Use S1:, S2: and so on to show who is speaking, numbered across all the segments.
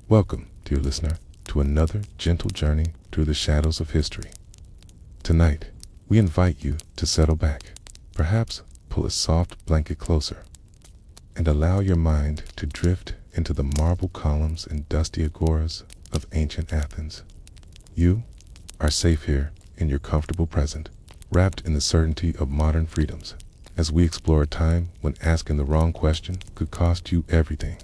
S1: Welcome, dear listener, to another gentle journey through the shadows of history. Tonight, we invite you to settle back, perhaps pull a soft blanket closer, and allow your mind to drift into the marble columns and dusty agoras of ancient Athens. You are safe here in your comfortable present, wrapped in the certainty of modern freedoms, as we explore a time when asking the wrong question could cost you everything.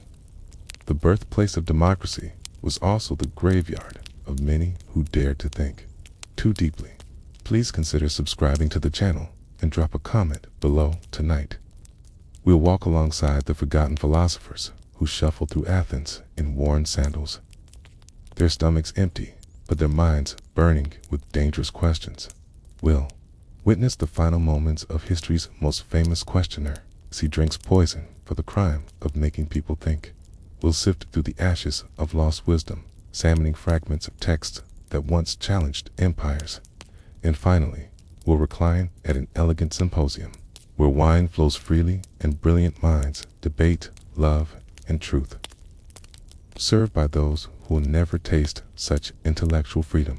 S1: The birthplace of democracy was also the graveyard of many who dared to think too deeply. Please consider subscribing to the channel and drop a comment below tonight. We'll walk alongside the forgotten philosophers who shuffled through Athens in worn sandals, their stomachs empty, but their minds burning with dangerous questions. We'll witness the final moments of history's most famous questioner as he drinks poison for the crime of making people think. We'll sift through the ashes of lost wisdom, examining fragments of texts that once challenged empires. And finally, we'll recline at an elegant symposium where wine flows freely and brilliant minds debate love and truth, served by those who will never taste such intellectual freedom.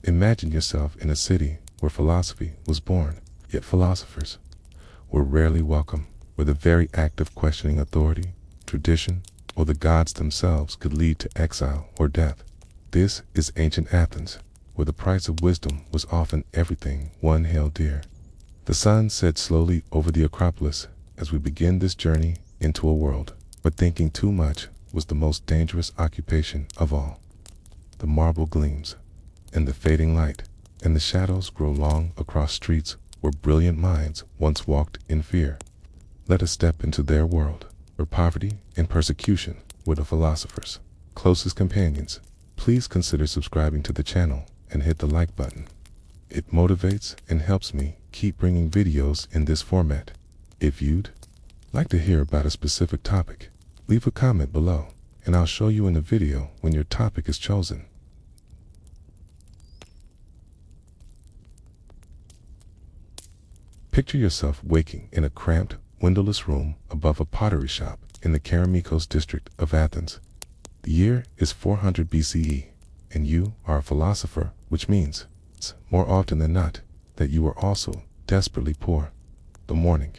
S1: Imagine yourself in a city where philosophy was born, yet philosophers were rarely welcome, where the very act of questioning authority, tradition, or the gods themselves could lead to exile or death. This is ancient Athens, where the price of wisdom was often everything one held dear. The sun set slowly over the Acropolis as we begin this journey into a world where thinking too much was the most dangerous occupation of all. The marble gleams in the fading light, and the shadows grow long across streets where brilliant minds once walked in fear. Let us step into their world, where poverty and persecution were the philosophers' closest companions. Please consider subscribing to the channel and hit the like button. It motivates and helps me keep bringing videos in this format. If you'd like to hear about a specific topic, leave a comment below and I'll show you in the video when your topic is chosen. Picture yourself waking in a cramped, windowless room above a pottery shop in the Keramikos district of Athens. The year is 400 BCE, and you are a philosopher, which means, more often than not, that you are also desperately poor. The morning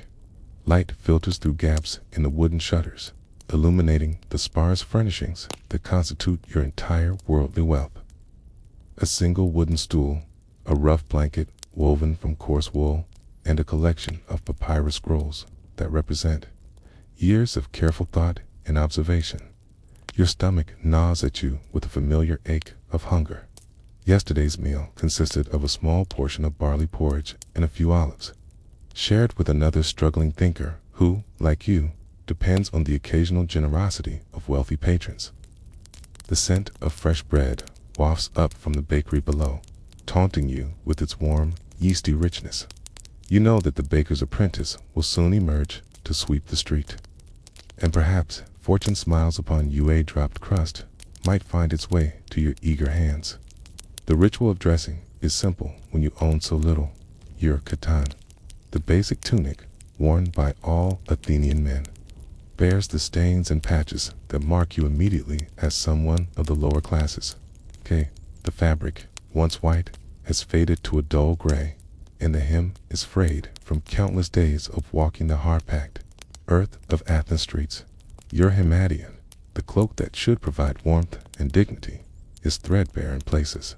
S1: light filters through gaps in the wooden shutters, illuminating the sparse furnishings that constitute your entire worldly wealth. A single wooden stool, a rough blanket woven from coarse wool, and a collection of papyrus scrolls that represent years of careful thought and observation. Your stomach gnaws at you with a familiar ache of hunger. Yesterday's meal consisted of a small portion of barley porridge and a few olives, shared with another struggling thinker who, like you, depends on the occasional generosity of wealthy patrons. The scent of fresh bread wafts up from the bakery below, taunting you with its warm, yeasty richness. You know that the baker's apprentice will soon emerge to sweep the street. And perhaps fortune smiles upon you. A dropped crust might find its way to your eager hands. The ritual of dressing is simple when you own so little. Your katan, the basic tunic worn by all Athenian men, bears the stains and patches that mark you immediately as someone of the lower classes. The fabric, once white, has faded to a dull gray, and the hem is frayed from countless days of walking the hard-packed earth of Athens streets. Your himadion, the cloak that should provide warmth and dignity, is threadbare in places,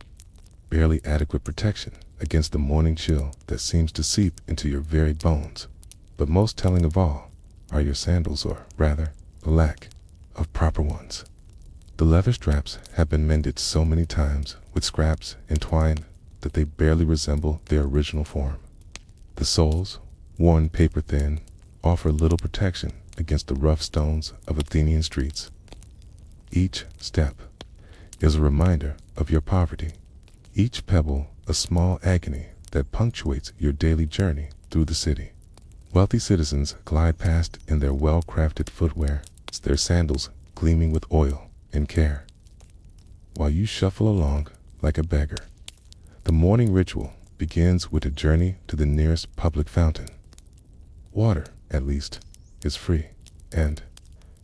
S1: barely adequate protection against the morning chill that seems to seep into your very bones. But most telling of all are your sandals, or rather, the lack of proper ones. The leather straps have been mended so many times with scraps and twine that they barely resemble their original form. The soles, worn paper-thin, offer little protection against the rough stones of Athenian streets. Each step is a reminder of your poverty, each pebble a small agony that punctuates your daily journey through the city. Wealthy citizens glide past in their well-crafted footwear, their sandals gleaming with oil and care, while you shuffle along like a beggar. The morning ritual begins with a journey to the nearest public fountain. Water, at least, is free, and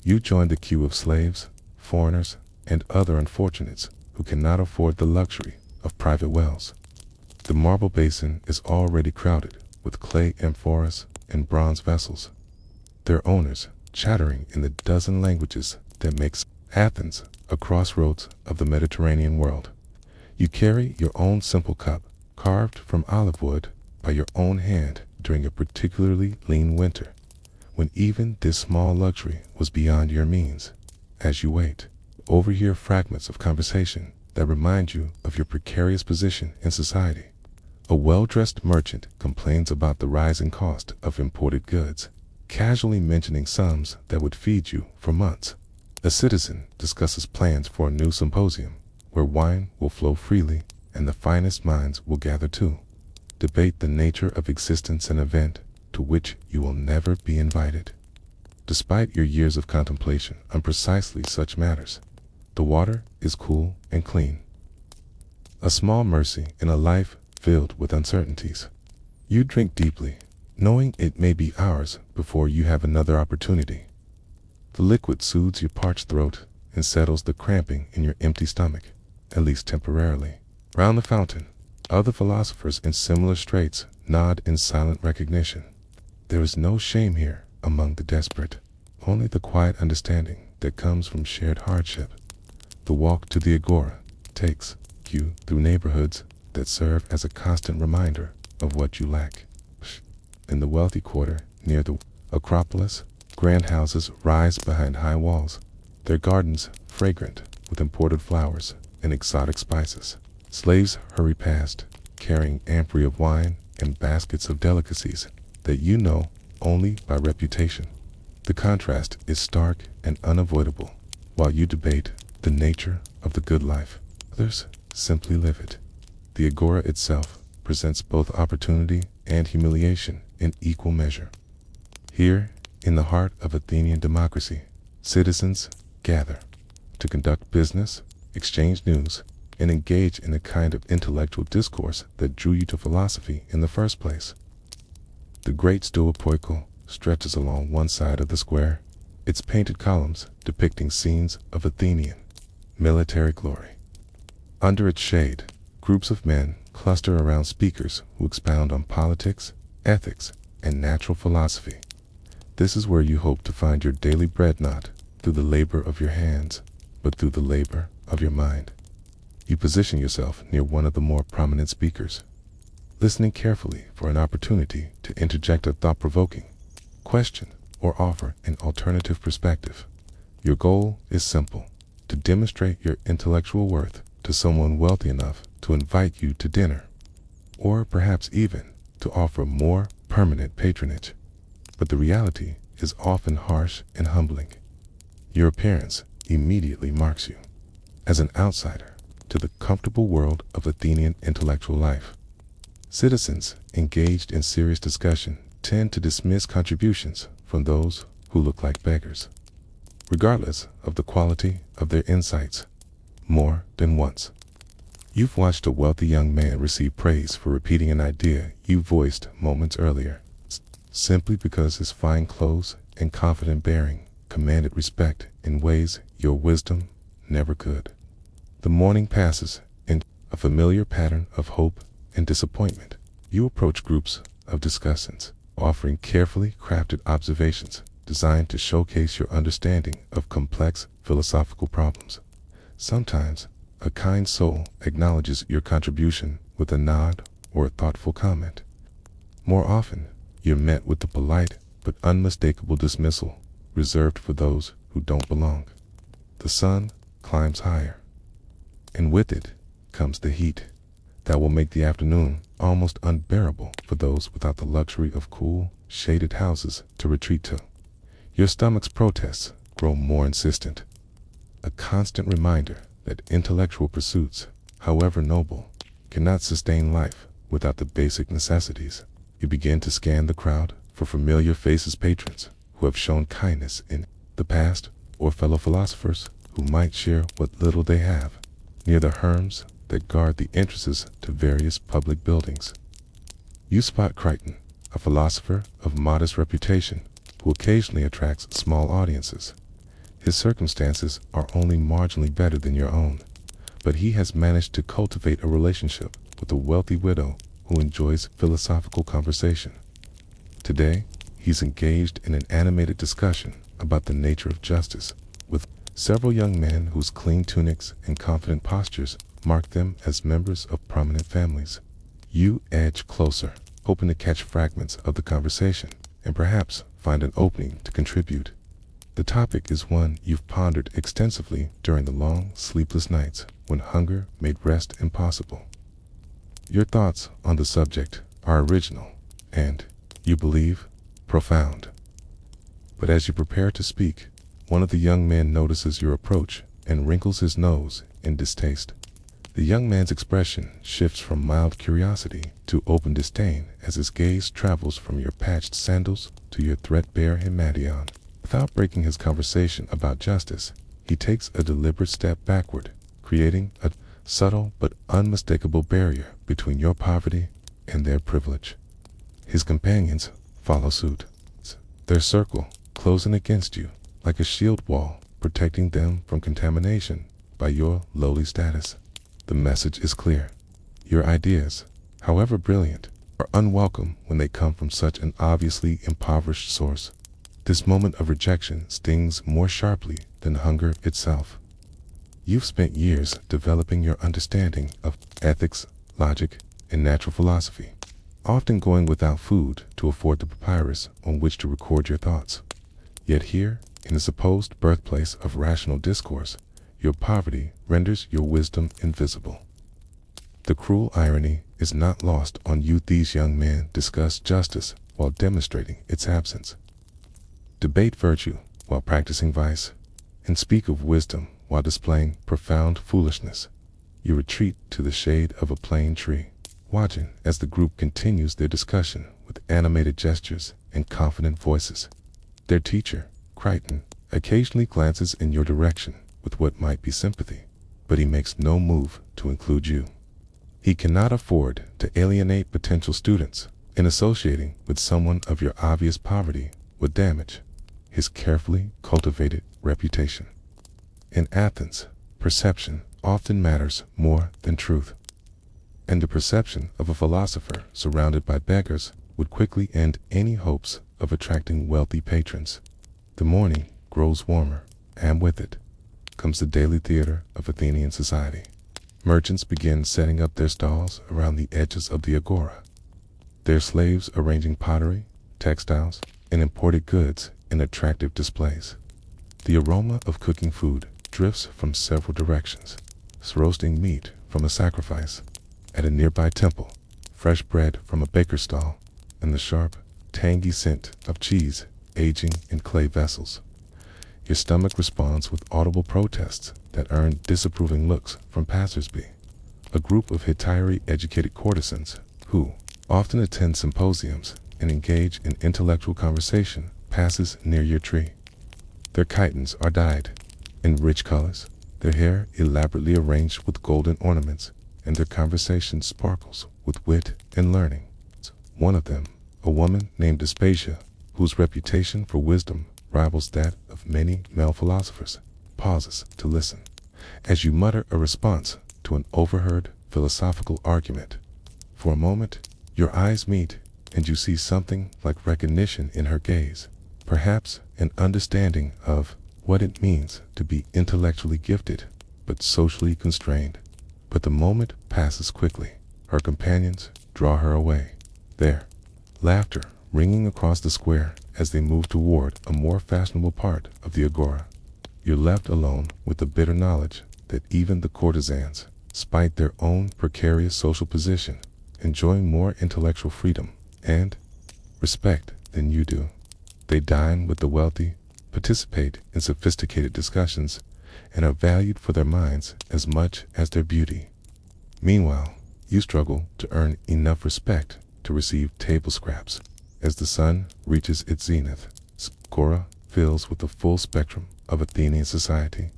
S1: you join the queue of slaves, foreigners, and other unfortunates who cannot afford the luxury of private wells. The marble basin is already crowded with clay amphoras and bronze vessels, their owners chattering in the dozen languages that makes Athens a crossroads of the Mediterranean world. You carry your own simple cup, carved from olive wood by your own hand during a particularly lean winter, when even this small luxury was beyond your means. As you wait, overhear fragments of conversation that remind you of your precarious position in society. A well-dressed merchant complains about the rising cost of imported goods, casually mentioning sums that would feed you for months. A citizen discusses plans for a new symposium where wine will flow freely and the finest minds will gather too. Debate the nature of existence, an event to which you will never be invited. Despite your years of contemplation on precisely such matters, the water is cool and clean. A small mercy in a life filled with uncertainties. You drink deeply, knowing it may be hours before you have another opportunity. The liquid soothes your parched throat and settles the cramping in your empty stomach, at least temporarily. Round the fountain, other philosophers in similar straits nod in silent recognition. There is no shame here among the desperate, only the quiet understanding that comes from shared hardship. The walk to the agora takes you through neighborhoods that serve as a constant reminder of what you lack. In the wealthy quarter near the Acropolis, grand houses rise behind high walls, their gardens fragrant with imported flowers and exotic spices. Slaves hurry past, carrying amphorae of wine and baskets of delicacies that you know only by reputation. The contrast is stark and unavoidable. While you debate the nature of the good life, others simply live it. The agora itself presents both opportunity and humiliation in equal measure. Here, in the heart of Athenian democracy, citizens gather to conduct business, exchange news, and engage in a kind of intellectual discourse that drew you to philosophy in the first place. The great Stoa Poikile stretches along one side of the square, its painted columns depicting scenes of Athenian military glory. Under its shade, groups of men cluster around speakers who expound on politics, ethics, and natural philosophy. This is where you hope to find your daily bread, not through the labor of your hands, but through the labor of your mind. You position yourself near one of the more prominent speakers, listening carefully for an opportunity to interject a thought-provoking question or offer an alternative perspective. Your goal is simple: to demonstrate your intellectual worth to someone wealthy enough to invite you to dinner, or perhaps even to offer more permanent patronage. But the reality is often harsh and humbling. Your appearance immediately marks you as an outsider to the comfortable world of Athenian intellectual life. Citizens engaged in serious discussion tend to dismiss contributions from those who look like beggars, regardless of the quality of their insights. More than once, you've watched a wealthy young man receive praise for repeating an idea you voiced moments earlier, simply because his fine clothes and confident bearing commanded respect in ways your wisdom never could. The morning passes in a familiar pattern of hope and disappointment. You approach groups of discussants, offering carefully crafted observations designed to showcase your understanding of complex philosophical problems. Sometimes, a kind soul acknowledges your contribution with a nod or a thoughtful comment. More often, you're met with the polite but unmistakable dismissal reserved for those who don't belong. The sun climbs higher, and with it comes the heat that will make the afternoon almost unbearable for those without the luxury of cool, shaded houses to retreat to. Your stomach's protests grow more insistent, a constant reminder that intellectual pursuits, however noble, cannot sustain life without the basic necessities. You begin to scan the crowd for familiar faces, patrons who have shown kindness in the past, or fellow philosophers who might share what little they have near the herms that guard the entrances to various public buildings. You spot Crichton, a philosopher of modest reputation who occasionally attracts small audiences. His circumstances are only marginally better than your own, but he has managed to cultivate a relationship with a wealthy widow who enjoys philosophical conversation. Today, he's engaged in an animated discussion about the nature of justice with several young men whose clean tunics and confident postures mark them as members of prominent families. You edge closer, hoping to catch fragments of the conversation and perhaps find an opening to contribute. The topic is one you've pondered extensively during the long, sleepless nights when hunger made rest impossible. Your thoughts on the subject are original and, you believe, profound. But as you prepare to speak, one of the young men notices your approach and wrinkles his nose in distaste. The young man's expression shifts from mild curiosity to open disdain as his gaze travels from your patched sandals to your threadbare himation. Without breaking his conversation about justice, he takes a deliberate step backward, creating a subtle but unmistakable barrier between your poverty and their privilege. His companions follow suit, their circle closing against you like a shield wall, protecting them from contamination by your lowly status. The message is clear. Your ideas, however brilliant, are unwelcome when they come from such an obviously impoverished source. This moment of rejection stings more sharply than hunger itself. You've spent years developing your understanding of ethics, logic, and natural philosophy, often going without food to afford the papyrus on which to record your thoughts. Yet here, in the supposed birthplace of rational discourse, your poverty renders your wisdom invisible. The cruel irony is not lost on you. These young men discuss justice while demonstrating its absence, debate virtue while practicing vice, and speak of wisdom while displaying profound foolishness. You retreat to the shade of a plane tree, watching as the group continues their discussion with animated gestures and confident voices. Their teacher, Crichton, occasionally glances in your direction with what might be sympathy, but he makes no move to include you. He cannot afford to alienate potential students, and associating with someone of your obvious poverty would damage his carefully cultivated reputation. In Athens, perception often matters more than truth, and the perception of a philosopher surrounded by beggars would quickly end any hopes of attracting wealthy patrons. The morning grows warmer, and with it comes the daily theater of Athenian society. Merchants begin setting up their stalls around the edges of the agora, their slaves arranging pottery, textiles, and imported goods in attractive displays. The aroma of cooking food drifts from several directions, roasting meat from a sacrifice at a nearby temple, fresh bread from a baker's stall, and the sharp, tangy scent of cheese aging in clay vessels. Your stomach responds with audible protests that earn disapproving looks from passers-by. A group of Hittite-educated courtesans who often attend symposiums and engage in intellectual conversation passes near your tree. Their chitons are dyed in rich colors, their hair elaborately arranged with golden ornaments, and their conversation sparkles with wit and learning. One of them, a woman named Aspasia, whose reputation for wisdom rivals that of many male philosophers, pauses to listen as you mutter a response to an overheard philosophical argument. For a moment, your eyes meet, and you see something like recognition in her gaze, perhaps an understanding of what it means to be intellectually gifted but socially constrained. But the moment passes quickly. Her companions draw her away, their laughter ringing across the square as they move toward a more fashionable part of the agora. You're left alone with the bitter knowledge that even the courtesans, despite their own precarious social position, enjoy more intellectual freedom and respect than you do. They dine with the wealthy, participate in sophisticated discussions, and are valued for their minds as much as their beauty. Meanwhile, you struggle to earn enough respect to receive table scraps. As the sun reaches its zenith, Agora fills with the full spectrum of Athenian society.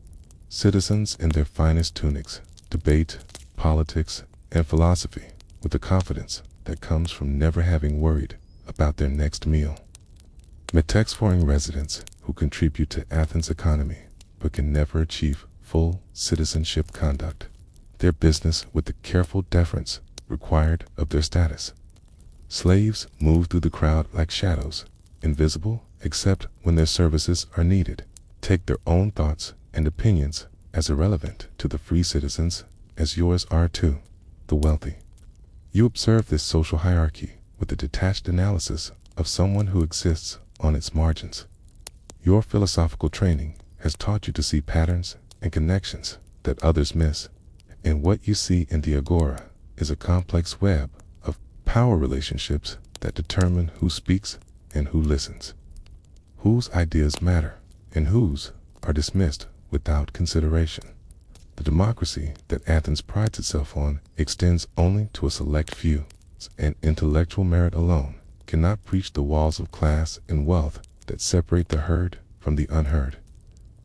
S1: Citizens in their finest tunics debate politics and philosophy with the confidence that comes from never having worried about their next meal. Metaxphoring residents who contribute to Athens' economy but can never achieve full citizenship conduct their business with the careful deference required of their status. Slaves move through the crowd like shadows, invisible except when their services are needed, take their own thoughts and opinions as irrelevant to the free citizens as yours are to the wealthy. You observe this social hierarchy with a detached analysis of someone who exists on its margins. Your philosophical training has taught you to see patterns and connections that others miss, and what you see in the agora is a complex web of power relationships that determine who speaks and who listens, whose ideas matter and whose are dismissed without consideration. The democracy that Athens prides itself on extends only to a select few, and intellectual merit alone cannot breach the walls of class and wealth that separate the heard from the unheard.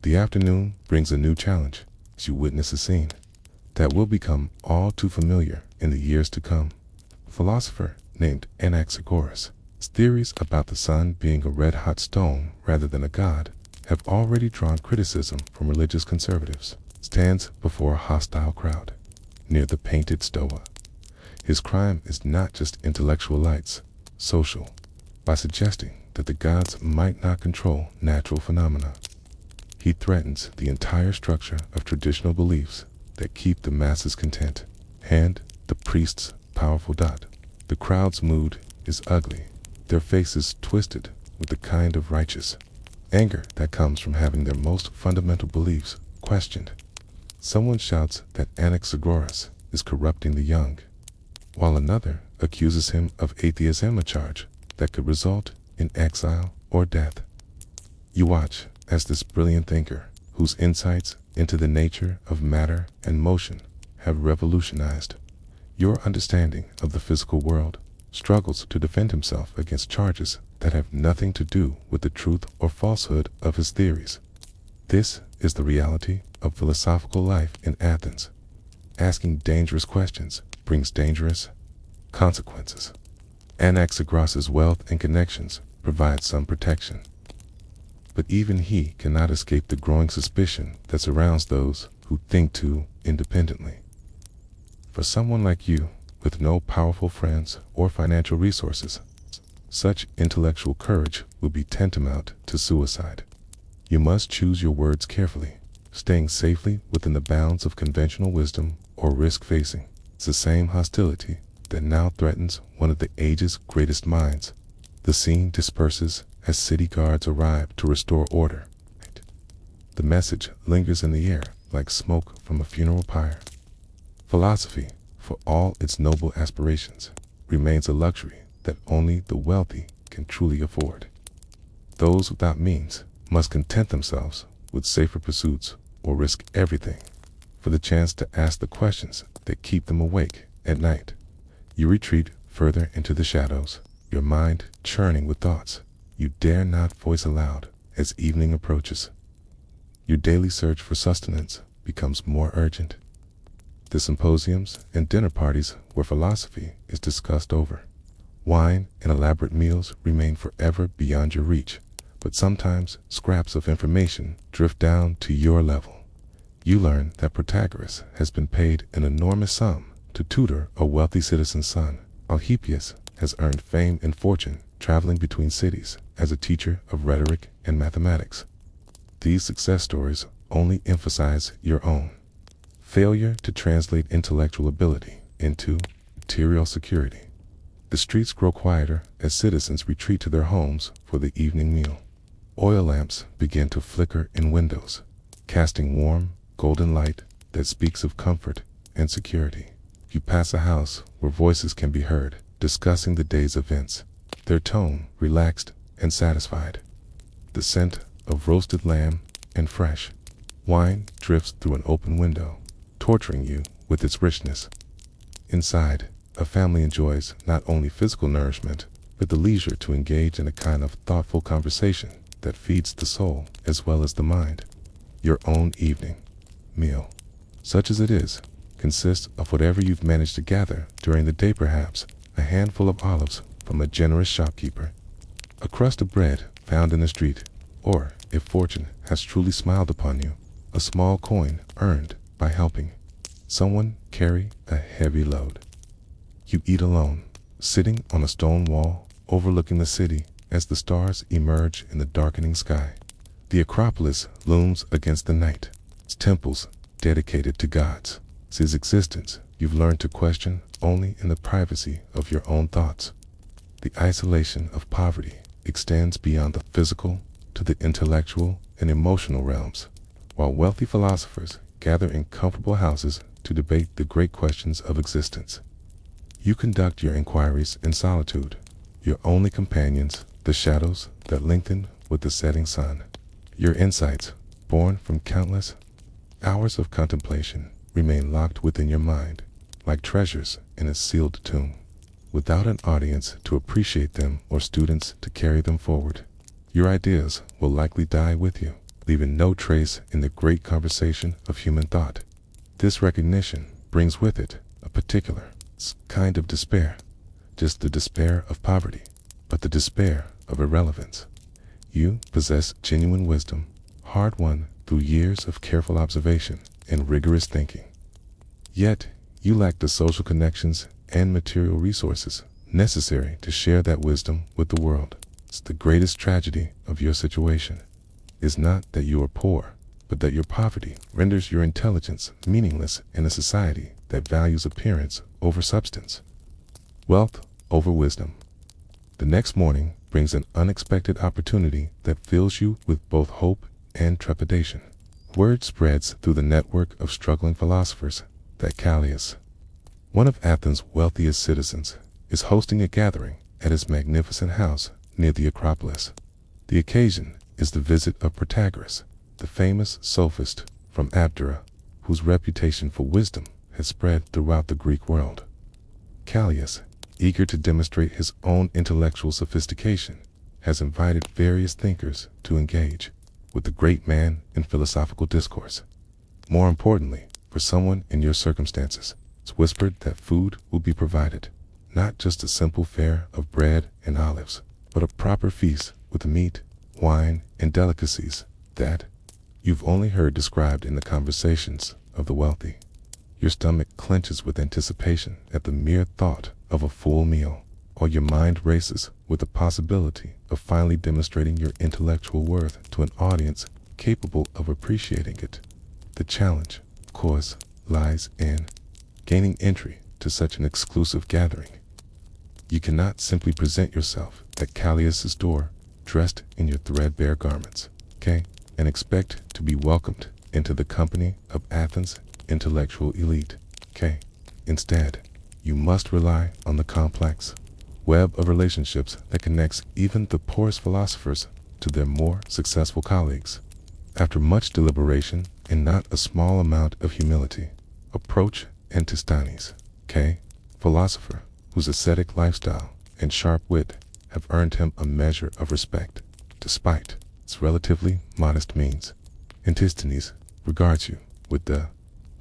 S1: The afternoon brings a new challenge as you witness a scene that will become all too familiar in the years to come. A philosopher named Anaxagoras' theories about the sun being a red-hot stone rather than a god have already drawn criticism from religious conservatives. Stands before a hostile crowd near the painted stoa. His crime is not just intellectual lights, social, by suggesting that the gods might not control natural phenomena. He threatens the entire structure of traditional beliefs that keep the masses content, and the priest's powerful dot. The crowd's mood is ugly, their faces twisted with the kind of righteous anger that comes from having their most fundamental beliefs questioned. Someone shouts that Anaxagoras is corrupting the young, while another accuses him of atheism, a charge that could result in exile or death. You watch as this brilliant thinker, whose insights into the nature of matter and motion have revolutionized your understanding of the physical world, struggles to defend himself against charges that have nothing to do with the truth or falsehood of his theories. This is the reality of philosophical life in Athens. Asking dangerous questions brings dangerous consequences. Anaxagoras' wealth and connections provide some protection, but even he cannot escape the growing suspicion that surrounds those who think too independently. For someone like you, with no powerful friends or financial resources, such intellectual courage will be tantamount to suicide. You must choose your words carefully, staying safely within the bounds of conventional wisdom or risk facing. It's the same hostility that now threatens one of the age's greatest minds. The scene disperses as city guards arrive to restore order. The message lingers in the air like smoke from a funeral pyre. Philosophy, for all its noble aspirations, remains a luxury that only the wealthy can truly afford. Those without means must content themselves with safer pursuits or risk everything for the chance to ask the questions that keep them awake at night. You retreat further into the shadows, your mind churning with thoughts you dare not voice aloud as evening approaches. Your daily search for sustenance becomes more urgent. The symposiums and dinner parties where philosophy is discussed over wine and elaborate meals remain forever beyond your reach, but sometimes scraps of information drift down to your level. You learn that Protagoras has been paid an enormous sum to tutor a wealthy citizen's son. Alcibiades has earned fame and fortune traveling between cities as a teacher of rhetoric and mathematics. These success stories only emphasize your own failure to translate intellectual ability into material security. The streets grow quieter as citizens retreat to their homes for the evening meal. Oil lamps begin to flicker in windows, casting warm, golden light that speaks of comfort and security. You pass a house where voices can be heard discussing the day's events, their tone relaxed and satisfied. The scent of roasted lamb and fresh wine drifts through an open window, torturing you with its richness. Inside, a family enjoys not only physical nourishment, but the leisure to engage in a kind of thoughtful conversation that feeds the soul as well as the mind. Your own evening meal, such as it is, consists of whatever you've managed to gather during the day, perhaps a handful of olives from a generous shopkeeper, a crust of bread found in the street, or, if fortune has truly smiled upon you, a small coin earned by helping someone carry a heavy load. You eat alone, sitting on a stone wall overlooking the city as the stars emerge in the darkening sky. The Acropolis looms against the night, its temples dedicated to gods. Its existence you've learned to question only in the privacy of your own thoughts. The isolation of poverty extends beyond the physical to the intellectual and emotional realms, while wealthy philosophers gather in comfortable houses to debate the great questions of existence. You conduct your inquiries in solitude, your only companions the shadows that lengthen with the setting sun. Your insights, born from countless hours of contemplation, remain locked within your mind, like treasures in a sealed tomb, without an audience to appreciate them or students to carry them forward. Your ideas will likely die with you, leaving no trace in the great conversation of human thought. This recognition brings with it a particular kind of despair, just the despair of poverty, but the despair of irrelevance. You possess genuine wisdom, hard-won through years of careful observation and rigorous thinking. Yet, you lack the social connections and material resources necessary to share that wisdom with the world. It's the greatest tragedy of your situation is not that you are poor, but that your poverty renders your intelligence meaningless in a society that values appearance over substance, wealth over wisdom. The next morning brings an unexpected opportunity that fills you with both hope and trepidation. Word spreads through the network of struggling philosophers that Callias, one of Athens' wealthiest citizens, is hosting a gathering at his magnificent house near the Acropolis. The occasion is the visit of Protagoras, the famous sophist from Abdera, whose reputation for wisdom has spread throughout the Greek world. Callias, eager to demonstrate his own intellectual sophistication, has invited various thinkers to engage with the great man in philosophical discourse. More importantly, for someone in your circumstances, it's whispered that food will be provided, not just a simple fare of bread and olives, but a proper feast with meat, wine, and delicacies that you've only heard described in the conversations of the wealthy. Your stomach clenches with anticipation at the mere thought of a full meal, while your mind races with the possibility of finally demonstrating your intellectual worth to an audience capable of appreciating it. The challenge, of course, lies in gaining entry to such an exclusive gathering. You cannot simply present yourself at Callias's door dressed in your threadbare garments, and expect to be welcomed into the company of Athens' intellectual elite, Instead, you must rely on the complex web of relationships that connects even the poorest philosophers to their more successful colleagues. After much deliberation and not a small amount of humility, approach Antistones, philosopher, whose ascetic lifestyle and sharp wit have earned him a measure of respect, despite its relatively modest means. Antistones regards you with the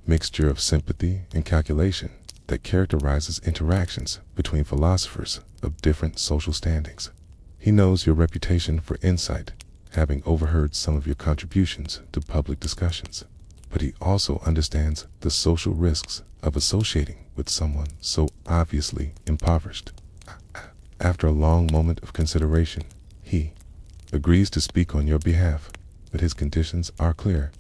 S1: mixture of sympathy and calculation that characterizes interactions between philosophers of different social standings. He knows your reputation for insight, having overheard some of your contributions to public discussions, but he also understands the social risks of associating with someone so obviously impoverished. After a long moment of consideration, he agrees to speak on your behalf, but his conditions are clear.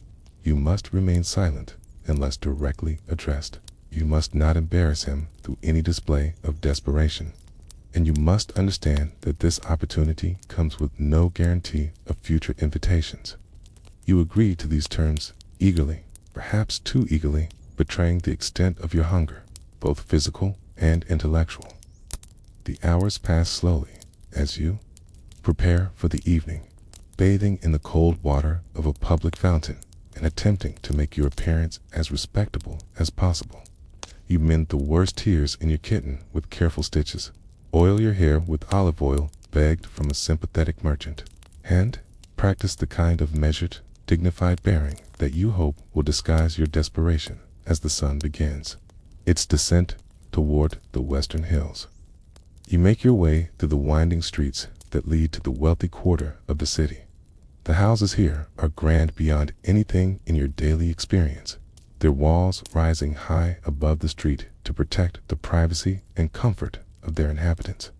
S1: You must remain silent unless directly addressed. You must not embarrass him through any display of desperation. And you must understand that this opportunity comes with no guarantee of future invitations. You agree to these terms eagerly, perhaps too eagerly, betraying the extent of your hunger, both physical and intellectual. The hours pass slowly as you prepare for the evening, bathing in the cold water of a public fountain and attempting to make your appearance as respectable as possible. You mend the worst tears in your kitten with careful stitches, oil your hair with olive oil begged from a sympathetic merchant, and practice the kind of measured, dignified bearing that you hope will disguise your desperation as the sun begins its descent toward the western hills. You make your way through the winding streets that lead to the wealthy quarter of the city. The houses here are grand beyond anything in your daily experience, their walls rising high above the street to protect the privacy and comfort of their inhabitants.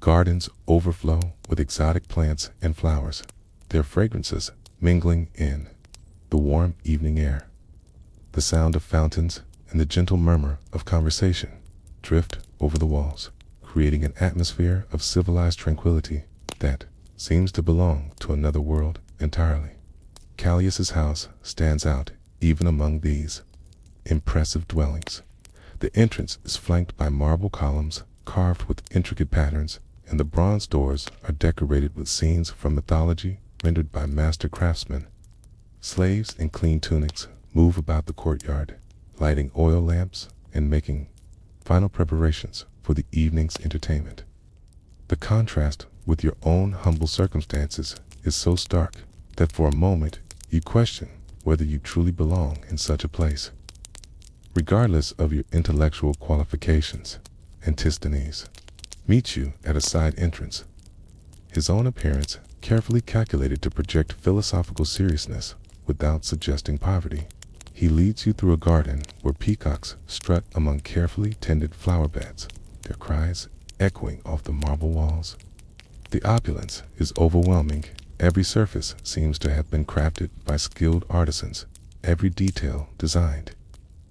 S1: Gardens overflow with exotic plants and flowers, their fragrances mingling in the warm evening air. The sound of fountains and the gentle murmur of conversation drift over the walls, creating an atmosphere of civilized tranquility that seems to belong to another world entirely. Callias's house stands out even among these impressive dwellings. The entrance is flanked by marble columns carved with intricate patterns, and the bronze doors are decorated with scenes from mythology rendered by master craftsmen. Slaves in clean tunics move about the courtyard, lighting oil lamps and making final preparations for the evening's entertainment. The contrast with your own humble circumstances is so stark that for a moment you question whether you truly belong in such a place. Regardless of your intellectual qualifications, Antisthenes meets you at a side entrance. His own appearance carefully calculated to project philosophical seriousness without suggesting poverty. He leads you through a garden where peacocks strut among carefully tended flower beds, their cries echoing off the marble walls. The opulence is overwhelming. Every surface seems to have been crafted by skilled artisans, every detail designed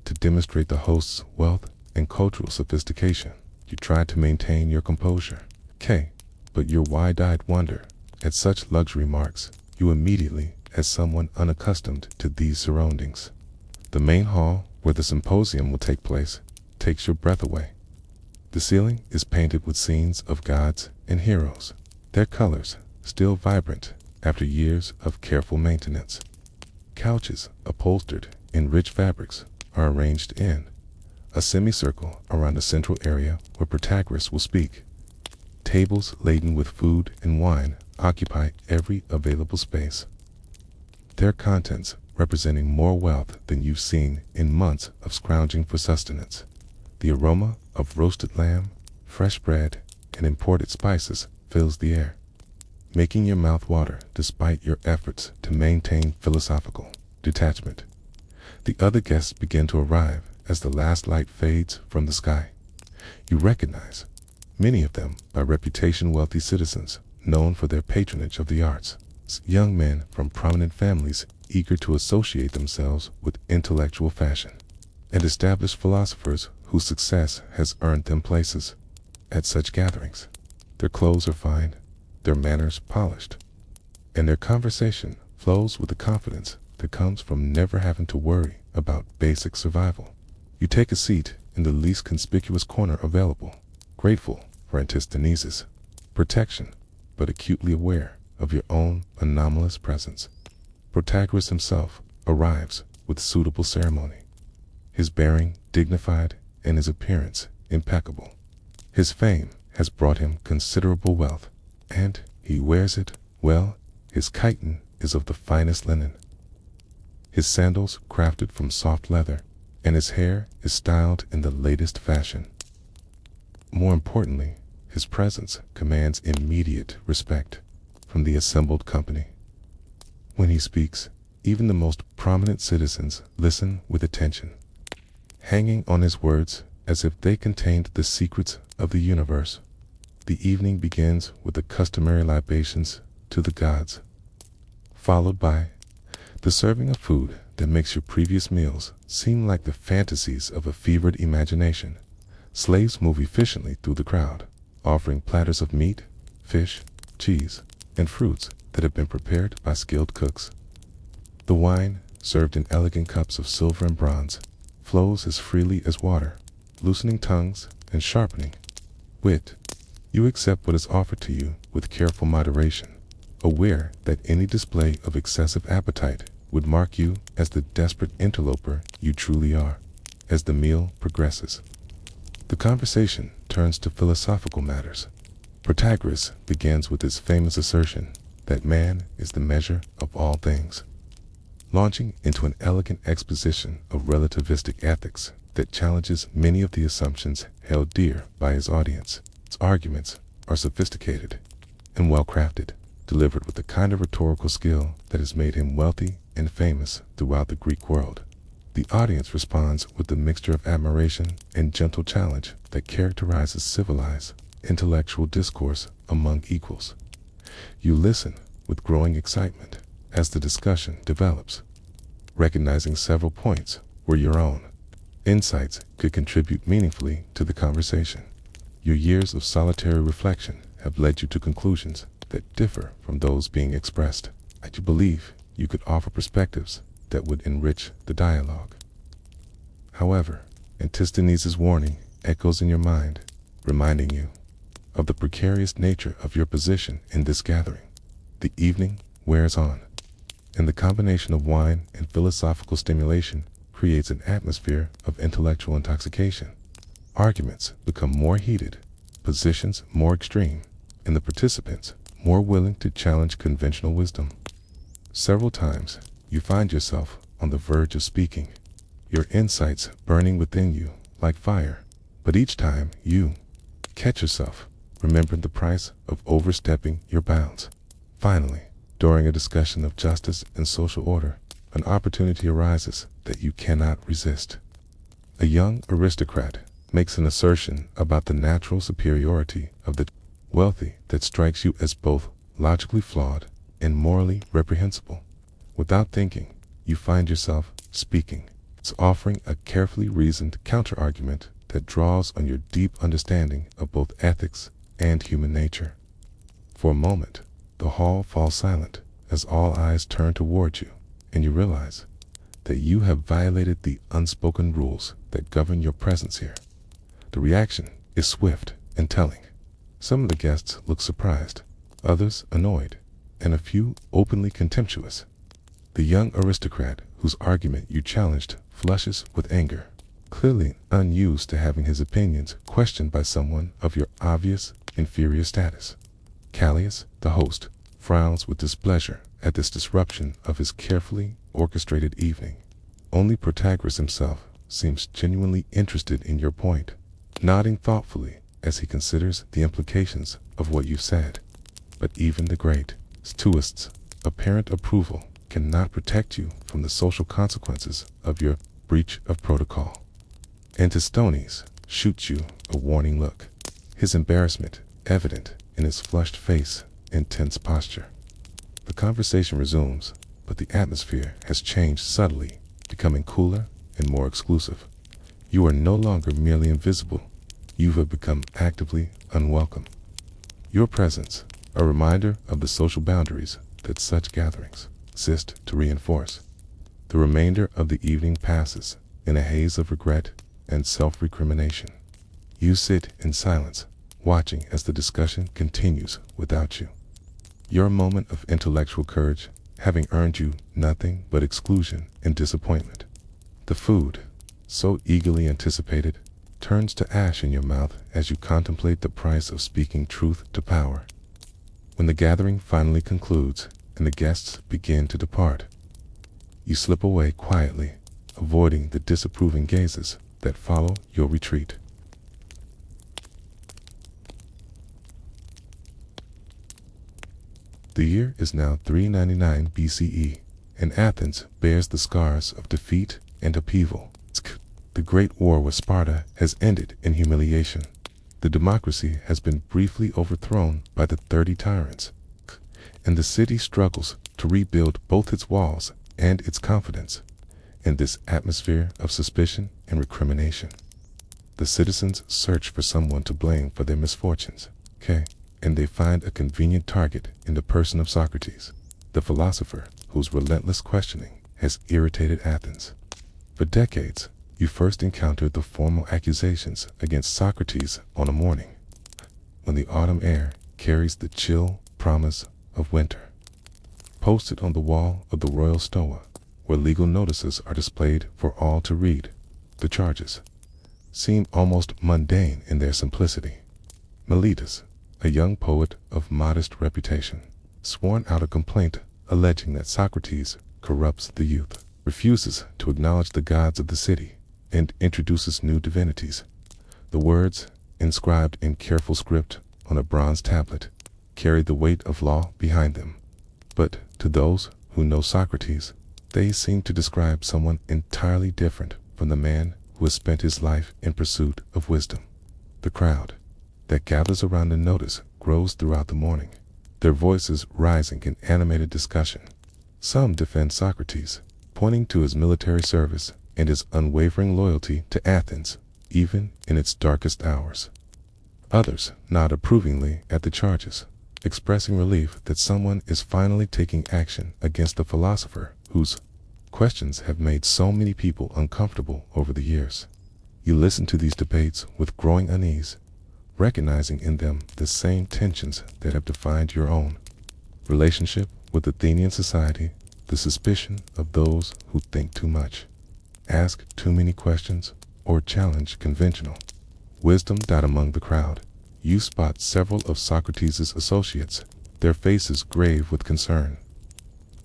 S1: to demonstrate the host's wealth and cultural sophistication. You try to maintain your composure, but your wide-eyed wonder at such luxury marks you immediately as someone unaccustomed to these surroundings. The main hall, where the symposium will take place, takes your breath away. The ceiling is painted with scenes of gods and heroes, their colors still vibrant after years of careful maintenance. Couches, upholstered in rich fabrics, are arranged in a semicircle around a central area where Protagoras will speak. Tables laden with food and wine occupy every available space, their contents representing more wealth than you've seen in months of scrounging for sustenance. The aroma of roasted lamb, fresh bread, and imported spices fills the air, making your mouth water despite your efforts to maintain philosophical detachment. The other guests begin to arrive as the last light fades from the sky. You recognize many of them by reputation wealthy citizens known for their patronage of the arts, young men from prominent families eager to associate themselves with intellectual fashion, and established philosophers whose success has earned them places at such gatherings. Their clothes are fine, their manners polished, and their conversation flows with the confidence that comes from never having to worry about basic survival. You take a seat in the least conspicuous corner available, grateful for Antisthenes' protection, but acutely aware of your own anomalous presence. Protagoras himself arrives with suitable ceremony, his bearing dignified and his appearance impeccable. His fame has brought him considerable wealth, and he wears it well. His chiton is of the finest linen, his sandals crafted from soft leather, and his hair is styled in the latest fashion. More importantly, his presence commands immediate respect from the assembled company. When he speaks, even the most prominent citizens listen with attention, hanging on his words as if they contained the secrets of the universe. The evening begins with the customary libations to the gods, followed by the serving of food that makes your previous meals seem like the fantasies of a fevered imagination. Slaves move efficiently through the crowd, offering platters of meat, fish, cheese, and fruits that have been prepared by skilled cooks. The wine, served in elegant cups of silver and bronze, flows as freely as water, loosening tongues and sharpening wit. You accept what is offered to you with careful moderation, aware that any display of excessive appetite would mark you as the desperate interloper you truly are. As the meal progresses, the conversation turns to philosophical matters. Protagoras begins with his famous assertion that man is the measure of all things, launching into an elegant exposition of relativistic ethics that challenges many of the assumptions held dear by his audience. Its arguments are sophisticated and well-crafted, delivered with the kind of rhetorical skill that has made him wealthy and famous throughout the Greek world. The audience responds with the mixture of admiration and gentle challenge that characterizes civilized, intellectual discourse among equals. You listen with growing excitement as the discussion develops, recognizing several points where your own insights could contribute meaningfully to the conversation. Your years of solitary reflection have led you to conclusions that differ from those being expressed, and you believe you could offer perspectives that would enrich the dialogue. However, Antisthenes' warning echoes in your mind, reminding you of the precarious nature of your position in this gathering. The evening wears on, and the combination of wine and philosophical stimulation creates an atmosphere of intellectual intoxication. Arguments become more heated, positions more extreme, and the participants more willing to challenge conventional wisdom. Several times, you find yourself on the verge of speaking, your insights burning within you like fire, but each time you catch yourself remembering the price of overstepping your bounds. Finally, during a discussion of justice and social order, an opportunity arises that you cannot resist. A young aristocrat makes an assertion about the natural superiority of the wealthy that strikes you as both logically flawed and morally reprehensible. Without thinking, you find yourself speaking. It's offering a carefully reasoned counterargument that draws on your deep understanding of both ethics and human nature. For a moment, the hall falls silent as all eyes turn toward you, and you realize that you have violated the unspoken rules that govern your presence here. The reaction is swift and telling. Some of the guests look surprised, others annoyed, and a few openly contemptuous. The young aristocrat whose argument you challenged flushes with anger, clearly unused to having his opinions questioned by someone of your obvious inferior status. Callias, the host, frowns with displeasure at this disruption of his carefully orchestrated evening. Only Protagoras himself seems genuinely interested in your point, nodding thoughtfully as he considers the implications of what you said. But even the great Stoic's apparent approval cannot protect you from the social consequences of your breach of protocol. Antisthenes shoots you a warning look, his embarrassment evident in his flushed face and tense posture. The conversation resumes, but the atmosphere has changed subtly, becoming cooler and more exclusive. You are no longer merely invisible, you have become actively unwelcome. Your presence, a reminder of the social boundaries that such gatherings exist to reinforce. The remainder of the evening passes in a haze of regret and self-recrimination. You sit in silence, watching as the discussion continues without you. Your moment of intellectual courage having earned you nothing but exclusion and disappointment. The food, so eagerly anticipated, turns to ash in your mouth as you contemplate the price of speaking truth to power. When the gathering finally concludes and the guests begin to depart, you slip away quietly, avoiding the disapproving gazes that follow your retreat. The year is now 399 BCE, and Athens bears the scars of defeat and upheaval. The great war with Sparta has ended in humiliation. The democracy has been briefly overthrown by the 30 tyrants, and the city struggles to rebuild both its walls and its confidence in this atmosphere of suspicion and recrimination. The citizens search for someone to blame for their misfortunes, and they find a convenient target in the person of Socrates, the philosopher whose relentless questioning has irritated Athens. For decades, you first encountered the formal accusations against Socrates on a morning when the autumn air carries the chill promise of winter. Posted on the wall of the royal stoa, where legal notices are displayed for all to read, the charges seem almost mundane in their simplicity. Meletus, a young poet of modest reputation, sworn out a complaint alleging that Socrates corrupts the youth, refuses to acknowledge the gods of the city, and introduces new divinities. The words, inscribed in careful script on a bronze tablet, carried the weight of law behind them. But to those who know Socrates, they seem to describe someone entirely different from the man who has spent his life in pursuit of wisdom. The crowd that gathers around the notice grows throughout the morning, their voices rising in animated discussion. Some defend Socrates, pointing to his military service and his unwavering loyalty to Athens, even in its darkest hours. Others nod approvingly at the charges, expressing relief that someone is finally taking action against the philosopher whose questions have made so many people uncomfortable over the years. You listen to these debates with growing unease, recognizing in them the same tensions that have defined your own relationship with Athenian society, the suspicion of those who think too much, ask too many questions, or challenge conventional wisdom. Among the crowd, you spot several of Socrates' associates, their faces grave with concern.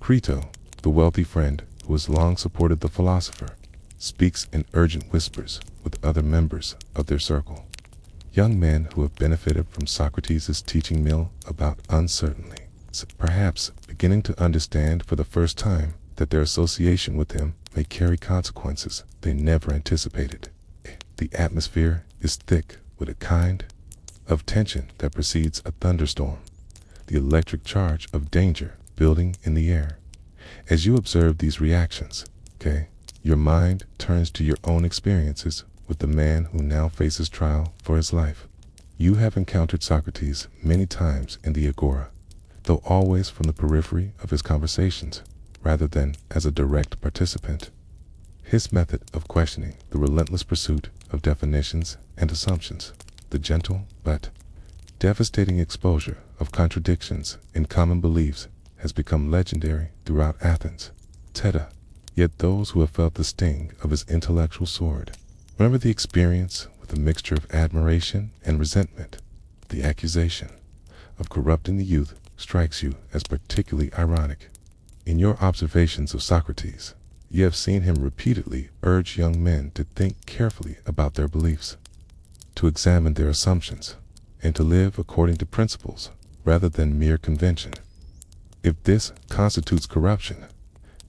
S1: Crito, the wealthy friend who has long supported the philosopher, speaks in urgent whispers with other members of their circle. Young men who have benefited from Socrates' teaching mill about uncertainty, perhaps beginning to understand for the first time that their association with him may carry consequences they never anticipated. The atmosphere is thick with a kind of tension that precedes a thunderstorm, the electric charge of danger building in the air. As you observe these reactions, your mind turns to your own experiences with the man who now faces trial for his life. You have encountered Socrates many times in the agora, though always from the periphery of his conversations, rather than as a direct participant. His method of questioning, the relentless pursuit of definitions and assumptions, the gentle but devastating exposure of contradictions in common beliefs has become legendary throughout Athens. Yet those who have felt the sting of his intellectual sword remember the experience with a mixture of admiration and resentment. The accusation of corrupting the youth strikes you as particularly ironic. In your observations of Socrates, you have seen him repeatedly urge young men to think carefully about their beliefs, to examine their assumptions, and to live according to principles rather than mere convention. If this constitutes corruption,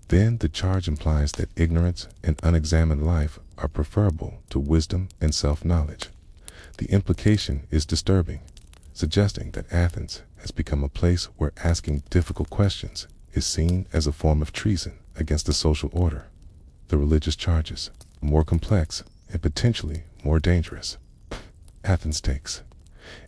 S1: then the charge implies that ignorance and unexamined life are preferable to wisdom and self-knowledge. The implication is disturbing, suggesting that Athens has become a place where asking difficult questions is seen as a form of treason against the social order. The religious charges are more complex and potentially more dangerous. Athens takes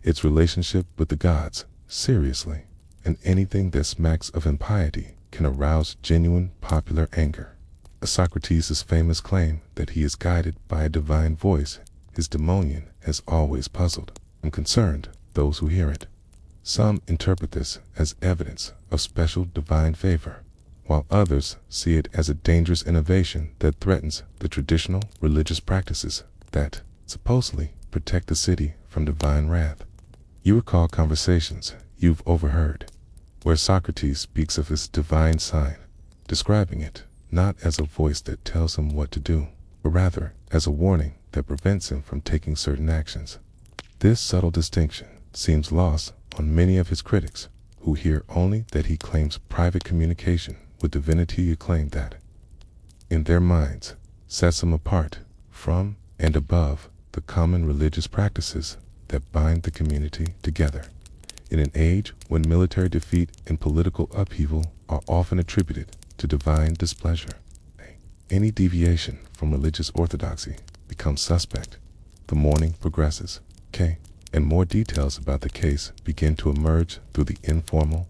S1: its relationship with the gods seriously, and anything that smacks of impiety can arouse genuine popular anger. Socrates' famous claim that he is guided by a divine voice is demonian has always puzzled and concerned those who hear it. Some interpret this as evidence of special divine favor, while others see it as a dangerous innovation that threatens the traditional religious practices that supposedly protect the city from divine wrath. You recall conversations you've overheard where Socrates speaks of his divine sign, describing it not as a voice that tells him what to do, but rather as a warning that prevents him from taking certain actions. This subtle distinction seems lost on many of his critics, who hear only that he claims private communication with divinity. Claim that, in their minds, sets him apart from and above the common religious practices that bind the community together. In an age when military defeat and political upheaval are often attributed to divine displeasure, any deviation from religious orthodoxy becomes suspect. The morning progresses, and more details about the case begin to emerge through the informal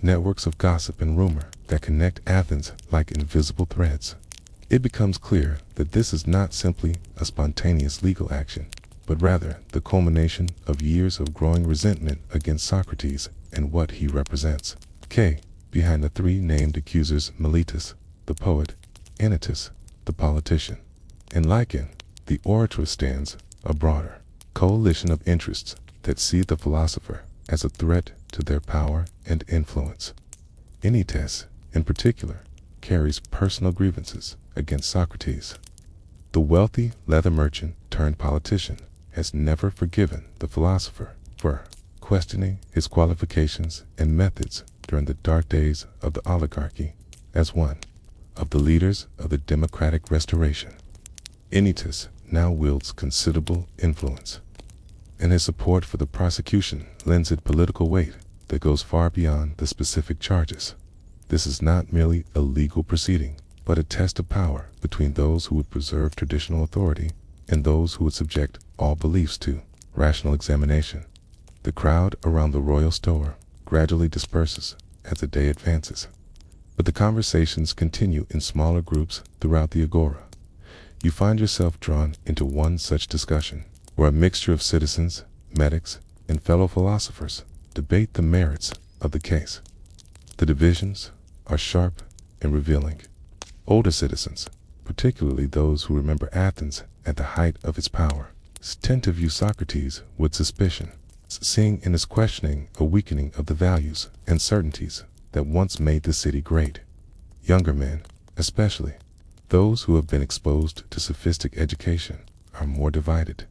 S1: networks of gossip and rumor that connect Athens like invisible threads. It becomes clear that this is not simply a spontaneous legal action, but rather the culmination of years of growing resentment against Socrates and what he represents. Behind the three named accusers, Miletus, the poet, Anytus, the politician, and Lycon, the orator, stands a broader coalition of interests that see the philosopher as a threat to their power and influence. Anytus, in particular, carries personal grievances against Socrates. The wealthy leather merchant turned politician has never forgiven the philosopher for questioning his qualifications and methods during the dark days of the oligarchy as one of the leaders of the democratic restoration. Anytus now wields considerable influence, and his support for the prosecution lends it political weight that goes far beyond the specific charges. This is not merely a legal proceeding, but a test of power between those who would preserve traditional authority and those who would subject all beliefs to rational examination. The crowd around the royal store gradually disperses as the day advances, but the conversations continue in smaller groups throughout the agora. You find yourself drawn into one such discussion, where a mixture of citizens, medics, and fellow philosophers debate the merits of the case. The divisions are sharp and revealing. Older citizens, particularly those who remember Athens at the height of its power, tend to view Socrates with suspicion, seeing in his questioning a weakening of the values and certainties that once made the city great. Younger men, especially those who have been exposed to sophistic education, are more divided.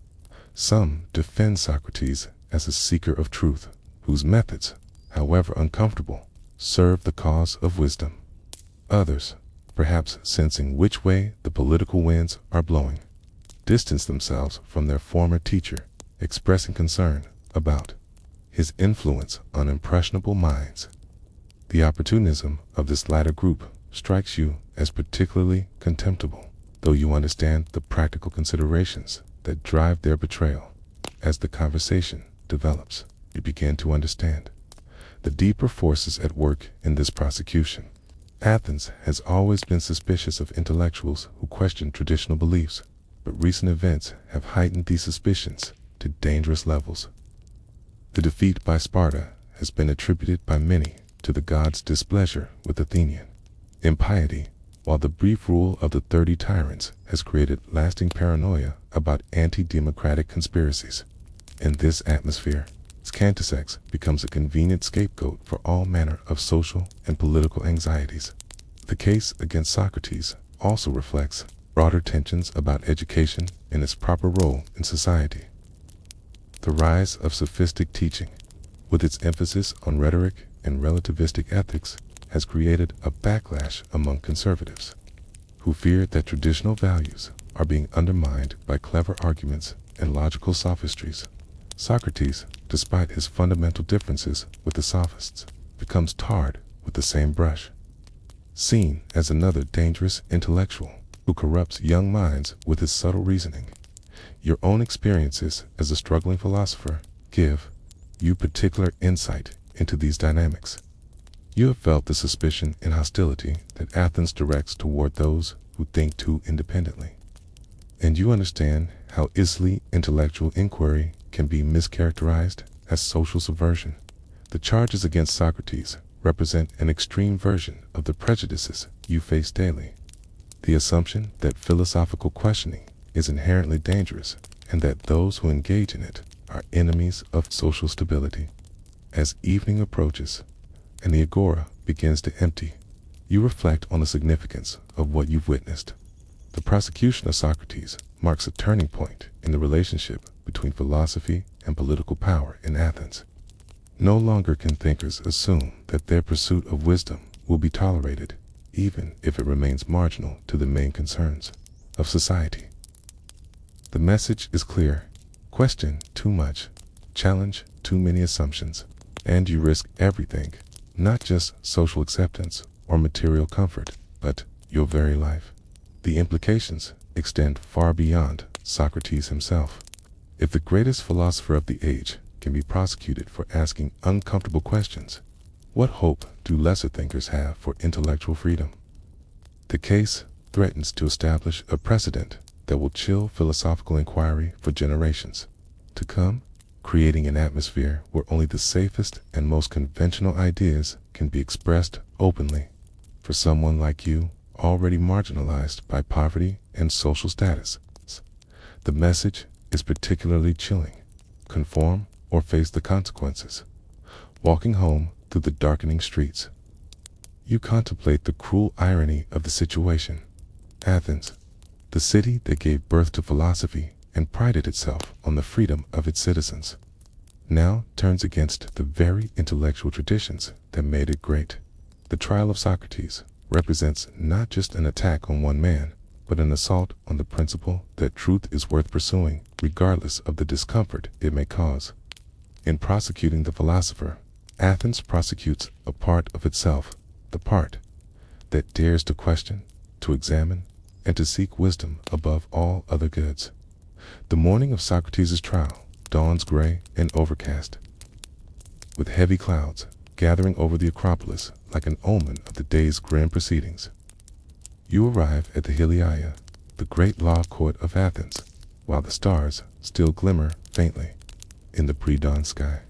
S1: Some defend Socrates as a seeker of truth, whose methods, however uncomfortable, serve the cause of wisdom. Others, perhaps sensing which way the political winds are blowing, distance themselves from their former teacher, expressing concern about his influence on impressionable minds. The opportunism of this latter group strikes you as particularly contemptible, though you understand the practical considerations that drive their betrayal. As the conversation develops, you begin to understand the deeper forces at work in this prosecution. Athens has always been suspicious of intellectuals who question traditional beliefs, but recent events have heightened these suspicions to dangerous levels. The defeat by Sparta has been attributed by many to the gods' displeasure with Athenian impiety, while the brief rule of the 30 tyrants has created lasting paranoia about anti-democratic conspiracies. In this atmosphere, Scantisex becomes a convenient scapegoat for all manner of social and political anxieties. The case against Socrates also reflects broader tensions about education and its proper role in society. The rise of sophistic teaching, with its emphasis on rhetoric and relativistic ethics, has created a backlash among conservatives, who fear that traditional values are being undermined by clever arguments and logical sophistries. Socrates, despite his fundamental differences with the sophists, becomes tarred with the same brush, seen as another dangerous intellectual who corrupts young minds with his subtle reasoning. Your own experiences as a struggling philosopher give you particular insight into these dynamics. You have felt the suspicion and hostility that Athens directs toward those who think too independently, and you understand how easily intellectual inquiry can be mischaracterized as social subversion. The charges against Socrates represent an extreme version of the prejudices you face daily. The assumption that philosophical questioning is inherently dangerous and that those who engage in it are enemies of social stability. As evening approaches and the agora begins to empty, you reflect on the significance of what you've witnessed. The prosecution of Socrates marks a turning point in the relationship between philosophy and political power in Athens. No longer can thinkers assume that their pursuit of wisdom will be tolerated, even if it remains marginal to the main concerns of society. The message is clear: question too much, challenge too many assumptions, and you risk everything, not just social acceptance or material comfort, but your very life. The implications extend far beyond Socrates himself. If the greatest philosopher of the age can be prosecuted for asking uncomfortable questions, what hope do lesser thinkers have for intellectual freedom? The case threatens to establish a precedent that will chill philosophical inquiry for generations to come, creating an atmosphere where only the safest and most conventional ideas can be expressed openly. For someone like you, already marginalized by poverty and social status, the message is particularly chilling. Conform or face the consequences. Walking home through the darkening streets, you contemplate the cruel irony of the situation. Athens, the city that gave birth to philosophy and prided itself on the freedom of its citizens, now turns against the very intellectual traditions that made it great. The trial of Socrates represents not just an attack on one man, but an assault on the principle that truth is worth pursuing, regardless of the discomfort it may cause. In prosecuting the philosopher, Athens prosecutes a part of itself, the part that dares to question, to examine, and to seek wisdom above all other goods. The morning of Socrates' trial dawns gray and overcast, with heavy clouds gathering over the Acropolis like an omen of the day's grim proceedings. You arrive at the Heliaia, the great law court of Athens, while the stars still glimmer faintly in the pre-dawn sky.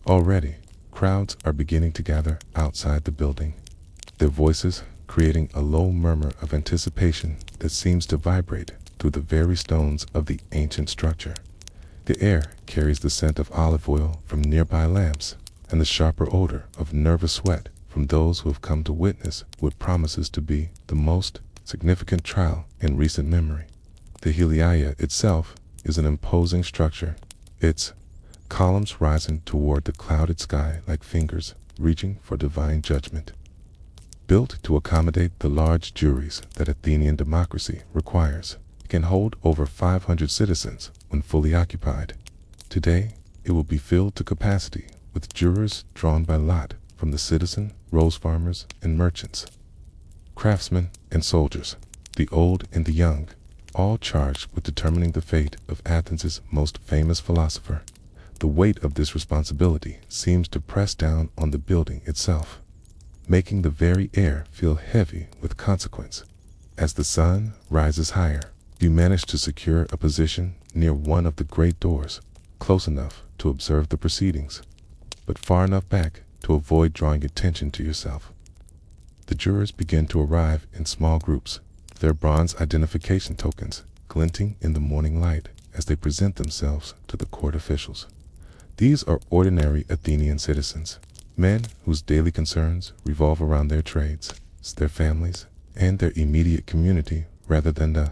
S1: Already, crowds are beginning to gather outside the building, their voices creating a low murmur of anticipation that seems to vibrate through the very stones of the ancient structure. The air carries the scent of olive oil from nearby lamps and the sharper odor of nervous sweat from those who have come to witness what promises to be the most significant trial in recent memory. The Heliaia itself is an imposing structure, its columns rising toward the clouded sky like fingers reaching for divine judgment. Built to accommodate the large juries that Athenian democracy requires, it can hold over 500 citizens when fully occupied. Today, it will be filled to capacity with jurors drawn by lot from the citizen, rose farmers, and merchants, craftsmen and soldiers, the old and the young, all charged with determining the fate of Athens' most famous philosopher. The weight of this responsibility seems to press down on the building itself, making the very air feel heavy with consequence. As the sun rises higher, you manage to secure a position near one of the great doors, close enough to observe the proceedings, but far enough back to avoid drawing attention to yourself. The jurors begin to arrive in small groups, their bronze identification tokens glinting in the morning light as they present themselves to the court officials. These are ordinary Athenian citizens, men whose daily concerns revolve around their trades, their families, and their immediate community rather than the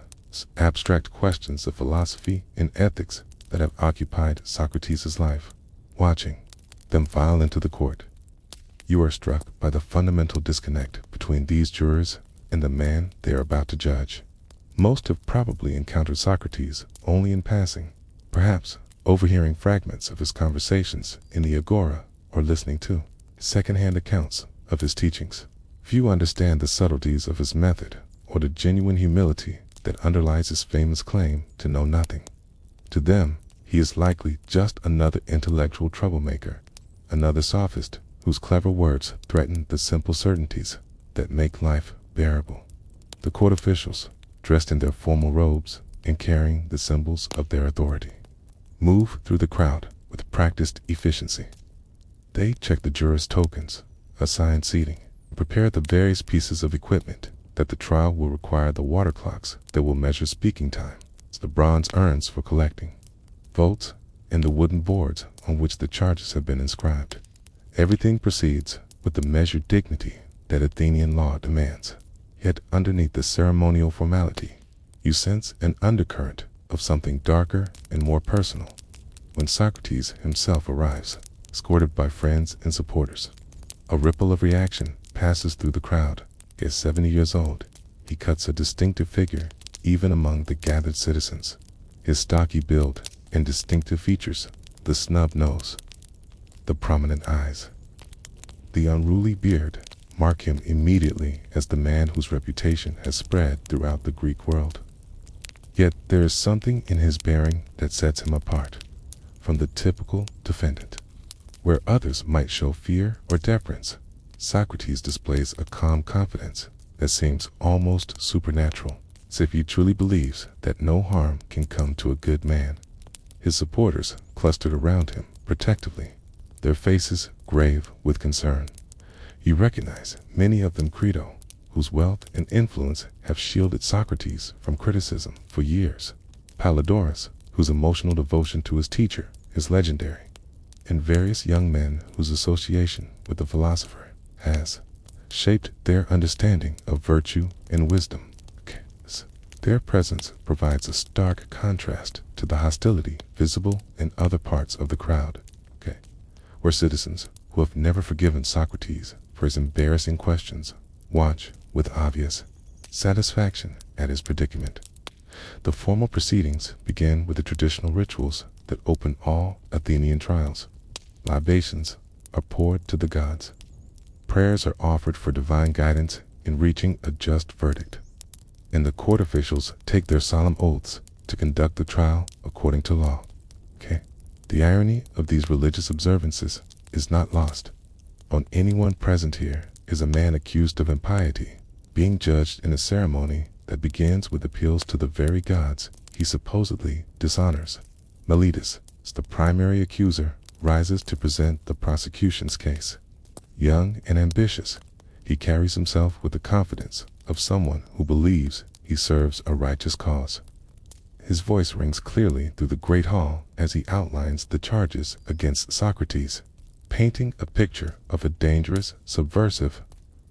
S1: abstract questions of philosophy and ethics that have occupied Socrates' life. Watching them file into the court, you are struck by the fundamental disconnect between these jurors and the man they are about to judge. Most have probably encountered Socrates only in passing, perhaps overhearing fragments of his conversations in the agora or listening to second-hand accounts of his teachings. Few understand the subtleties of his method or the genuine humility that underlies his famous claim to know nothing. To them, he is likely just another intellectual troublemaker, another sophist whose clever words threaten the simple certainties that make life bearable. The court officials, dressed in their formal robes and carrying the symbols of their authority, move through the crowd with practiced efficiency. They check the jurors' tokens, assign seating, and prepare the various pieces of equipment that the trial will require: the water clocks that will measure speaking time, the bronze urns for collecting votes, and the wooden boards on which the charges have been inscribed. Everything proceeds with the measured dignity that Athenian law demands. Yet underneath the ceremonial formality, you sense an undercurrent of something darker and more personal. When Socrates himself arrives, escorted by friends and supporters, a ripple of reaction passes through the crowd. He is 70 years old. He cuts a distinctive figure even among the gathered citizens. His stocky build and distinctive features, the snub nose, the prominent eyes, the unruly beard, mark him immediately as the man whose reputation has spread throughout the Greek world. Yet there is something in his bearing that sets him apart from the typical defendant. Where others might show fear or deference, Socrates displays a calm confidence that seems almost supernatural, as if he truly believes that no harm can come to a good man. His supporters clustered around him protectively, their faces grave with concern. You recognize many of them Crito, whose wealth and influence have shielded Socrates from criticism for years, Polydorus, whose emotional devotion to his teacher is legendary, and various young men whose association with the philosopher has shaped their understanding of virtue and wisdom. Their presence provides a stark contrast to the hostility visible in other parts of the crowd. where citizens who have never forgiven Socrates for his embarrassing questions watch with obvious satisfaction at his predicament. The formal proceedings begin with the traditional rituals that open all Athenian trials. Libations are poured to the gods. Prayers are offered for divine guidance in reaching a just verdict. And the court officials take their solemn oaths to conduct the trial according to law. The irony of these religious observances is not lost on anyone present. Here is a man accused of impiety, being judged in a ceremony that begins with appeals to the very gods he supposedly dishonors. Meletus, the primary accuser, rises to present the prosecution's case. Young and ambitious, he carries himself with the confidence of someone who believes he serves a righteous cause. His voice rings clearly through the great hall as he outlines the charges against Socrates, painting a picture of a dangerous subversive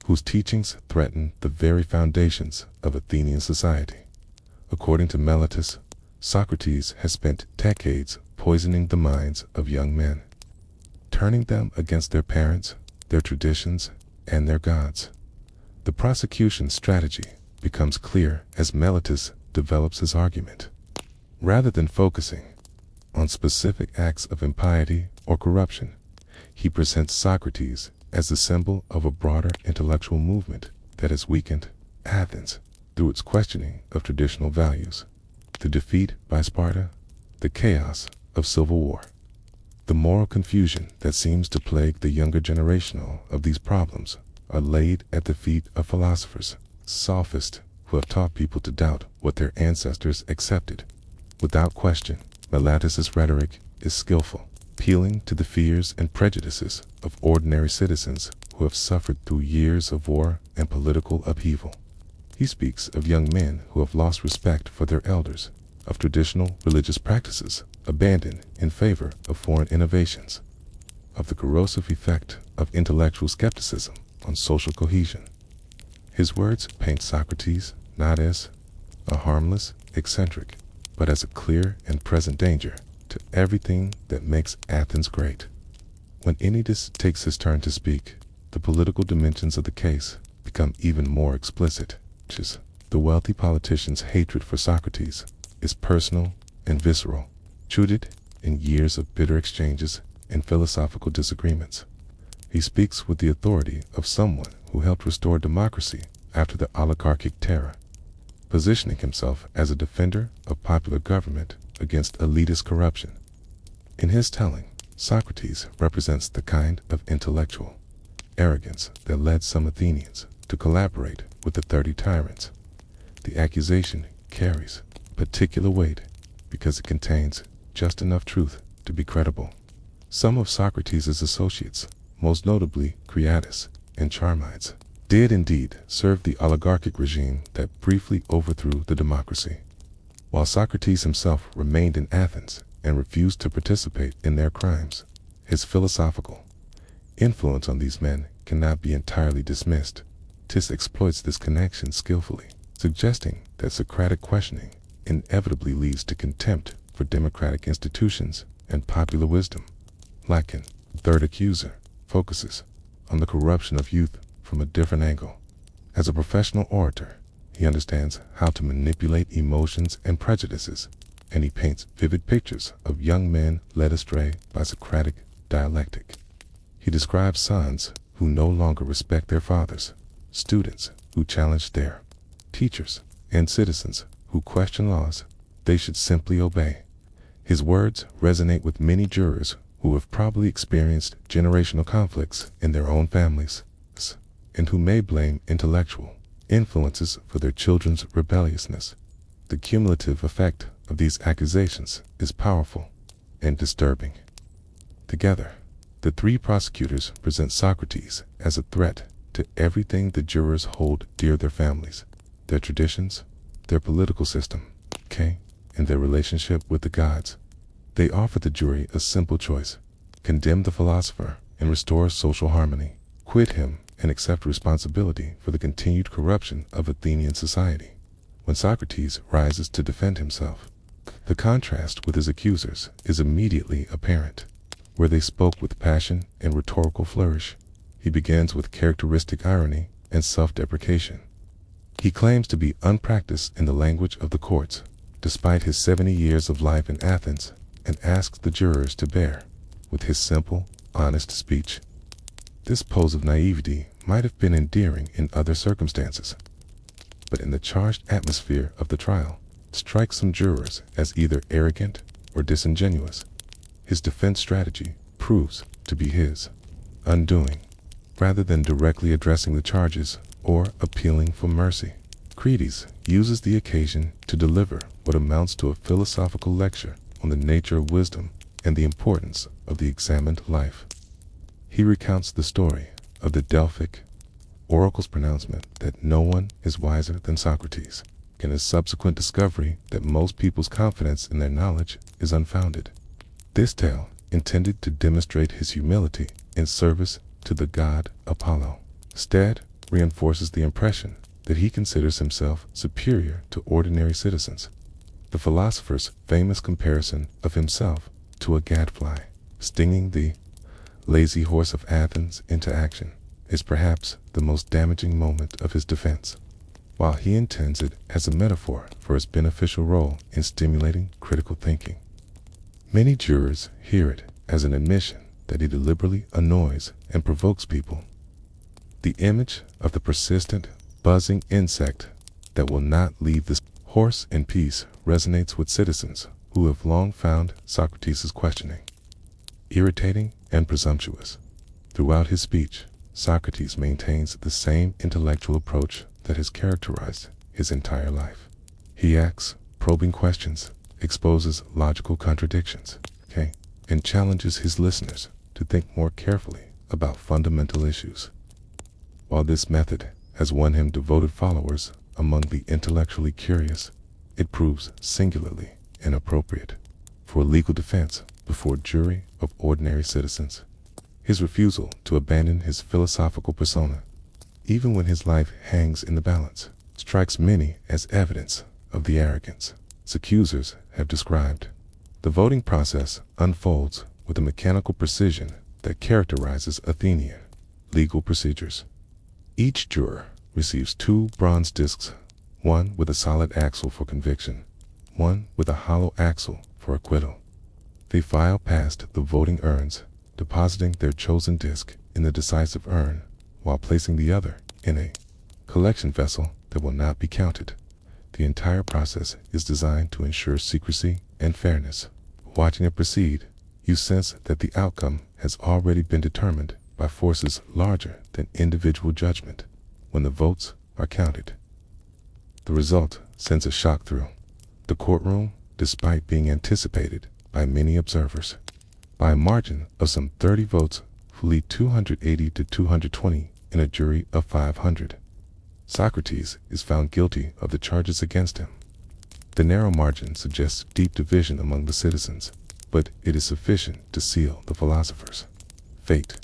S1: whose teachings threaten the very foundations of Athenian society. According to Meletus, Socrates has spent decades poisoning the minds of young men, turning them against their parents, their traditions, and their gods. The prosecution's strategy becomes clear as Meletus develops his argument. Rather than focusing on specific acts of impiety or corruption, he presents Socrates as the symbol of a broader intellectual movement that has weakened Athens through its questioning of traditional values. The defeat by Sparta, the chaos of civil war, the moral confusion that seems to plague the younger generation of these problems are laid at the feet of philosophers, sophists who have taught people to doubt what their ancestors accepted. Without question, Meletus's rhetoric is skillful, appealing to the fears and prejudices of ordinary citizens who have suffered through years of war and political upheaval. He speaks of young men who have lost respect for their elders, of traditional religious practices abandoned in favor of foreign innovations, of the corrosive effect of intellectual skepticism on social cohesion. His words paint Socrates not as a harmless eccentric, but as a clear and present danger to everything that makes Athens great. When Ennius takes his turn to speak, the political dimensions of the case become even more explicit. The wealthy politician's hatred for Socrates is personal and visceral, rooted in years of bitter exchanges and philosophical disagreements. He speaks with the authority of someone who helped restore democracy after the oligarchic terror, positioning himself as a defender of popular government against elitist corruption. In his telling, Socrates represents the kind of intellectual arrogance that led some Athenians to collaborate with the 30 tyrants. The accusation carries particular weight because it contains just enough truth to be credible. Some of Socrates' associates, most notably Creatus and Charmides, did indeed serve the oligarchic regime that briefly overthrew the democracy, while Socrates himself remained in Athens and refused to participate in their crimes. His philosophical influence on these men cannot be entirely dismissed. Tis exploits this connection skillfully, suggesting that Socratic questioning inevitably leads to contempt for democratic institutions and popular wisdom. Lacan, the third accuser, focuses on the corruption of youth from a different angle. As a professional orator, he understands how to manipulate emotions and prejudices, and he paints vivid pictures of young men led astray by Socratic dialectic. He describes sons who no longer respect their fathers, students who challenge their teachers, and citizens who question laws they should simply obey. His words resonate with many jurors who have probably experienced generational conflicts in their own families, and who may blame intellectual influences for their children's rebelliousness. The cumulative effect of these accusations is powerful and disturbing. Together, the three prosecutors present Socrates as a threat to everything the jurors hold dear: their families, their traditions, their political system, and their relationship with the gods. They offer the jury a simple choice: condemn the philosopher and restore social harmony, quit him and accept responsibility for the continued corruption of Athenian society. When Socrates rises to defend himself, the contrast with his accusers is immediately apparent. where they spoke with passion and rhetorical flourish. He begins with characteristic irony and self-deprecation. He claims to be unpracticed in the language of the courts, despite his 70 years of life in Athens, and asks the jurors to bear with his simple, honest speech. This pose of naivety might have been endearing in other circumstances, but in the charged atmosphere of the trial, it strikes some jurors as either arrogant or disingenuous. His defense strategy proves to be his undoing, rather than directly addressing the charges or appealing for mercy. Cretes uses the occasion to deliver what amounts to a philosophical lecture on the nature of wisdom and the importance of the examined life. He recounts the story of the Delphic oracle's pronouncement that no one is wiser than Socrates, and his subsequent discovery that most people's confidence in their knowledge is unfounded. This tale, intended to demonstrate his humility in service to the god Apollo, instead reinforces the impression that he considers himself superior to ordinary citizens. The philosopher's famous comparison of himself to a gadfly, stinging the lazy horse of Athens into action, is perhaps the most damaging moment of his defense. While he intends it as a metaphor for his beneficial role in stimulating critical thinking, many jurors hear it as an admission that he deliberately annoys and provokes people. The image of the persistent, buzzing insect that will not leave this horse in peace resonates with citizens who have long found Socrates' questioning irritating and presumptuous. Throughout his speech, Socrates maintains the same intellectual approach that has characterized his entire life. He asks probing questions, exposes logical contradictions, and challenges his listeners to think more carefully about fundamental issues. While this method has won him devoted followers among the intellectually curious, it proves singularly inappropriate for a legal defense before a jury of ordinary citizens. His refusal to abandon his philosophical persona, even when his life hangs in the balance, strikes many as evidence of the arrogance his accusers have described. The voting process unfolds with the mechanical precision that characterizes Athenian legal procedures. Each juror receives 2 bronze discs, one with a solid axle for conviction, one with a hollow axle for acquittal. They file past the voting urns, depositing their chosen disc in the decisive urn, while placing the other in a collection vessel that will not be counted. The entire process is designed to ensure secrecy and fairness. Watching it proceed, you sense that the outcome has already been determined by forces larger than individual judgment. When the votes are counted, the result sends a shock through the courtroom, despite being anticipated by many observers. By a margin of some 30 votes, fully 280 to 220 in a jury of 500. Socrates is found guilty of the charges against him. The narrow margin suggests deep division among the citizens, but it is sufficient to seal the philosopher's fate.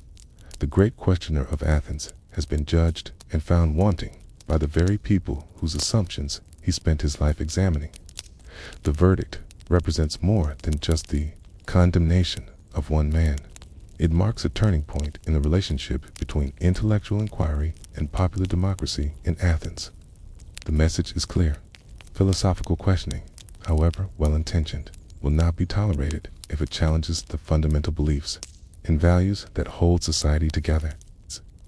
S1: The great questioner of Athens has been judged and found wanting by the very people whose assumptions he spent his life examining. The verdict represents more than just the condemnation of one man. It marks a turning point in the relationship between intellectual inquiry and popular democracy in Athens. The message is clear. Philosophical questioning, however well-intentioned, will not be tolerated if it challenges the fundamental beliefs and values that hold society together.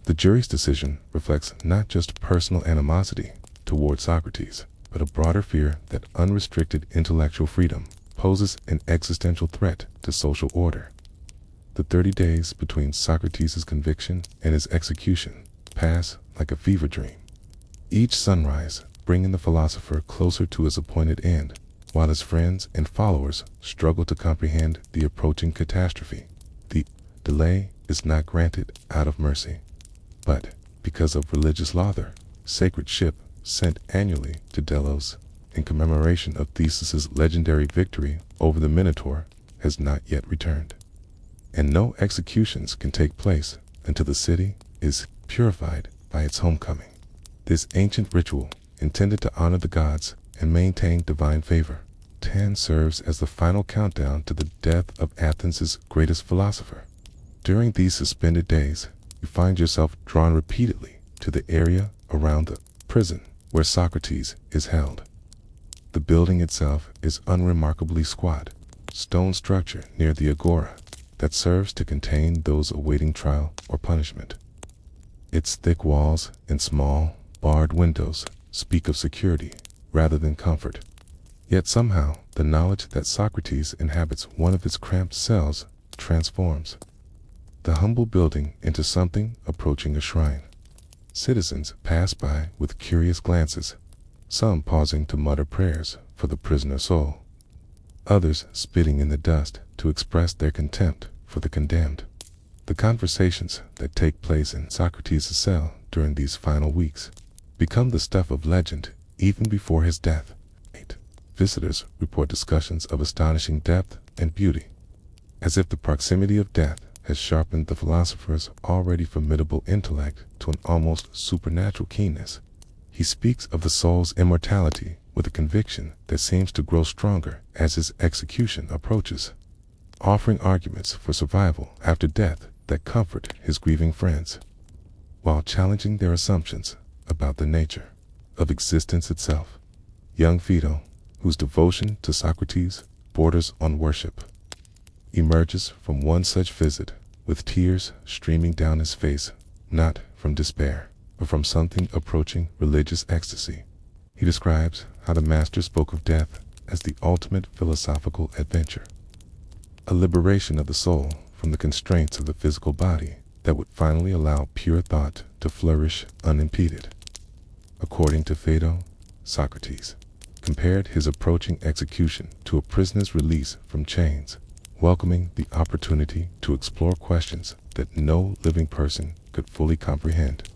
S1: The jury's decision reflects not just personal animosity toward Socrates, but a broader fear that unrestricted intellectual freedom poses an existential threat to social order. The 30 days between Socrates' conviction and his execution pass like a fever dream. Each sunrise bringing the philosopher closer to his appointed end, while his friends and followers struggle to comprehend the approaching catastrophe. The delay is not granted out of mercy, but because of religious law. The sacred ship sent annually to Delos in commemoration of Theseus' legendary victory over the Minotaur has not yet returned, and no executions can take place until the city is purified by its homecoming. This ancient ritual, intended to honor the gods and maintain divine favor, 10 serves as the final countdown to the death of Athens' greatest philosopher. During these suspended days, you find yourself drawn repeatedly to the area around the prison where Socrates is held. The building itself is unremarkably squat, stone structure near the agora that serves to contain those awaiting trial or punishment. Its thick walls and small, barred windows speak of security rather than comfort. Yet somehow, the knowledge that Socrates inhabits one of its cramped cells transforms the humble building into something approaching a shrine. Citizens pass by with curious glances, some pausing to mutter prayers for the prisoner's soul, others spitting in the dust to express their contempt for the condemned. The conversations that take place in Socrates' cell during these final weeks become the stuff of legend even before his death. Visitors report discussions of astonishing depth and beauty, as if the proximity of death has sharpened the philosopher's already formidable intellect to an almost supernatural keenness. He speaks of the soul's immortality with a conviction that seems to grow stronger as his execution approaches, offering arguments for survival after death that comfort his grieving friends, while challenging their assumptions about the nature of existence itself. Young Phaedo, whose devotion to Socrates borders on worship, emerges from one such visit with tears streaming down his face, not from despair, but from something approaching religious ecstasy. He describes how the master spoke of death as the ultimate philosophical adventure, a liberation of the soul from the constraints of the physical body that would finally allow pure thought to flourish unimpeded. According to Phaedo, Socrates compared his approaching execution to a prisoner's release from chains, welcoming the opportunity to explore questions that no living person could fully comprehend.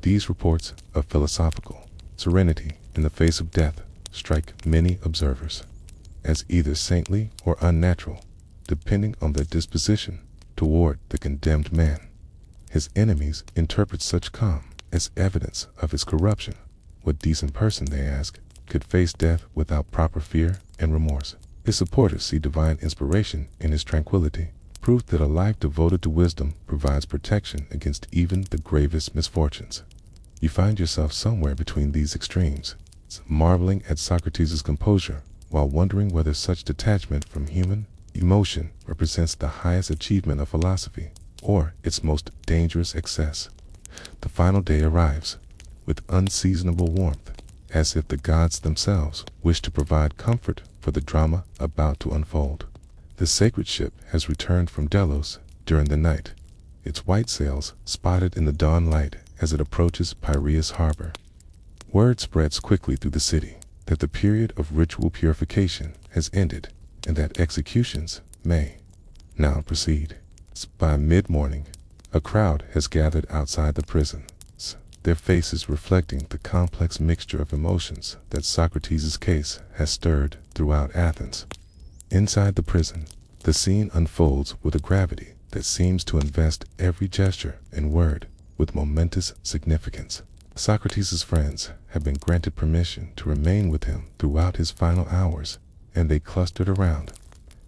S1: These reports of philosophical serenity in the face of death strike many observers as either saintly or unnatural, depending on their disposition toward the condemned man. His enemies interpret such calm as evidence of his corruption. What decent person, they ask, could face death without proper fear and remorse? His supporters see divine inspiration in his tranquility, proof that a life devoted to wisdom provides protection against even the gravest misfortunes. You find yourself somewhere between these extremes, marveling at Socrates' composure while wondering whether such detachment from human emotion represents the highest achievement of philosophy or its most dangerous excess. The final day arrives with unseasonable warmth, as if the gods themselves wish to provide comfort for the drama about to unfold. The sacred ship has returned from Delos during the night, its white sails spotted in the dawn light as it approaches Piraeus harbor. Word spreads quickly through the city that the period of ritual purification has ended and that executions may now proceed. By mid-morning, a crowd has gathered outside the prison, their faces reflecting the complex mixture of emotions that Socrates' case has stirred throughout Athens. Inside the prison, the scene unfolds with a gravity that seems to invest every gesture and word with momentous significance. Socrates' friends have been granted permission to remain with him throughout his final hours, and they clustered around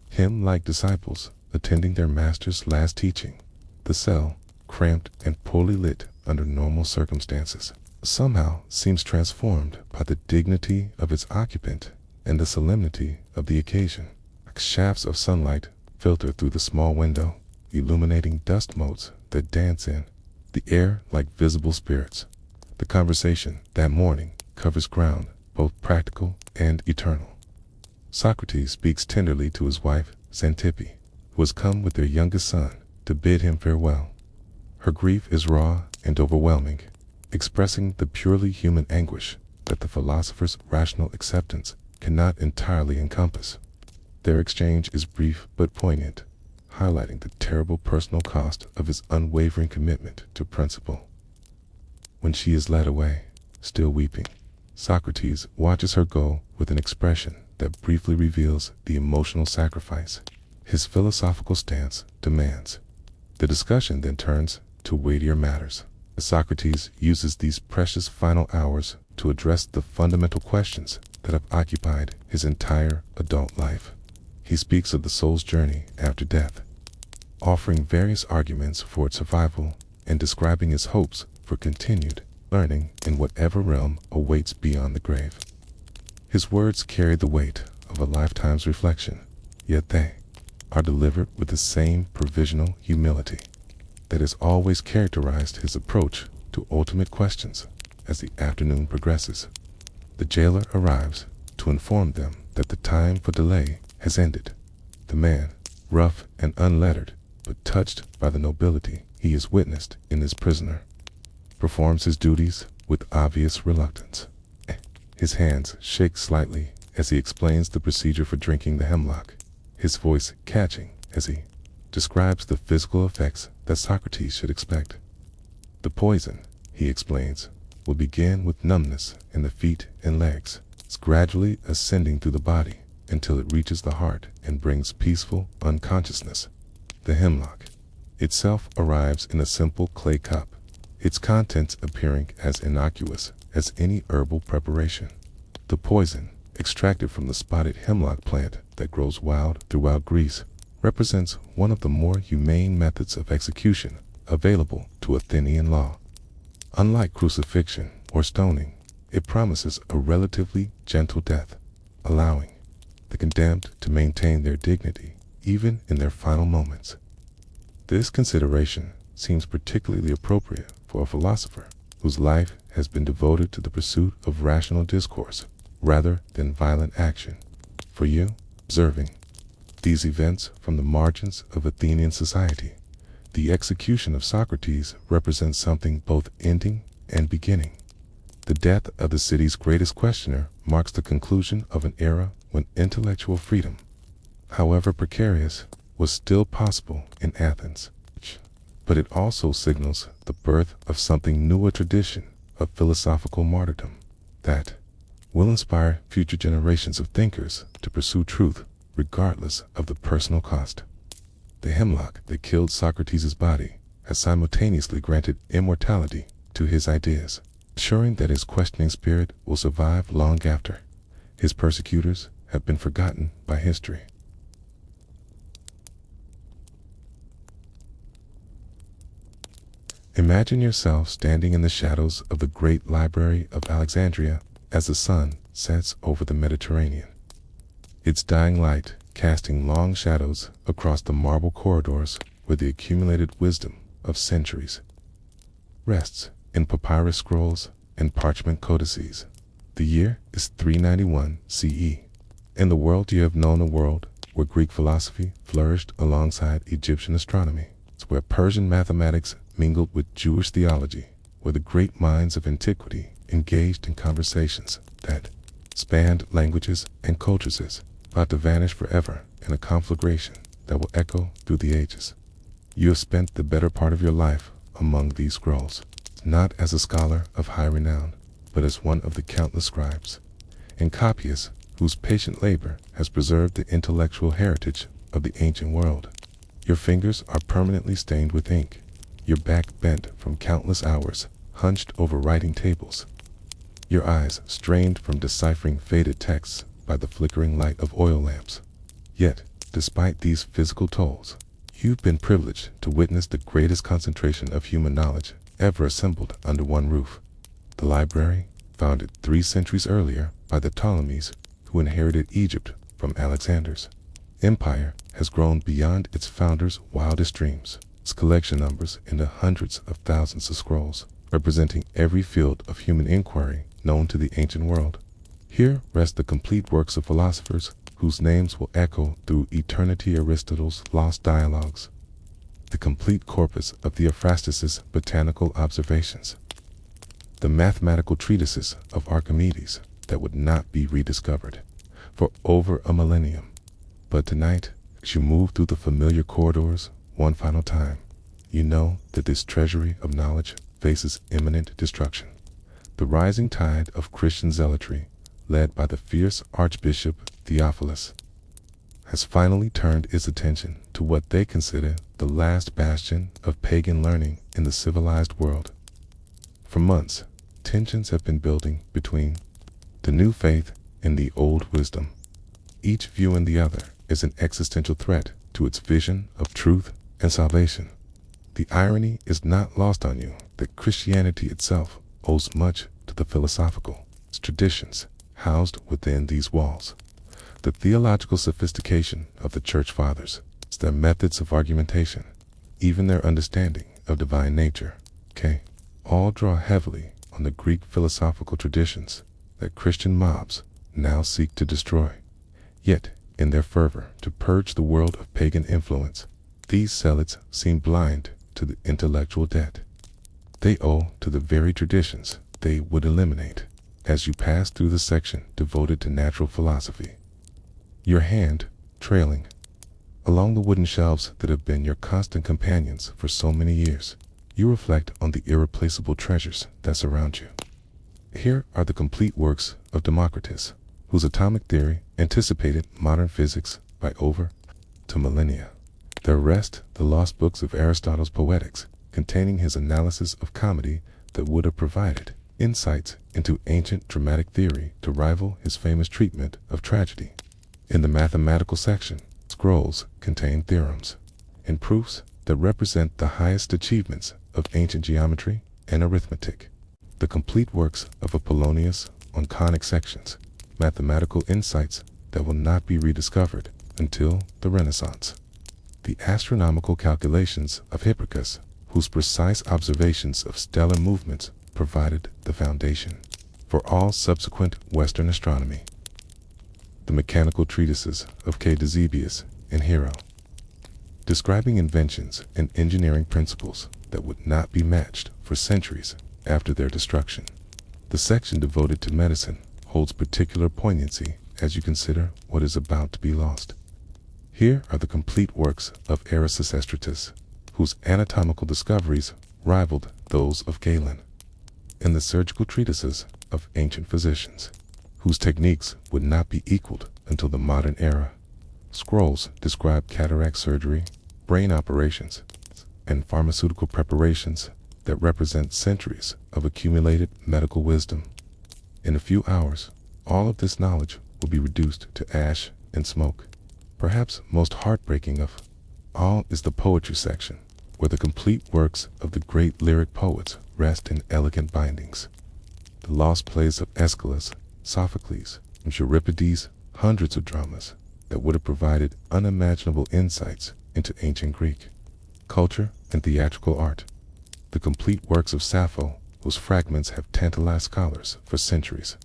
S1: him like disciples attending their master's last teaching. The cell, cramped and poorly lit under normal circumstances, somehow seems transformed by the dignity of its occupant and the solemnity of the occasion. Like shafts of sunlight filter through the small window, illuminating dust motes that dance in the air like visible spirits. The conversation that morning covers ground both practical and eternal. Socrates speaks tenderly to his wife, Xantippe, who has come with their youngest son to bid him farewell. Her grief is raw and overwhelming, expressing the purely human anguish that the philosopher's rational acceptance cannot entirely encompass. Their exchange is brief but poignant, highlighting the terrible personal cost of his unwavering commitment to principle. When she is led away, still weeping, Socrates watches her go with an expression that briefly reveals the emotional sacrifice his philosophical stance demands. The discussion then turns to weightier matters. Socrates uses these precious final hours to address the fundamental questions that have occupied his entire adult life. He speaks of the soul's journey after death, offering various arguments for its survival and describing his hopes for continued learning in whatever realm awaits beyond the grave. His words carry the weight of a lifetime's reflection, yet they are delivered with the same provisional humility that has always characterized his approach to ultimate questions. As the afternoon progresses, the jailer arrives to inform them that the time for delay has ended. The man, rough and unlettered, but touched by the nobility he has witnessed in his prisoner, performs his duties with obvious reluctance. His hands shake slightly as he explains the procedure for drinking the hemlock, his voice catching as he describes the physical effects that Socrates should expect. The poison, he explains, will begin with numbness in the feet and legs, gradually ascending through the body until it reaches the heart and brings peaceful unconsciousness. The hemlock itself arrives in a simple clay cup, its contents appearing as innocuous as any herbal preparation. The poison, extracted from the spotted hemlock plant that grows wild throughout Greece, represents one of the more humane methods of execution available to Athenian law. Unlike crucifixion or stoning, it promises a relatively gentle death, allowing the condemned to maintain their dignity even in their final moments. This consideration seems particularly appropriate for a philosopher whose life has been devoted to the pursuit of rational discourse rather than violent action. For you, observing these events from the margins of Athenian society, the execution of Socrates represents something both ending and beginning. The death of the city's greatest questioner marks the conclusion of an era when intellectual freedom, however precarious, was still possible in Athens. But it also signals the birth of something new, a tradition of philosophical martyrdom that will inspire future generations of thinkers to pursue truth regardless of the personal cost. The hemlock that killed Socrates' body has simultaneously granted immortality to his ideas, ensuring that his questioning spirit will survive long after his persecutors have been forgotten by history. Imagine yourself standing in the shadows of the great library of Alexandria as the sun sets over the Mediterranean, its dying light casting long shadows across the marble corridors where the accumulated wisdom of centuries rests in papyrus scrolls and parchment codices. The year is 391 CE. In the world you have known, a world where Greek philosophy flourished alongside Egyptian astronomy. It's where Persian mathematics mingled with Jewish theology, where the great minds of antiquity engaged in conversations that spanned languages and cultures, about to vanish forever in a conflagration that will echo through the ages. You have spent the better part of your life among these scrolls, not as a scholar of high renown, but as one of the countless scribes and copyists whose patient labor has preserved the intellectual heritage of the ancient world. Your fingers are permanently stained with ink, your back bent from countless hours hunched over writing tables, your eyes strained from deciphering faded texts by the flickering light of oil lamps. Yet, despite these physical tolls, you've been privileged to witness the greatest concentration of human knowledge ever assembled under one roof. The library, founded 3 centuries earlier by the Ptolemies who inherited Egypt from Alexander's empire, has grown beyond its founder's wildest dreams. Its collection numbers into hundreds of thousands of scrolls, representing every field of human inquiry known to the ancient world. Here rest the complete works of philosophers whose names will echo through eternity: Aristotle's lost dialogues, the complete corpus of Theophrastus's botanical observations, the mathematical treatises of Archimedes that would not be rediscovered for over a millennium. But tonight, as you move through the familiar corridors one final time, you know that this treasury of knowledge faces imminent destruction. The rising tide of Christian zealotry, led by the fierce Archbishop Theophilus, has finally turned its attention to what they consider the last bastion of pagan learning in the civilized world. For months, tensions have been building between the new faith and the old wisdom, each viewing the other as an existential threat to its vision of truth and salvation. The irony is not lost on you that Christianity itself owes much to the philosophical traditions housed within these walls. The theological sophistication of the Church Fathers, their methods of argumentation, even their understanding of divine nature, all draw heavily on the Greek philosophical traditions that Christian mobs now seek to destroy. Yet, in their fervor to purge the world of pagan influence, these zealots seem blind to the intellectual debt they owe to the very traditions they would eliminate. As you pass through the section devoted to natural philosophy, your hand trailing along the wooden shelves that have been your constant companions for so many years, you reflect on the irreplaceable treasures that surround you. Here are the complete works of Democritus, whose atomic theory anticipated modern physics by over 2 millennia. The rest, the lost books of Aristotle's Poetics, containing his analysis of comedy that would have provided insights into ancient dramatic theory to rival his famous treatment of tragedy. In the mathematical section, scrolls contain theorems and proofs that represent the highest achievements of ancient geometry and arithmetic. The complete works of Apollonius on conic sections, mathematical insights that will not be rediscovered until the Renaissance. The astronomical calculations of Hipparchus, whose precise observations of stellar movements provided the foundation for all subsequent Western astronomy. The mechanical treatises of Ctesibius and Hero, describing inventions and engineering principles that would not be matched for centuries after their destruction. The section devoted to medicine holds particular poignancy as you consider what is about to be lost. Here are the complete works of Erasistratus, whose anatomical discoveries rivaled those of Galen, and the surgical treatises of ancient physicians, whose techniques would not be equaled until the modern era. Scrolls describe cataract surgery, brain operations, and pharmaceutical preparations that represent centuries of accumulated medical wisdom. In a few hours, all of this knowledge will be reduced to ash and smoke. Perhaps most heartbreaking of all is the poetry section, where the complete works of the great lyric poets rest in elegant bindings. The lost plays of Aeschylus, Sophocles, and Euripides, hundreds of dramas that would have provided unimaginable insights into ancient Greek culture and theatrical art. The complete works of Sappho, whose fragments have tantalized scholars for centuries.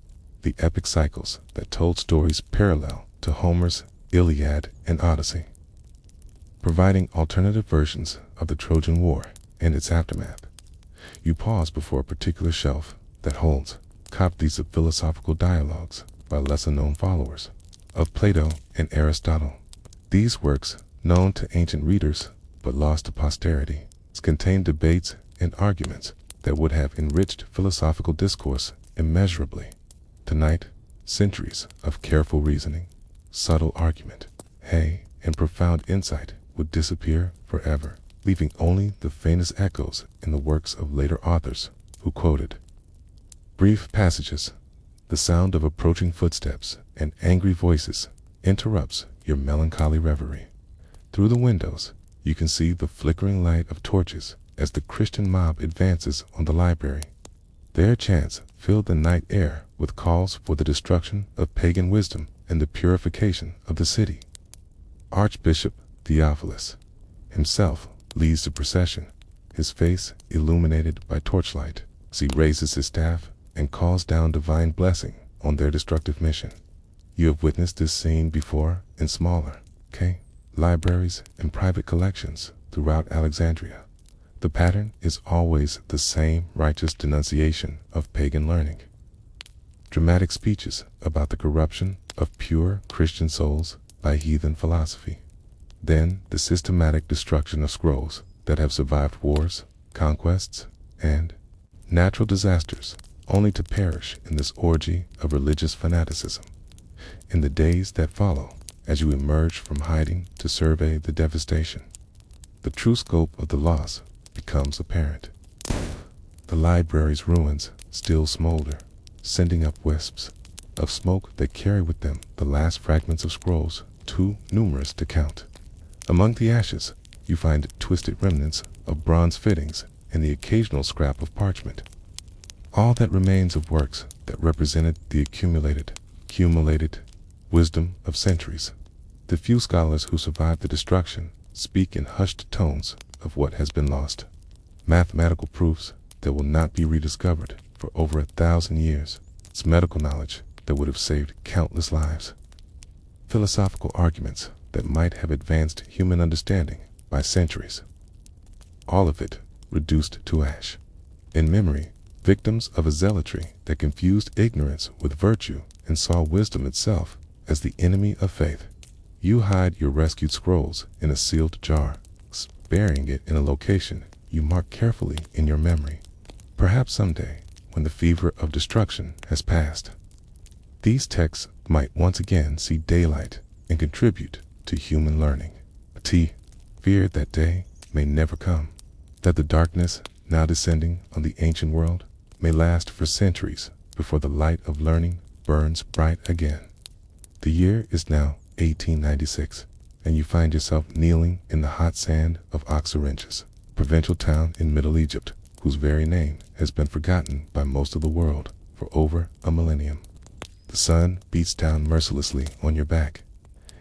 S1: The epic cycles that told stories parallel to Homer's Iliad and Odyssey, providing alternative versions of the Trojan War and its aftermath. You pause before a particular shelf that holds copies of philosophical dialogues by lesser-known followers of Plato and Aristotle. These works, known to ancient readers but lost to posterity, contain debates and arguments that would have enriched philosophical discourse immeasurably. Tonight, centuries of careful reasoning, subtle argument, and profound insight would disappear forever, leaving only the faintest echoes in the works of later authors who quoted brief passages. The sound of approaching footsteps and angry voices interrupts your melancholy reverie. Through the windows, you can see the flickering light of torches as the Christian mob advances on the library. Their chants fill the night air with calls for the destruction of pagan wisdom and the purification of the city. Archbishop Theophilus himself leads the procession, his face illuminated by torchlight, as he raises his staff and calls down divine blessing on their destructive mission. You have witnessed this scene before in smaller, libraries and private collections throughout Alexandria. The pattern is always the same righteous denunciation of pagan learning. Dramatic speeches about the corruption of pure Christian souls by heathen philosophy. Then the systematic destruction of scrolls that have survived wars, conquests, and natural disasters, only to perish in this orgy of religious fanaticism. In the days that follow, as you emerge from hiding to survey the devastation, the true scope of the loss becomes apparent. The library's ruins still smolder, sending up wisps of smoke that carry with them the last fragments of scrolls, too numerous to count. Among the ashes, you find twisted remnants of bronze fittings and the occasional scrap of parchment. All that remains of works that represented the accumulated wisdom of centuries. The few scholars who survived the destruction speak in hushed tones of what has been lost. Mathematical proofs that will not be rediscovered for over 1,000 years. It's medical knowledge that would have saved countless lives. Philosophical arguments that might have advanced human understanding by centuries. All of it reduced to ash. In memory, victims of a zealotry that confused ignorance with virtue and saw wisdom itself as the enemy of faith. You hide your rescued scrolls in a sealed jar, burying it in a location you mark carefully in your memory. Perhaps someday, when the fever of destruction has passed, these texts might once again see daylight and contribute to human learning. T. Feared that day may never come, that the darkness now descending on the ancient world may last for centuries before the light of learning burns bright again. The year is now 1896, and you find yourself kneeling in the hot sand of Oxyrhynchus, a provincial town in Middle Egypt, whose very name has been forgotten by most of the world for over a millennium. The sun beats down mercilessly on your back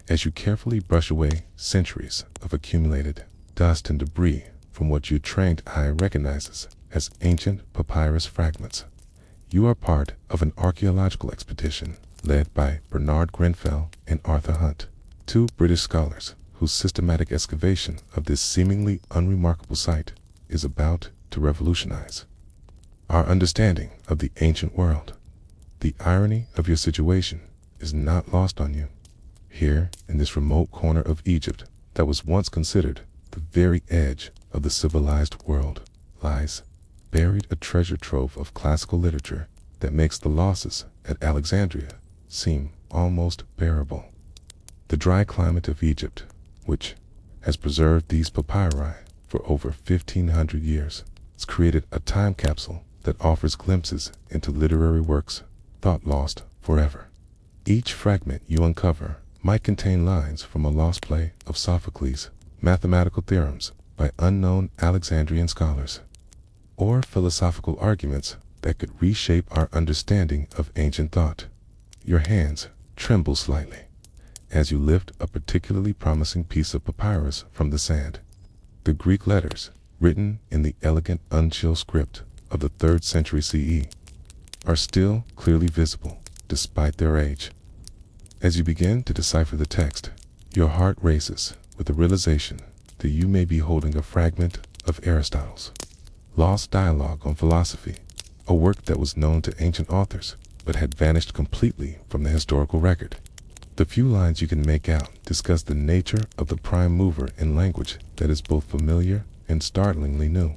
S1: as you carefully brush away centuries of accumulated dust and debris from what your trained eye recognizes as ancient papyrus fragments. You are part of an archaeological expedition led by Bernard Grenfell and Arthur Hunt, two British scholars whose systematic excavation of this seemingly unremarkable site is about to revolutionize our understanding of the ancient world. The irony of your situation is not lost on you. Here, in this remote corner of Egypt that was once considered the very edge of the civilized world, lies buried a treasure trove of classical literature that makes the losses at Alexandria seem almost bearable. The dry climate of Egypt, which has preserved these papyri for over 1,500 years, has created a time capsule that offers glimpses into literary works thought lost forever. Each fragment you uncover might contain lines from a lost play of Sophocles, mathematical theorems by unknown Alexandrian scholars, or philosophical arguments that could reshape our understanding of ancient thought. Your hands tremble slightly as you lift a particularly promising piece of papyrus from the sand. The Greek letters, written in the elegant uncial script of the 3rd century CE, are still clearly visible despite their age. As you begin to decipher the text, your heart races with the realization that you may be holding a fragment of Aristotle's Lost Dialogue on Philosophy, a work that was known to ancient authors but had vanished completely from the historical record. The few lines you can make out discuss the nature of the prime mover in language that is both familiar and startlingly new,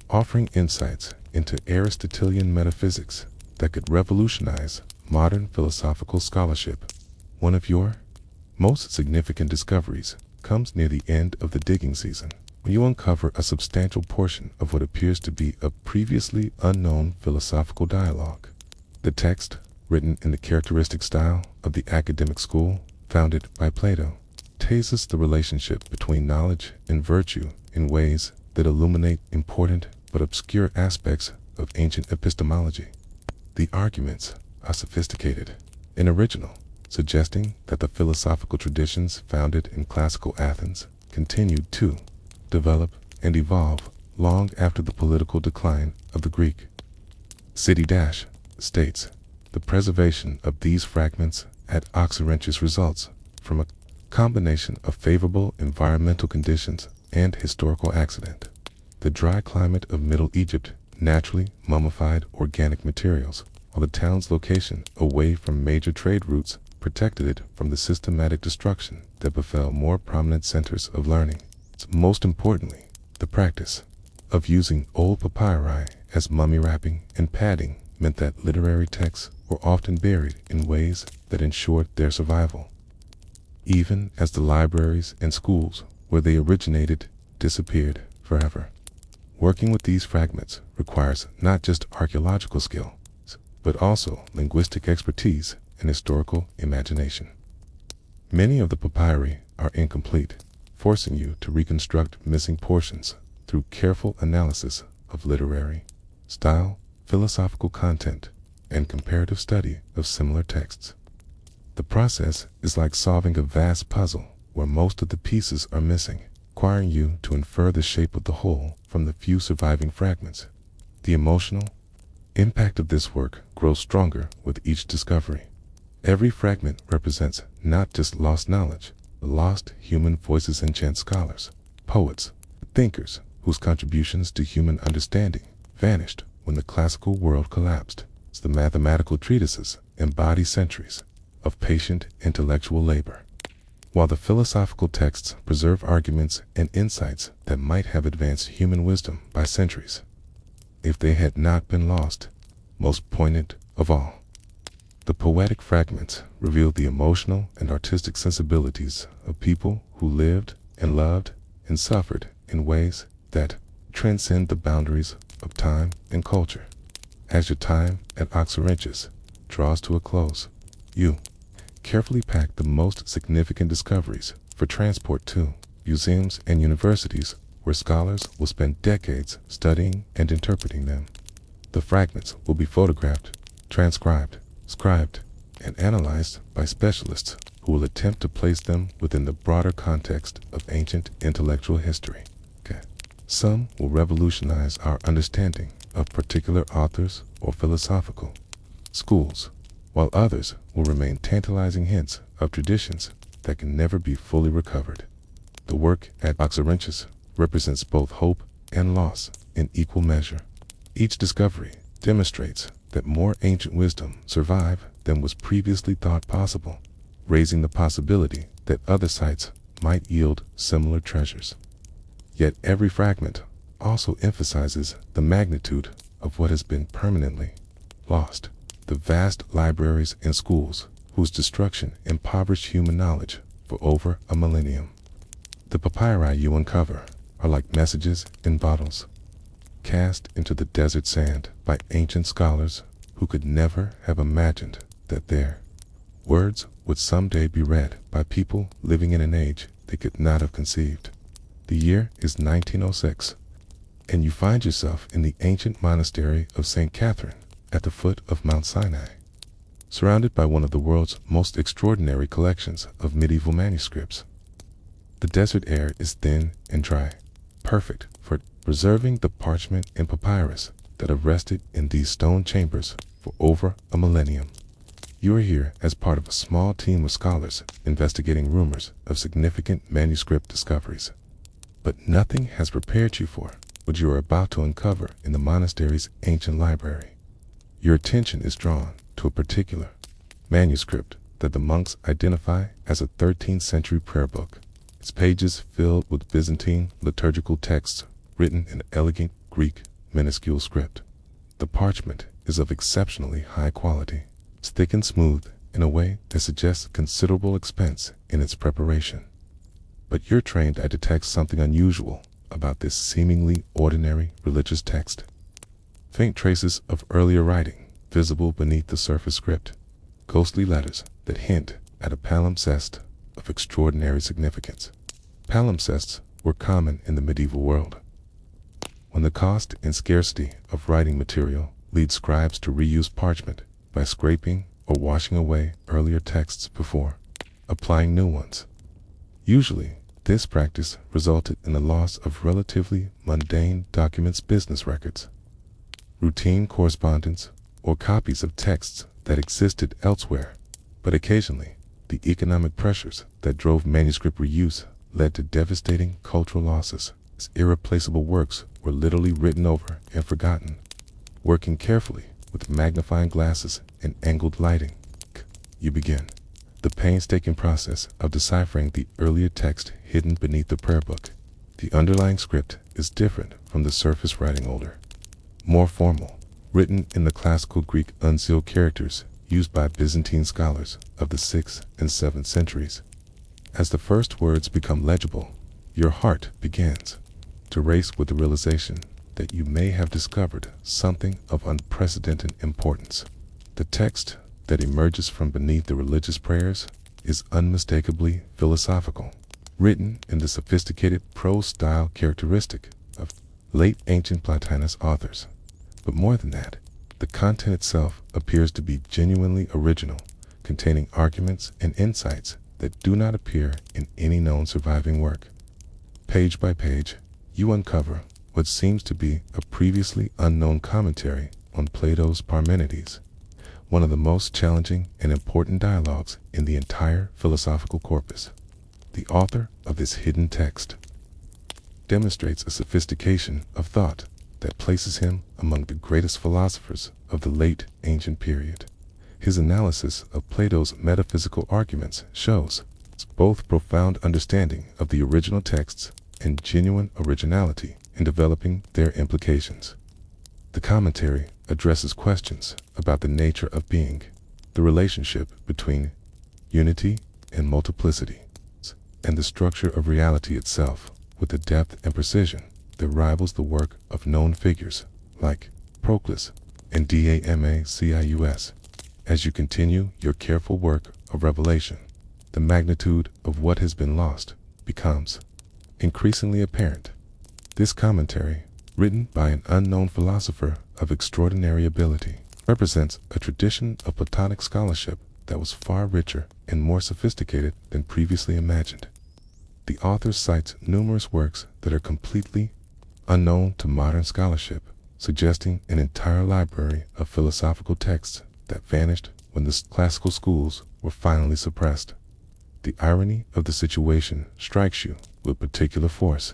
S1: offering insights into Aristotelian metaphysics that could revolutionize modern philosophical scholarship. One of your most significant discoveries comes near the end of the digging season, when you uncover a substantial portion of what appears to be a previously unknown philosophical dialogue. The text, written in the characteristic style of the academic school founded by Plato, traces the relationship between knowledge and virtue in ways that illuminate important but obscure aspects of ancient epistemology. The arguments are sophisticated and original, suggesting that the philosophical traditions founded in classical Athens continued to develop and evolve long after the political decline of the Greek city. States the preservation of these fragments at Oxyrhynchus results from a combination of favorable environmental conditions and historical accident. The dry climate of Middle Egypt naturally mummified organic materials, while the town's location away from major trade routes protected it from the systematic destruction that befell more prominent centers of learning. Most importantly, the practice of using old papyri as mummy wrapping and padding meant that literary texts were often buried in ways that ensured their survival, even as the libraries and schools where they originated disappeared forever. Working with these fragments requires not just archaeological skill, but also linguistic expertise and historical imagination. Many of the papyri are incomplete, forcing you to reconstruct missing portions through careful analysis of literary style, philosophical content, and comparative study of similar texts. The process is like solving a vast puzzle where most of the pieces are missing, requiring you to infer the shape of the whole from the few surviving fragments. The emotional impact of this work grows stronger with each discovery. Every fragment represents not just lost knowledge, but lost human voices. Ancient scholars, poets, thinkers whose contributions to human understanding vanished when the classical world collapsed. The mathematical treatises embody centuries of patient intellectual labor, while the philosophical texts preserve arguments and insights that might have advanced human wisdom by centuries if they had not been lost. Most poignant of all, the poetic fragments reveal the emotional and artistic sensibilities of people who lived and loved and suffered in ways that transcend the boundaries of time and culture. As your time at Oxyrhynchus draws to a close, you carefully pack the most significant discoveries for transport to museums and universities where scholars will spend decades studying and interpreting them. The fragments will be photographed, transcribed, scribed, and analyzed by specialists who will attempt to place them within the broader context of ancient intellectual history. Some will revolutionize our understanding of particular authors or philosophical schools, while others will remain tantalizing hints of traditions that can never be fully recovered. The work at Oxyrhynchus represents both hope and loss in equal measure. Each discovery demonstrates that more ancient wisdom survives than was previously thought possible, raising the possibility that other sites might yield similar treasures. Yet every fragment also emphasizes the magnitude of what has been permanently lost. The vast libraries and schools whose destruction impoverished human knowledge for over a millennium. The papyri you uncover are like messages in bottles, cast into the desert sand by ancient scholars who could never have imagined that their words would someday be read by people living in an age they could not have conceived. The year is 1906, and you find yourself in the ancient monastery of St. Catherine at the foot of Mount Sinai, surrounded by one of the world's most extraordinary collections of medieval manuscripts. The desert air is thin and dry, perfect for preserving the parchment and papyrus that have rested in these stone chambers for over a millennium. You are here as part of a small team of scholars investigating rumors of significant manuscript discoveries. But nothing has prepared you for what you are about to uncover in the monastery's ancient library. Your attention is drawn to a particular manuscript that the monks identify as a 13th century prayer book. Its pages filled with Byzantine liturgical texts written in elegant Greek minuscule script. The parchment is of exceptionally high quality. It's thick and smooth in a way that suggests considerable expense in its preparation. But you're trained to detect something unusual about this seemingly ordinary religious text. Faint traces of earlier writing visible beneath the surface script, ghostly letters that hint at a palimpsest of extraordinary significance. Palimpsests were common in the medieval world, when the cost and scarcity of writing material lead scribes to reuse parchment by scraping or washing away earlier texts before applying new ones. Usually, this practice resulted in the loss of relatively mundane documents, business records, routine correspondence, or copies of texts that existed elsewhere. But occasionally, the economic pressures that drove manuscript reuse led to devastating cultural losses, as irreplaceable works were literally written over and forgotten. Working carefully with magnifying glasses and angled lighting, you begin the painstaking process of deciphering the earlier text hidden beneath the prayer book. The underlying script is different from the surface writing, older, more formal, written in the classical Greek uncial characters used by Byzantine scholars of the 6th and 7th centuries. As the first words become legible, your heart begins to race with the realization that you may have discovered something of unprecedented importance. The text that emerges from beneath the religious prayers is unmistakably philosophical, written in the sophisticated prose style characteristic of late ancient Platonist authors. But more than that, the content itself appears to be genuinely original, containing arguments and insights that do not appear in any known surviving work. Page by page, you uncover what seems to be a previously unknown commentary on Plato's Parmenides, one of the most challenging and important dialogues in the entire philosophical corpus. The author of this hidden text demonstrates a sophistication of thought that places him among the greatest philosophers of the late ancient period. His analysis of Plato's metaphysical arguments shows both profound understanding of the original texts and genuine originality in developing their implications. The commentary addresses questions about the nature of being, the relationship between unity and multiplicity, and the structure of reality itself with a depth and precision that rivals the work of known figures like Proclus and Damascus. As you continue your careful work of revelation, the magnitude of what has been lost becomes increasingly apparent. This commentary, written by an unknown philosopher of extraordinary ability, represents a tradition of Platonic scholarship that was far richer and more sophisticated than previously imagined. The author cites numerous works that are completely unknown to modern scholarship, suggesting an entire library of philosophical texts that vanished when the classical schools were finally suppressed. The irony of the situation strikes you with particular force.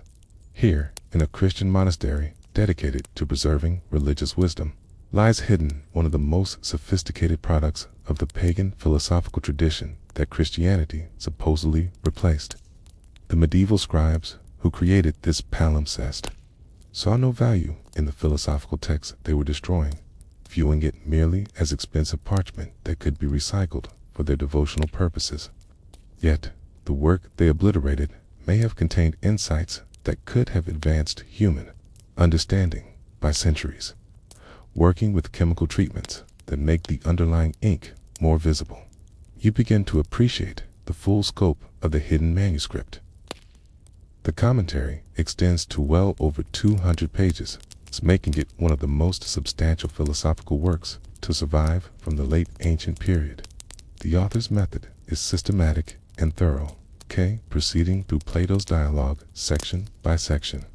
S1: Here, in a Christian monastery dedicated to preserving religious wisdom, lies hidden one of the most sophisticated products of the pagan philosophical tradition that Christianity supposedly replaced. The medieval scribes who created this palimpsest saw no value in the philosophical text they were destroying, viewing it merely as expensive parchment that could be recycled for their devotional purposes. Yet, the work they obliterated may have contained insights that could have advanced human understanding by centuries, working with chemical treatments that make the underlying ink more visible. You begin to appreciate the full scope of the hidden manuscript. The commentary extends to well over 200 pages, making it one of the most substantial philosophical works to survive from the late ancient period. The author's method is systematic and thorough, proceeding through Plato's dialogue section by section,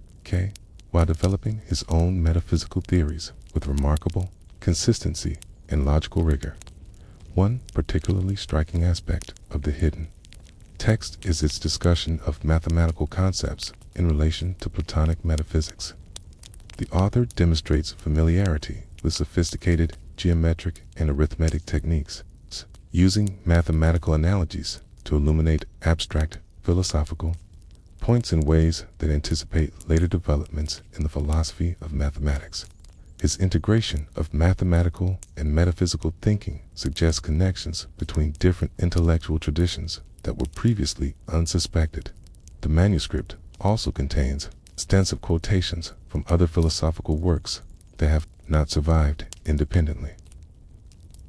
S1: while developing his own metaphysical theories with remarkable consistency and logical rigor. One particularly striking aspect of the hidden text is its discussion of mathematical concepts in relation to Platonic metaphysics. The author demonstrates familiarity with sophisticated geometric and arithmetic techniques, using mathematical analogies to illuminate abstract philosophical points in ways that anticipate later developments in the philosophy of mathematics. His integration of mathematical and metaphysical thinking suggests connections between different intellectual traditions that were previously unsuspected. The manuscript also contains extensive quotations from other philosophical works that have not survived independently.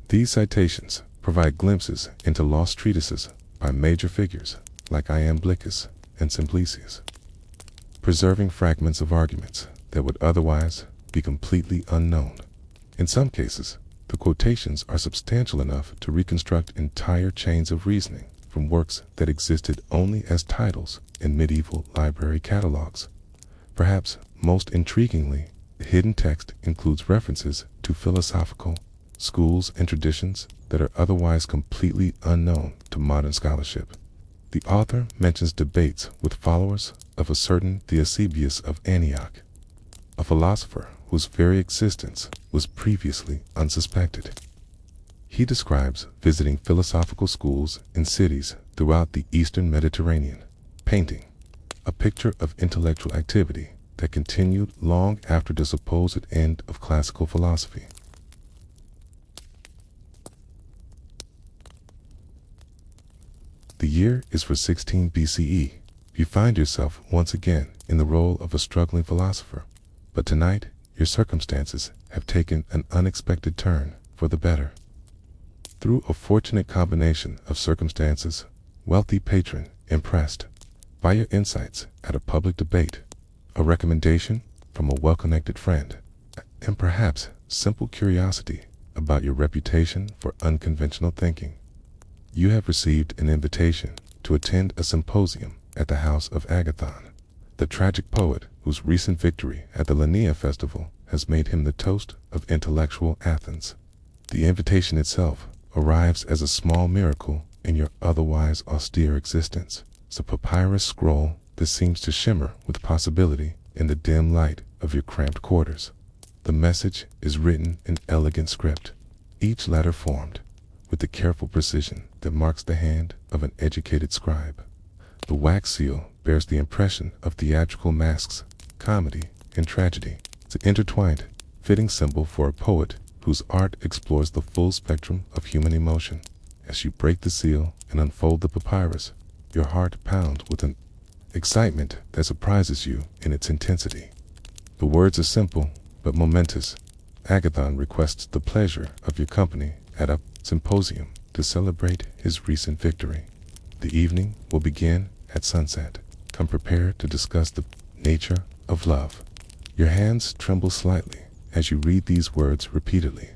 S1: These citations provide glimpses into lost treatises by major figures like Iamblichus and Simplicius, preserving fragments of arguments that would otherwise be completely unknown. In some cases, the quotations are substantial enough to reconstruct entire chains of reasoning from works that existed only as titles in medieval library catalogs. Perhaps most intriguingly, the hidden text includes references to philosophical schools and traditions that are otherwise completely unknown to modern scholarship. The author mentions debates with followers of a certain Eusebius of Antioch, a philosopher whose very existence was previously unsuspected. He describes visiting philosophical schools in cities throughout the Eastern Mediterranean, painting a picture of intellectual activity that continued long after the supposed end of classical philosophy. The year is for 16 BCE. You find yourself once again in the role of a struggling philosopher, but tonight your circumstances have taken an unexpected turn for the better. Through a fortunate combination of circumstances, wealthy patron impressed by your insights at a public debate, a recommendation from a well-connected friend, and perhaps simple curiosity about your reputation for unconventional thinking, you have received an invitation to attend a symposium at the house of Agathon, the tragic poet whose recent victory at the Lemnia festival has made him the toast of intellectual Athens. The invitation itself arrives as a small miracle in your otherwise austere existence. It's a papyrus scroll that seems to shimmer with possibility in the dim light of your cramped quarters. The message is written in elegant script, each letter formed with the careful precision that marks the hand of an educated scribe. The wax seal bears the impression of theatrical masks, comedy, and tragedy. It's an intertwined, fitting symbol for a poet whose art explores the full spectrum of human emotion. As you break the seal and unfold the papyrus, your heart pounds with an excitement that surprises you in its intensity. The words are simple but momentous. Agathon requests the pleasure of your company at a symposium to celebrate his recent victory. The evening will begin at sunset. Come prepared to discuss the nature of love. Your hands tremble slightly as you read these words repeatedly,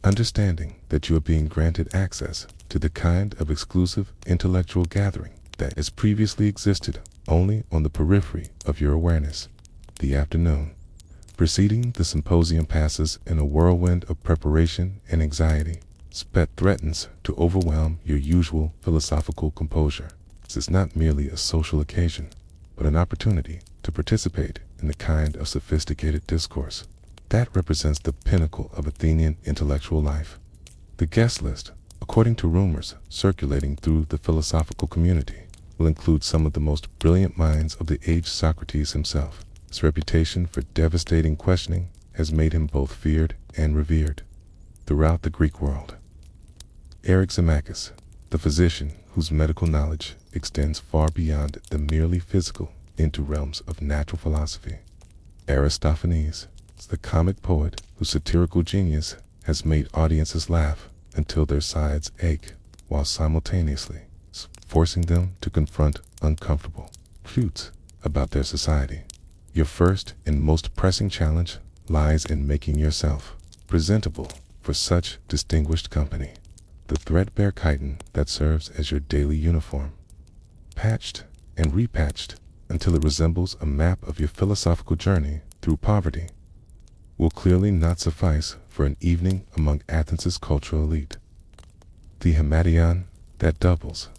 S1: understanding that you are being granted access to the kind of exclusive intellectual gathering that has previously existed only on the periphery of your awareness. The afternoon preceding the symposium passes in a whirlwind of preparation and anxiety. Spet threatens to overwhelm your usual philosophical composure. This is not merely a social occasion, but an opportunity to participate in the kind of sophisticated discourse that represents the pinnacle of Athenian intellectual life. The guest list, according to rumors circulating through the philosophical community, will include some of the most brilliant minds of the age. Socrates himself. His reputation for devastating questioning has made him both feared and revered throughout the Greek world. Ximachus, the physician whose medical knowledge extends far beyond the merely physical into realms of natural philosophy. Aristophanes, the comic poet whose satirical genius has made audiences laugh until their sides ache, while simultaneously forcing them to confront uncomfortable truths about their society. Your first and most pressing challenge lies in making yourself presentable for such distinguished company. The threadbare chiton that serves as your daily uniform, patched and repatched until it resembles a map of your philosophical journey through poverty, will clearly not suffice for an evening among Athens' cultural elite. The himation that doubles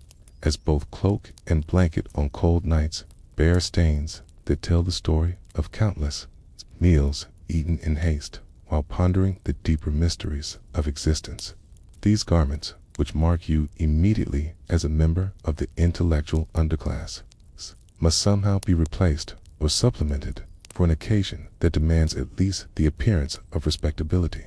S1: as both cloak and blanket on cold nights bear stains that tell the story of countless meals eaten in haste while pondering the deeper mysteries of existence. These garments, which mark you immediately as a member of the intellectual underclass, must somehow be replaced or supplemented for an occasion that demands at least the appearance of respectability.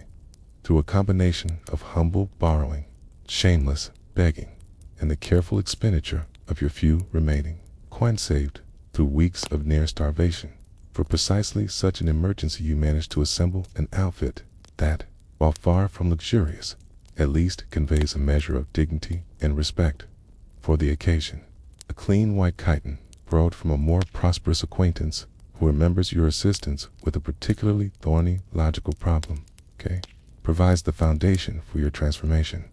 S1: Through a combination of humble borrowing, shameless begging, and the careful expenditure of your few remaining coins saved through weeks of near starvation, for precisely such an emergency you managed to assemble an outfit that, while far from luxurious, at least conveys a measure of dignity and respect for the occasion. A clean white chiton, borrowed from a more prosperous acquaintance who remembers your assistance with a particularly thorny logical problem, provides the foundation for your transformation.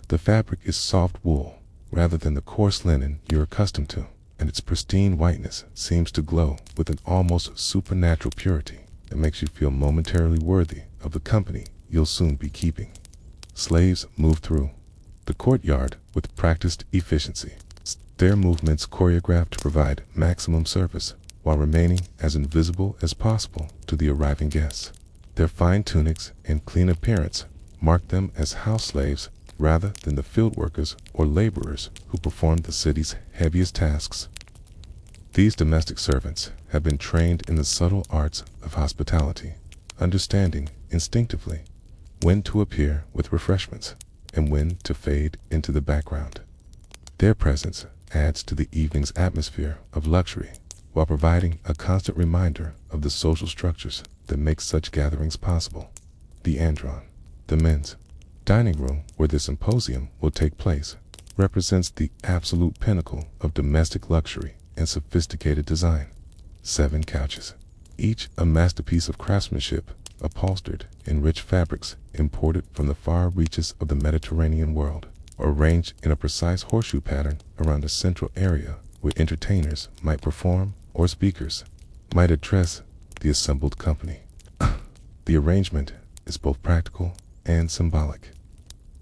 S1: The fabric is soft wool rather than the coarse linen you're accustomed to, and its pristine whiteness seems to glow with an almost supernatural purity that makes you feel momentarily worthy of the company you'll soon be keeping. Slaves move through the courtyard with practiced efficiency, their movements choreographed to provide maximum service while remaining as invisible as possible to the arriving guests. Their fine tunics and clean appearance mark them as house slaves rather than the field workers or laborers who perform the city's heaviest tasks. These domestic servants have been trained in the subtle arts of hospitality, understanding instinctively when to appear with refreshments and when to fade into the background. Their presence adds to the evening's atmosphere of luxury while providing a constant reminder of the social structures that make such gatherings possible. The andron, the men's dining room where the symposium will take place represents the absolute pinnacle of domestic luxury and sophisticated design. 7 couches, each a masterpiece of craftsmanship, upholstered in rich fabrics imported from the far reaches of the Mediterranean world, arranged in a precise horseshoe pattern around a central area where entertainers might perform or speakers might address the assembled company. The arrangement is both practical and symbolic,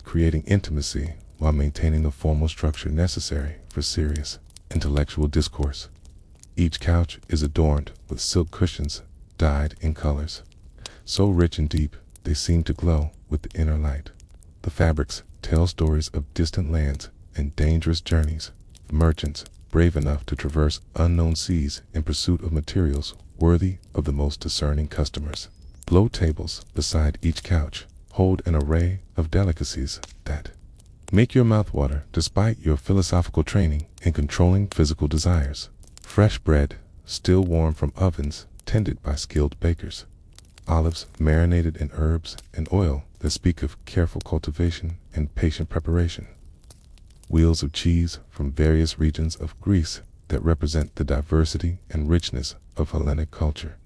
S1: creating intimacy while maintaining the formal structure necessary for serious intellectual discourse. Each couch is adorned with silk cushions dyed in colors so rich and deep they seem to glow with the inner light. The fabrics tell stories of distant lands and dangerous journeys, merchants brave enough to traverse unknown seas in pursuit of materials worthy of the most discerning customers. Low tables beside each couch hold an array of delicacies that make your mouth water despite your philosophical training in controlling physical desires. Fresh bread, still warm from ovens tended by skilled bakers. Olives marinated in herbs and oil that speak of careful cultivation and patient preparation. Wheels of cheese from various regions of Greece that represent the diversity and richness of Hellenic culture.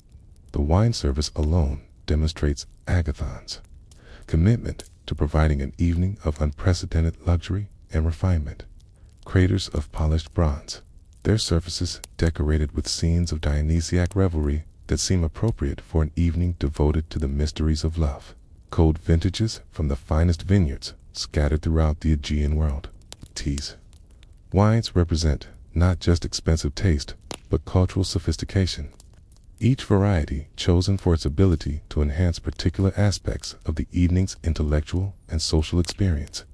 S1: The wine service alone demonstrates Agathon's commitment to providing an evening of unprecedented luxury and refinement. Craters of polished bronze, their surfaces decorated with scenes of Dionysiac revelry that seem appropriate for an evening devoted to the mysteries of love. Cold vintages from the finest vineyards scattered throughout the Aegean world. Teas. Wines represent not just expensive taste, but cultural sophistication. Each variety chosen for its ability to enhance particular aspects of the evening's intellectual and social experience.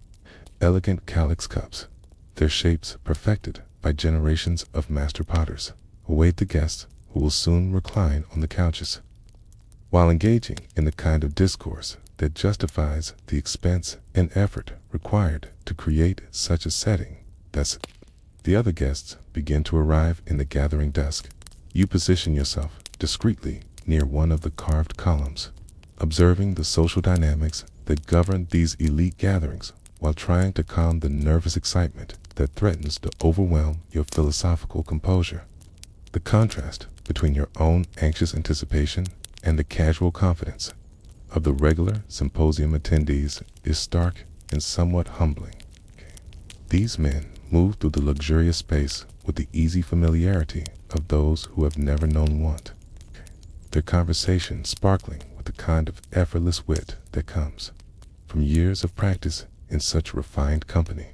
S1: Elegant calyx cups, their shapes perfected by generations of master potters, await the guests who will soon recline on the couches. While engaging in the kind of discourse that justifies the expense and effort required to create such a setting, the other guests begin to arrive in the gathering dusk. You position yourself discreetly near one of the carved columns, observing the social dynamics that govern these elite gatherings while trying to calm the nervous excitement that threatens to overwhelm your philosophical composure. The contrast between your own anxious anticipation and the casual confidence of the regular symposium attendees is stark and somewhat humbling. These men move through the luxurious space with the easy familiarity of those who have never known want, their conversation sparkling with the kind of effortless wit that comes from years of practice in such refined company.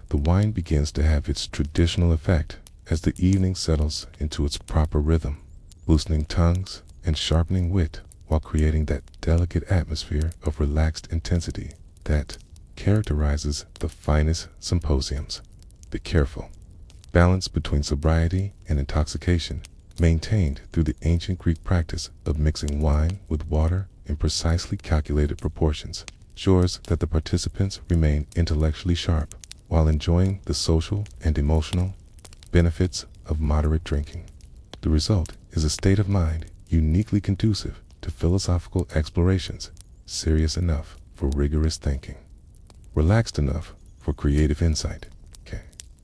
S1: The wine begins to have its traditional effect as the evening settles into its proper rhythm, loosening tongues and sharpening wit while creating that delicate atmosphere of relaxed intensity that characterizes the finest symposiums. The careful balance between sobriety and intoxication, maintained through the ancient Greek practice of mixing wine with water in precisely calculated proportions, ensures that the participants remain intellectually sharp while enjoying the social and emotional benefits of moderate drinking. The result is a state of mind uniquely conducive to philosophical explorations, serious enough for rigorous thinking, relaxed enough for creative insight,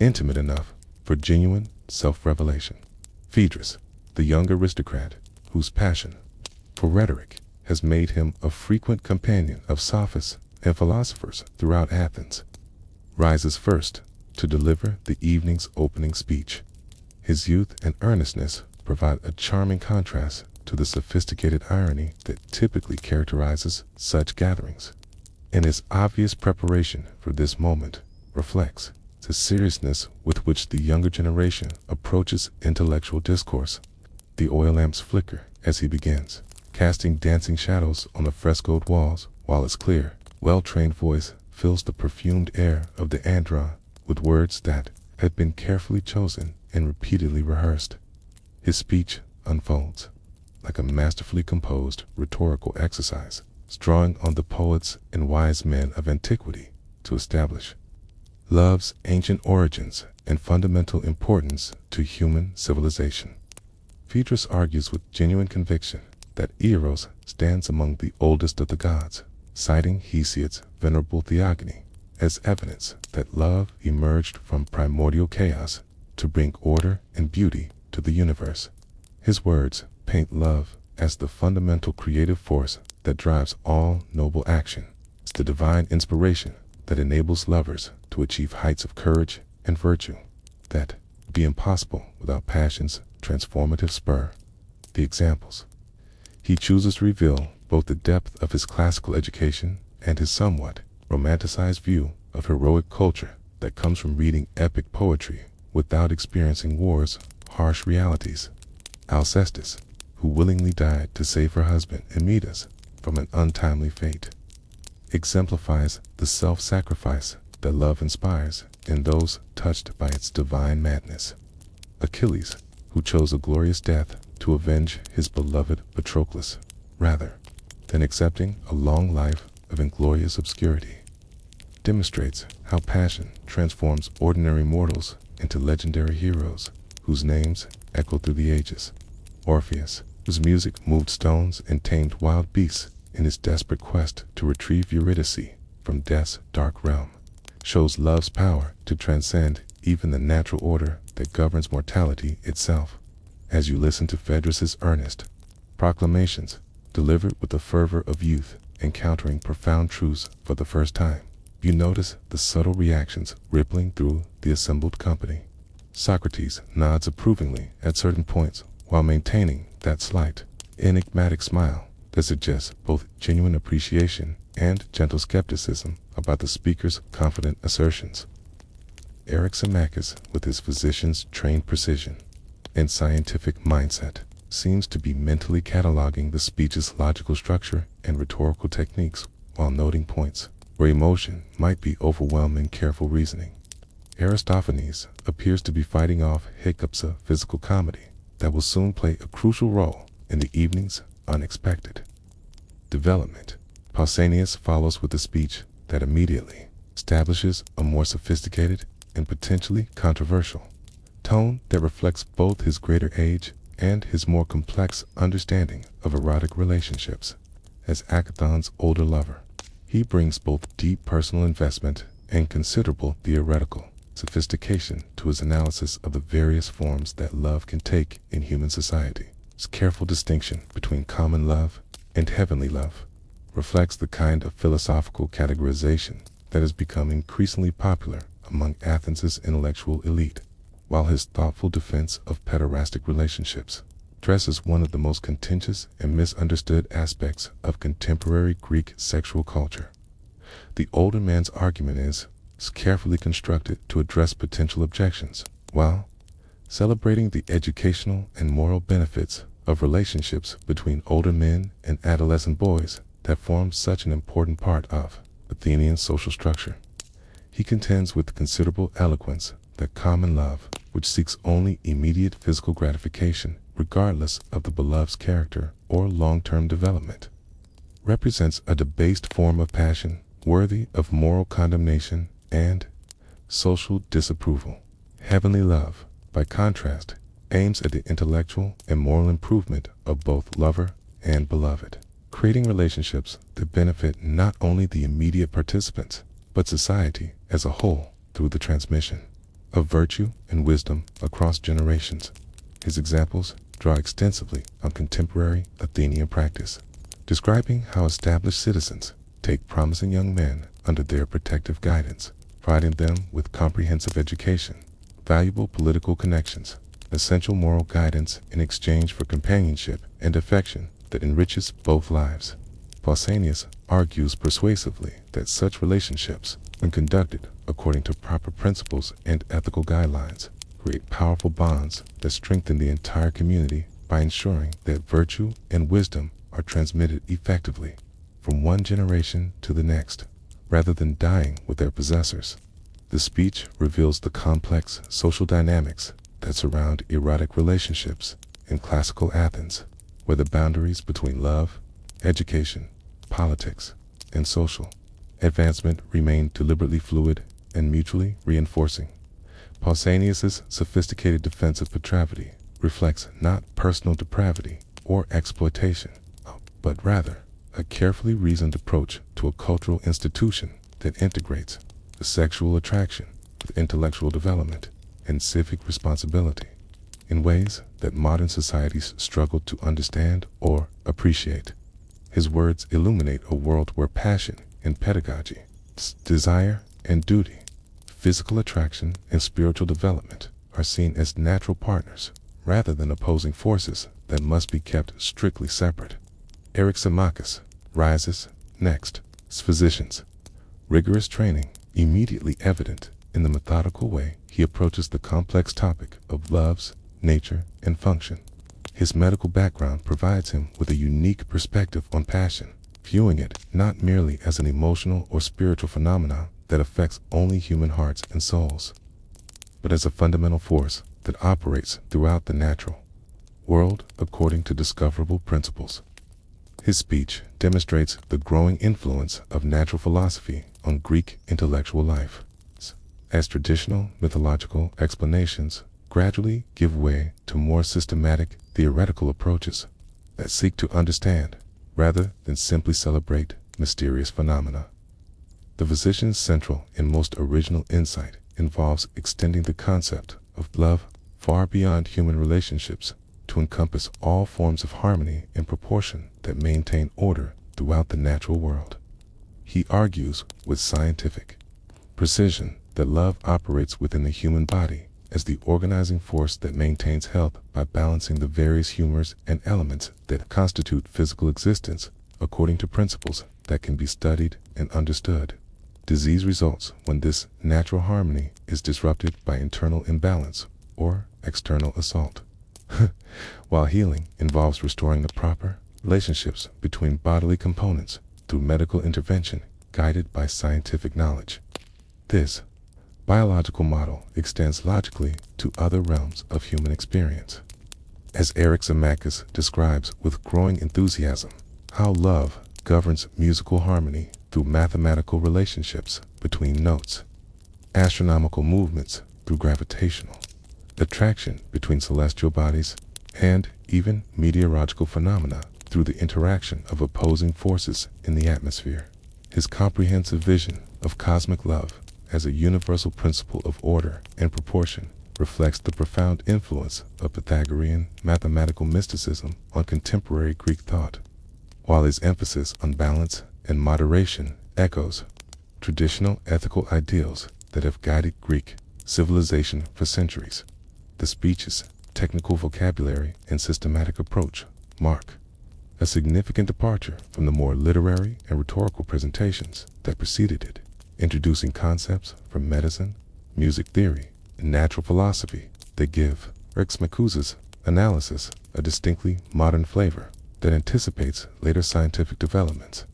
S1: intimate enough for genuine self-revelation. Phaedrus, the young aristocrat whose passion for rhetoric has made him a frequent companion of sophists and philosophers throughout Athens, rises first to deliver the evening's opening speech. His youth and earnestness provide a charming contrast to the sophisticated irony that typically characterizes such gatherings, and his obvious preparation for this moment reflects the seriousness with which the younger generation approaches intellectual discourse. The oil lamps flicker as he begins, casting dancing shadows on the frescoed walls, while his clear, well-trained voice fills the perfumed air of the andron with words that have been carefully chosen and repeatedly rehearsed. His speech unfolds like a masterfully composed rhetorical exercise, drawing on the poets and wise men of antiquity to establish love's ancient origins and fundamental importance to human civilization. Phaedrus argues with genuine conviction that Eros stands among the oldest of the gods, citing Hesiod's venerable theogony as evidence that love emerged from primordial chaos to bring order and beauty to the universe. His words paint love as the fundamental creative force that drives all noble action. It's the divine inspiration that enables lovers to achieve heights of courage and virtue that would be impossible without passion's transformative spur. The examples. He chooses to reveal both the depth of his classical education and his somewhat romanticized view of heroic culture that comes from reading epic poetry without experiencing war's harsh realities. Alcestis, who willingly died to save her husband Amytas from an untimely fate, exemplifies the self-sacrifice that love inspires in those touched by its divine madness. Achilles, who chose a glorious death to avenge his beloved Patroclus, rather than accepting a long life of inglorious obscurity, demonstrates how passion transforms ordinary mortals into legendary heroes whose names echo through the ages. Orpheus, whose music moved stones and tamed wild beasts in his desperate quest to retrieve Eurydice from death's dark realm, shows love's power to transcend even the natural order that governs mortality itself. As you listen to Phaedrus's earnest proclamations, delivered with the fervor of youth encountering profound truths for the first time, you notice the subtle reactions rippling through the assembled company. Socrates nods approvingly at certain points while maintaining that slight, enigmatic smile that suggests both genuine appreciation and gentle skepticism about the speaker's confident assertions. Eryximachus, with his physician's trained precision and scientific mindset, seems to be mentally cataloging the speech's logical structure and rhetorical techniques while noting points where emotion might be overwhelming careful reasoning. Aristophanes appears to be fighting off hiccups of physical comedy that will soon play a crucial role in the evening's unexpected development. Pausanias follows with a speech that immediately establishes a more sophisticated and potentially controversial tone that reflects both his greater age and his more complex understanding of erotic relationships. As Agathon's older lover, he brings both deep personal investment and considerable theoretical sophistication to his analysis of the various forms that love can take in human society. His careful distinction between common love and heavenly love reflects the kind of philosophical categorization that has become increasingly popular among Athens' intellectual elite, while his thoughtful defense of pederastic relationships addresses one of the most contentious and misunderstood aspects of contemporary Greek sexual culture. The older man's argument is carefully constructed to address potential objections, while celebrating the educational and moral benefits of relationships between older men and adolescent boys that form such an important part of Athenian social structure. He contends with considerable eloquence that common love, which seeks only immediate physical gratification regardless of the beloved's character or long-term development, represents a debased form of passion worthy of moral condemnation and social disapproval. Heavenly love, by contrast, aims at the intellectual and moral improvement of both lover and beloved, creating relationships that benefit not only the immediate participants, but society as a whole through the transmission of virtue and wisdom across generations. His examples draw extensively on contemporary Athenian practice, describing how established citizens take promising young men under their protective guidance, providing them with comprehensive education, valuable political connections, essential moral guidance in exchange for companionship and affection that enriches both lives. Pausanias argues persuasively that such relationships, when conducted according to proper principles and ethical guidelines, create powerful bonds that strengthen the entire community by ensuring that virtue and wisdom are transmitted effectively from one generation to the next, rather than dying with their possessors. The speech reveals the complex social dynamics that surround erotic relationships in classical Athens, where the boundaries between love, education, politics, and social advancement remain deliberately fluid and mutually reinforcing. Pausanias' sophisticated defense of reflects not personal depravity or exploitation, but rather a carefully reasoned approach to a cultural institution that integrates the sexual attraction with intellectual development and civic responsibility in ways that modern societies struggle to understand or appreciate. His words illuminate a world where passion and pedagogy, desire and duty, physical attraction and spiritual development are seen as natural partners rather than opposing forces that must be kept strictly separate. Ximachus rises next. Physicians. Rigorous training, immediately evident in the methodical way he approaches the complex topic of love's nature and function. His medical background provides him with a unique perspective on passion, viewing it not merely as an emotional or spiritual phenomenon that affects only human hearts and souls, but as a fundamental force that operates throughout the natural world according to discoverable principles. His speech demonstrates the growing influence of natural philosophy on Greek intellectual life, as traditional mythological explanations gradually give way to more systematic theoretical approaches that seek to understand rather than simply celebrate mysterious phenomena. The physician's central and most original insight involves extending the concept of love far beyond human relationships to encompass all forms of harmony and proportion that maintain order throughout the natural world. He argues with scientific precision that love operates within the human body as the organizing force that maintains health by balancing the various humors and elements that constitute physical existence according to principles that can be studied and understood. Disease results when this natural harmony is disrupted by internal imbalance or external assault, while healing involves restoring the proper relationships between bodily components through medical intervention guided by scientific knowledge. This biological model extends logically to other realms of human experience. As Ximachus describes with growing enthusiasm, how love governs musical harmony through mathematical relationships between notes, astronomical movements through gravitational attraction between celestial bodies, and even meteorological phenomena through the interaction of opposing forces in the atmosphere. His comprehensive vision of cosmic love as a universal principle of order and proportion reflects the profound influence of Pythagorean mathematical mysticism on contemporary Greek thought, while his emphasis on balance and moderation echoes traditional ethical ideals that have guided Greek civilization for centuries. The speech's technical vocabulary and systematic approach mark a significant departure from the more literary and rhetorical presentations that preceded it, introducing concepts from medicine, music theory, and natural philosophy that give Ximachus's analysis a distinctly modern flavor that anticipates later scientific developments.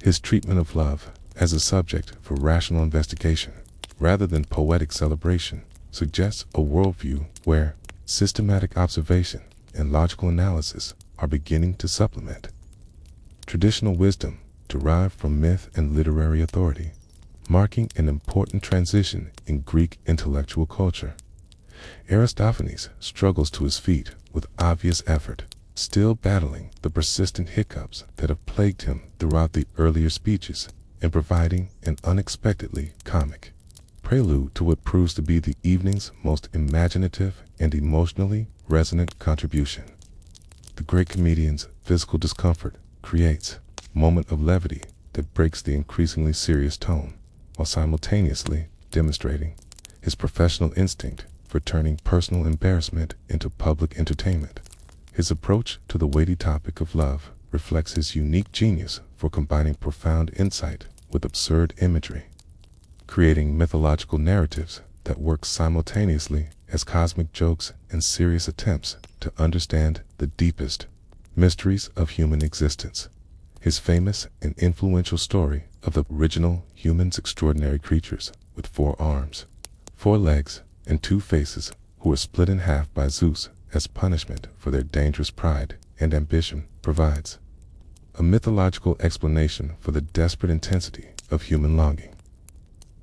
S1: His treatment of love as a subject for rational investigation rather than poetic celebration suggests a worldview where systematic observation and logical analysis are beginning to supplement traditional wisdom derived from myth and literary authority, marking an important transition in Greek intellectual culture. Aristophanes struggles to his feet with obvious effort, still battling the persistent hiccups that have plagued him throughout the earlier speeches and providing an unexpectedly comic prelude to what proves to be the evening's most imaginative and emotionally resonant contribution. The great comedian's physical discomfort creates a moment of levity that breaks the increasingly serious tone, while simultaneously demonstrating his professional instinct for turning personal embarrassment into public entertainment. His approach to the weighty topic of love reflects his unique genius for combining profound insight with absurd imagery, creating mythological narratives that work simultaneously as cosmic jokes and serious attempts to understand the deepest mysteries of human existence. His famous and influential story of the original human's extraordinary creatures with 4 arms, 4 legs, and 2 faces, who were split in half by Zeus as punishment for their dangerous pride and ambition, provides a mythological explanation for the desperate intensity of human longing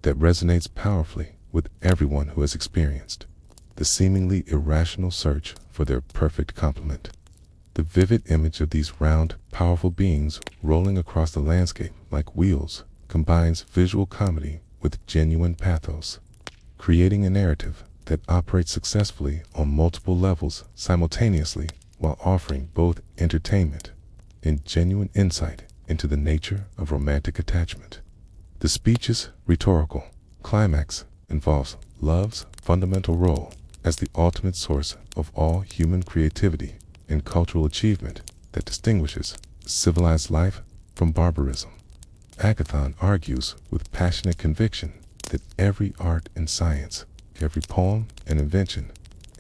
S1: that resonates powerfully with everyone who has experienced the seemingly irrational search for their perfect complement. The vivid image of these round, powerful beings rolling across the landscape like wheels combines visual comedy with genuine pathos, creating a narrative that operates successfully on multiple levels simultaneously while offering both entertainment and genuine insight into the nature of romantic attachment. The speech's rhetorical climax involves love's fundamental role as the ultimate source of all human creativity and cultural achievement that distinguishes civilized life from barbarism. Agathon argues with passionate conviction that every art and science, every poem and invention,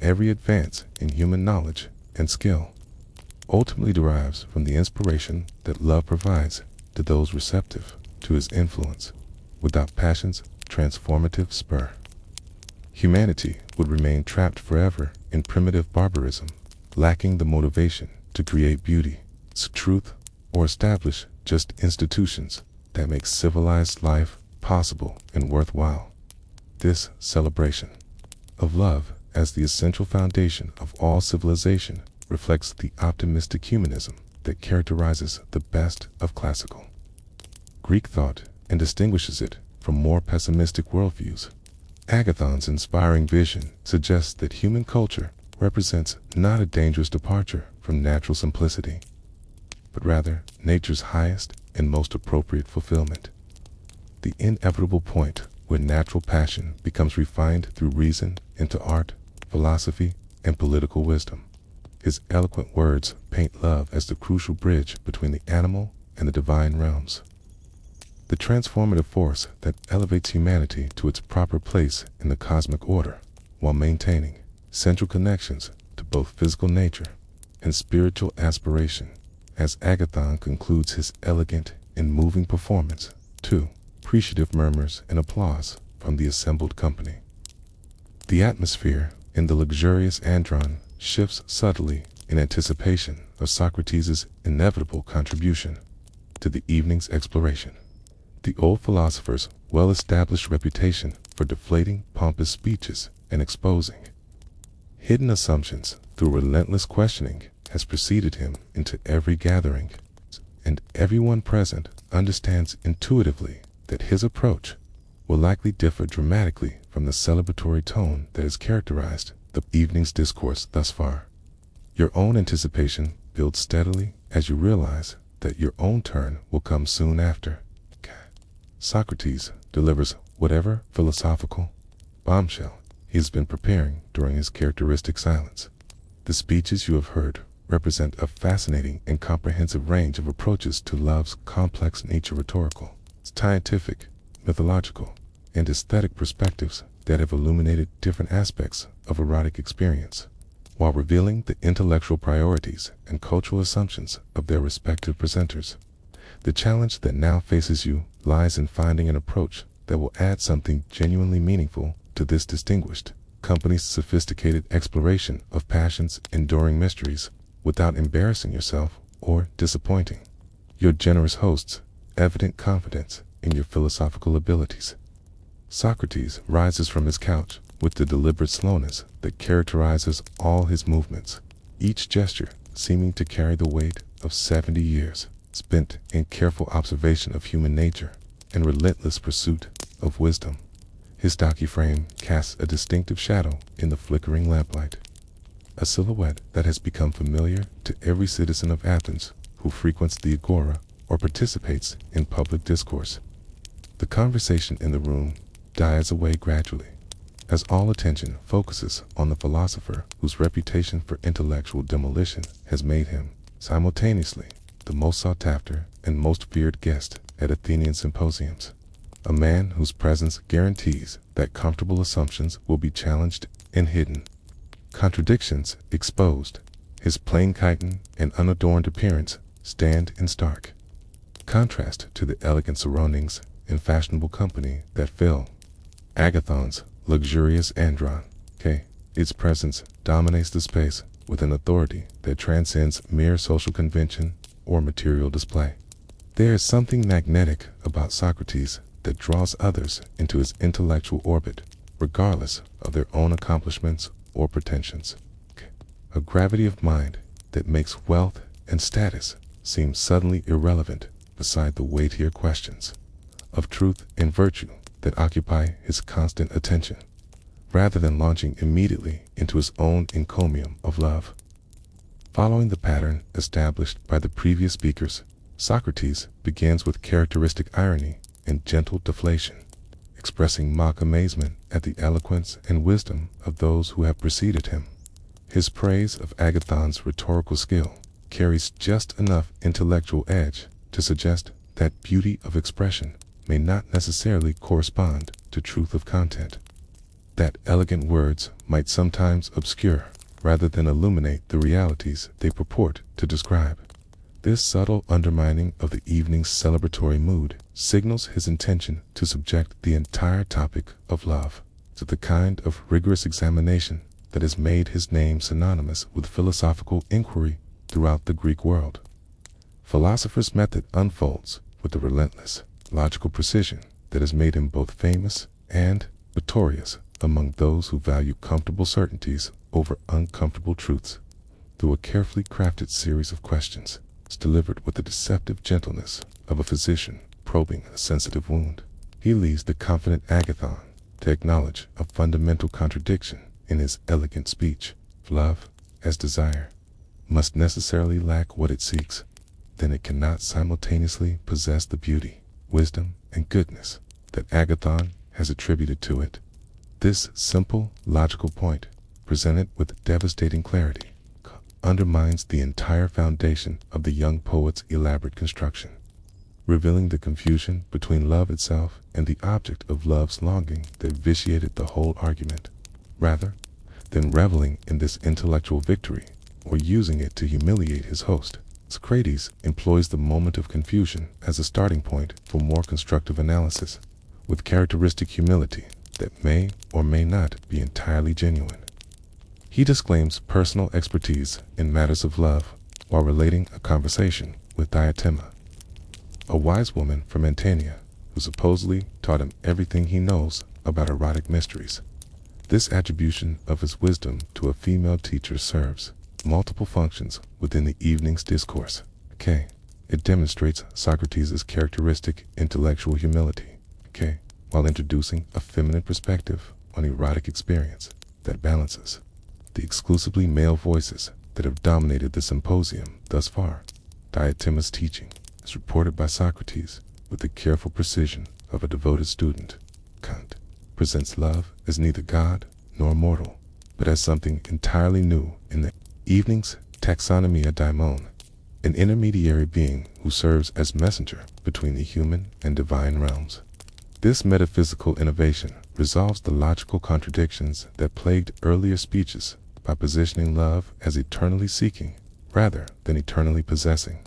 S1: every advance in human knowledge and skill ultimately derives from the inspiration that love provides to those receptive to his influence. Without passion's transformative spur, humanity would remain trapped forever in primitive barbarism, lacking the motivation to create beauty, truth, or establish just institutions that make civilized life possible and worthwhile. This celebration of love as the essential foundation of all civilization reflects the optimistic humanism that characterizes the best of classical Greek thought and distinguishes it from more pessimistic worldviews. Agathon's inspiring vision suggests that human culture represents not a dangerous departure from natural simplicity, but rather nature's highest and most appropriate fulfillment. The inevitable point where natural passion becomes refined through reason into art, philosophy, and political wisdom. His eloquent words paint love as the crucial bridge between the animal and the divine realms, the transformative force that elevates humanity to its proper place in the cosmic order, while maintaining central connections to both physical nature and spiritual aspiration. As Agathon concludes his elegant and moving performance, too, appreciative murmurs and applause from the assembled company. The atmosphere in the luxurious andron shifts subtly in anticipation of Socrates' inevitable contribution to the evening's exploration. The old philosopher's well-established reputation for deflating pompous speeches and exposing hidden assumptions through relentless questioning has preceded him into every gathering, and everyone present understands intuitively that his approach will likely differ dramatically from the celebratory tone that has characterized the evening's discourse thus far. Your own anticipation builds steadily as you realize that your own turn will come soon after. Socrates delivers whatever philosophical bombshell he has been preparing during his characteristic silence. The speeches you have heard represent a fascinating and comprehensive range of approaches to love's complex nature, rhetorical, scientific, mythological, and aesthetic perspectives that have illuminated different aspects of erotic experience, while revealing the intellectual priorities and cultural assumptions of their respective presenters. The challenge that now faces you lies in finding an approach that will add something genuinely meaningful to this distinguished company's sophisticated exploration of passion's enduring mysteries without embarrassing yourself or disappointing your generous host's evident confidence in your philosophical abilities. Socrates rises from his couch with the deliberate slowness that characterizes all his movements, each gesture seeming to carry the weight of 70 years spent in careful observation of human nature and relentless pursuit of wisdom. His stocky frame casts a distinctive shadow in the flickering lamplight, a silhouette that has become familiar to every citizen of Athens who frequents the agora or participates in public discourse. The conversation in the room dies away gradually, as all attention focuses on the philosopher whose reputation for intellectual demolition has made him, simultaneously, the most sought-after and most feared guest at Athenian symposiums. A man whose presence guarantees that comfortable assumptions will be challenged and hidden, contradictions exposed. His plain chiton and unadorned appearance stand in stark contrast to the elegant surroundings and fashionable company that fill Agathon's luxurious andron. Its presence dominates the space with an authority that transcends mere social convention or material display. There is something magnetic about Socrates that draws others into his intellectual orbit, regardless of their own accomplishments or pretensions. A gravity of mind that makes wealth and status seem suddenly irrelevant beside the weightier questions of truth and virtue that occupy his constant attention, rather than launching immediately into his own encomium of love. Following the pattern established by the previous speakers, Socrates begins with characteristic irony and gentle deflation, expressing mock amazement at the eloquence and wisdom of those who have preceded him. His praise of Agathon's rhetorical skill carries just enough intellectual edge to suggest that beauty of expression may not necessarily correspond to truth of content, that elegant words might sometimes obscure rather than illuminate the realities they purport to describe. This subtle undermining of the evening's celebratory mood signals his intention to subject the entire topic of love to the kind of rigorous examination that has made his name synonymous with philosophical inquiry throughout the Greek world. Philosopher's method unfolds with the relentless, logical precision that has made him both famous and notorious among those who value comfortable certainties over uncomfortable truths. Through a carefully crafted series of questions, delivered with the deceptive gentleness of a physician probing a sensitive wound, he leaves the confident Agathon to acknowledge a fundamental contradiction in his elegant speech. Love, as desire, must necessarily lack what it seeks, then it cannot simultaneously possess the beauty, wisdom, and goodness that Agathon has attributed to it. This simple, logical point, presented with devastating clarity, undermines the entire foundation of the young poet's elaborate construction, revealing the confusion between love itself and the object of love's longing that vitiated the whole argument. Rather than reveling in this intellectual victory or using it to humiliate his host, Socrates employs the moment of confusion as a starting point for more constructive analysis, with characteristic humility that may or may not be entirely genuine. He disclaims personal expertise in matters of love while relating a conversation with Diotima, a wise woman from Antiochia who supposedly taught him everything he knows about erotic mysteries. This attribution of his wisdom to a female teacher serves multiple functions within the evening's discourse. It demonstrates Socrates' characteristic intellectual humility, while introducing a feminine perspective on erotic experience that balances the exclusively male voices that have dominated the symposium thus far. Diotima's teaching is reported by Socrates with the careful precision of a devoted student. Kant presents love as neither God nor mortal, but as something entirely new in the evening's taxonomia daimon, an intermediary being who serves as messenger between the human and divine realms. This metaphysical innovation resolves the logical contradictions that plagued earlier speeches by positioning love as eternally seeking rather than eternally possessing,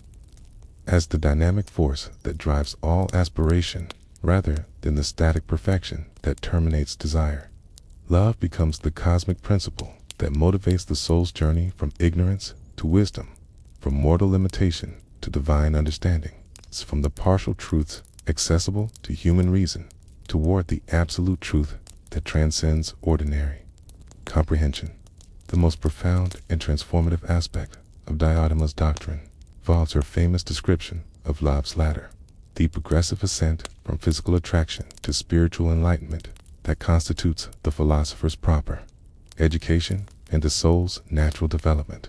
S1: as the dynamic force that drives all aspiration rather than the static perfection that terminates desire. Love becomes the cosmic principle that motivates the soul's journey from ignorance to wisdom, from mortal limitation to divine understanding, from the partial truths accessible to human reason toward the absolute truth that transcends ordinary comprehension. The most profound and transformative aspect of Diotima's doctrine involves her famous description of love's ladder, the progressive ascent from physical attraction to spiritual enlightenment that constitutes the philosopher's proper education and the soul's natural development,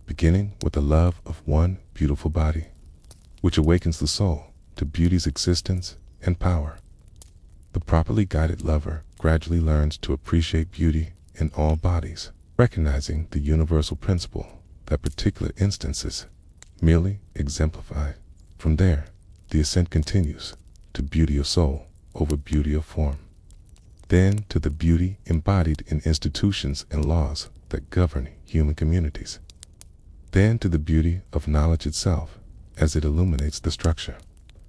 S1: beginning with the love of one beautiful body, which awakens the soul to beauty's existence and power. The properly guided lover gradually learns to appreciate beauty in all bodies, recognizing the universal principle that particular instances merely exemplify. From there, the ascent continues to beauty of soul over beauty of form, then to the beauty embodied in institutions and laws that govern human communities, then to the beauty of knowledge itself as it illuminates the structure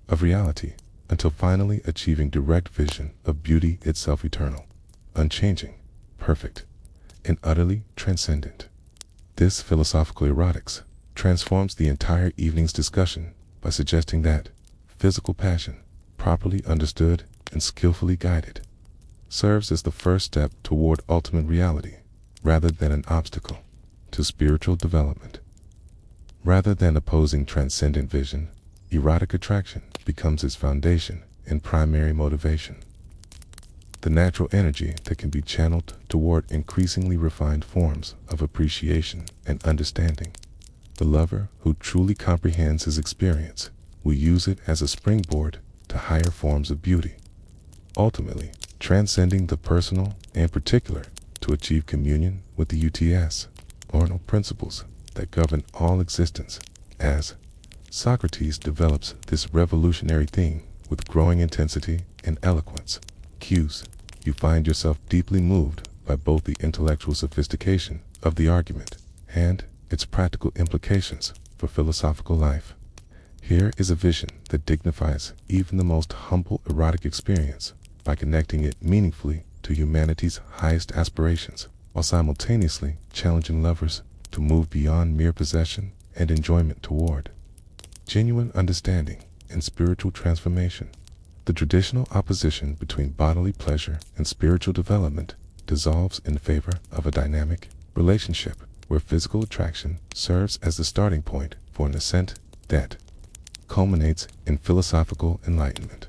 S1: of reality, until finally achieving direct vision of beauty itself, eternal, unchanging, perfect, and utterly transcendent. This philosophical erotics transforms the entire evening's discussion by suggesting that physical passion, properly understood and skillfully guided, serves as the first step toward ultimate reality rather than an obstacle to spiritual development. Rather than opposing transcendent vision, erotic attraction becomes its foundation and primary motivation. The natural energy that can be channeled toward increasingly refined forms of appreciation and understanding. The lover who truly comprehends his experience will use it as a springboard to higher forms of beauty, ultimately transcending the personal and particular to achieve communion with the eternal principles that govern all existence. As Socrates develops this revolutionary theme with growing intensity and eloquence, you find yourself deeply moved by both the intellectual sophistication of the argument and its practical implications for philosophical life. Here is a vision that dignifies even the most humble erotic experience by connecting it meaningfully to humanity's highest aspirations, while simultaneously challenging lovers to move beyond mere possession and enjoyment toward genuine understanding and spiritual transformation. The traditional opposition between bodily pleasure and spiritual development dissolves in favor of a dynamic relationship where physical attraction serves as the starting point for an ascent that culminates in philosophical enlightenment.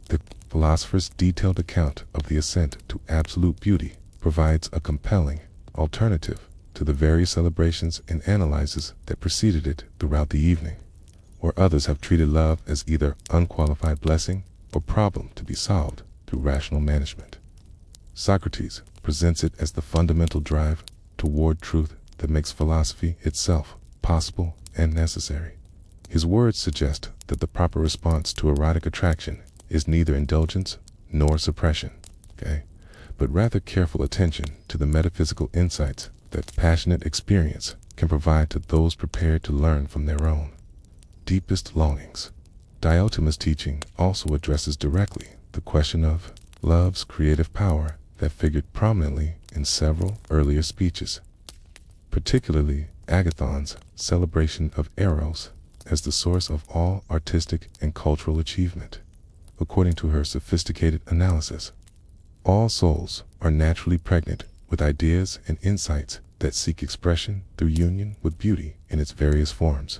S1: The philosopher's detailed account of the ascent to absolute beauty provides a compelling alternative to the various celebrations and analyses that preceded it throughout the evening, where others have treated love as either unqualified blessing or problem to be solved through rational management. Socrates presents it as the fundamental drive toward truth that makes philosophy itself possible and necessary. His words suggest that the proper response to erotic attraction is neither indulgence nor suppression, but rather careful attention to the metaphysical insights that passionate experience can provide to those prepared to learn from their own deepest longings. Diotima's teaching also addresses directly the question of love's creative power that figured prominently in several earlier speeches, particularly Agathon's celebration of Eros as the source of all artistic and cultural achievement. According to her sophisticated analysis, all souls are naturally pregnant with ideas and insights that seek expression through union with beauty in its various forms.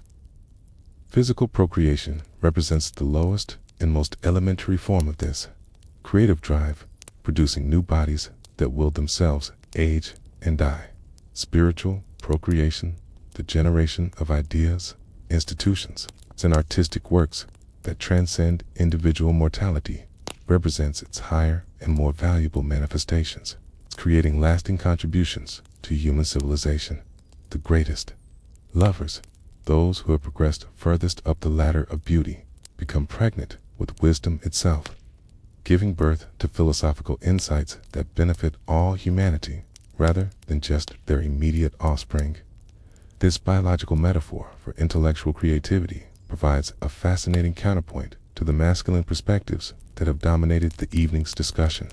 S1: Physical procreation represents the lowest and most elementary form of this creative drive, producing new bodies that will themselves age and die. Spiritual procreation, the generation of ideas, institutions, and artistic works that transcend individual mortality, represents its higher and more valuable manifestations, creating lasting contributions to human civilization. The greatest lovers, those who have progressed furthest up the ladder of beauty, become pregnant with wisdom itself, giving birth to philosophical insights that benefit all humanity rather than just their immediate offspring. This biological metaphor for intellectual creativity provides a fascinating counterpoint to the masculine perspectives that have dominated the evening's discussion,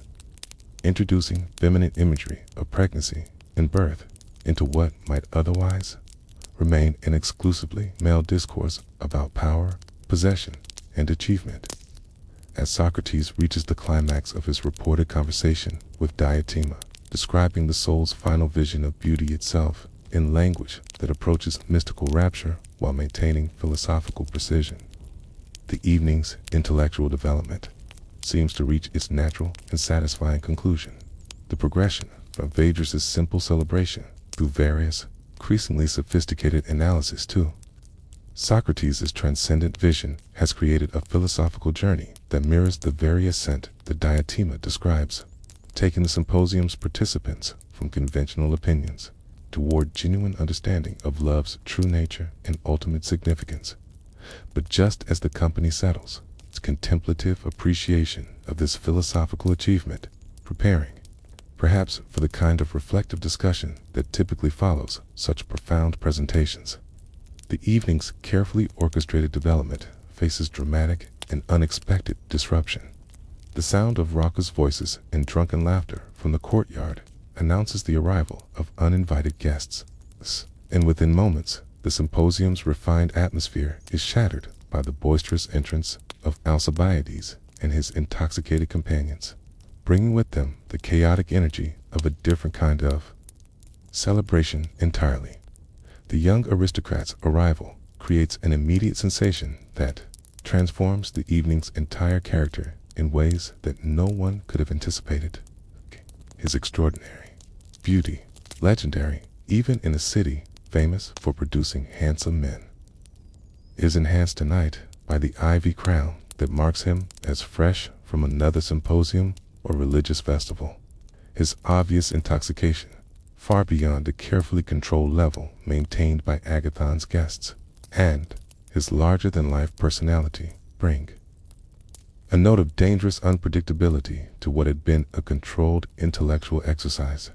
S1: introducing feminine imagery of pregnancy and birth into what might otherwise remain an exclusively male discourse about power, possession, and achievement. As Socrates reaches the climax of his reported conversation with Diotima, describing the soul's final vision of beauty itself in language that approaches mystical rapture while maintaining philosophical precision, the evening's intellectual development seems to reach its natural and satisfying conclusion. The progression from Phaedrus' simple celebration through various, increasingly sophisticated analysis to Socrates' transcendent vision has created a philosophical journey that mirrors the very ascent that Diotima describes, taking the symposium's participants from conventional opinions toward genuine understanding of love's true nature and ultimate significance. But just as the company settles its contemplative appreciation of this philosophical achievement, preparing, perhaps, for the kind of reflective discussion that typically follows such profound presentations, the evening's carefully orchestrated development faces dramatic and unexpected disruption. The sound of raucous voices and drunken laughter from the courtyard announces the arrival of uninvited guests, and within moments, the symposium's refined atmosphere is shattered by the boisterous entrance of Alcibiades and his intoxicated companions, bringing with them the chaotic energy of a different kind of celebration entirely. The young aristocrat's arrival creates an immediate sensation that transforms the evening's entire character in ways that no one could have anticipated. His extraordinary beauty, legendary even in a city famous for producing handsome men, is enhanced tonight by the ivy crown that marks him as fresh from another symposium or religious festival. His obvious intoxication, far beyond the carefully controlled level maintained by Agathon's guests, and his larger-than-life personality bring a note of dangerous unpredictability to what had been a controlled intellectual exercise.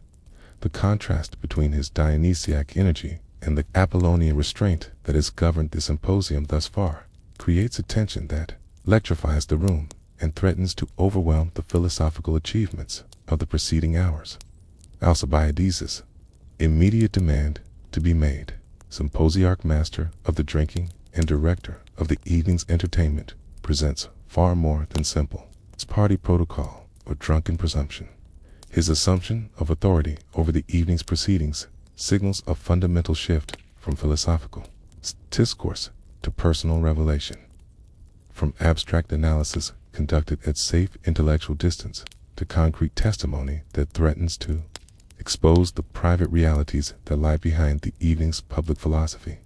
S1: The contrast between his Dionysiac energy and the Apollonian restraint that has governed the symposium thus far creates a tension that electrifies the room and threatens to overwhelm the philosophical achievements of the preceding hours. Alcibiades' immediate demand to be made symposiarch master of the drinking and director of the evening's entertainment presents far more than simple party protocol or drunken presumption. His assumption of authority over the evening's proceedings signals a fundamental shift from philosophical discourse to personal revelation, from abstract analysis conducted at safe intellectual distance to concrete testimony that threatens to expose the private realities that lie behind the evening's public philosophy.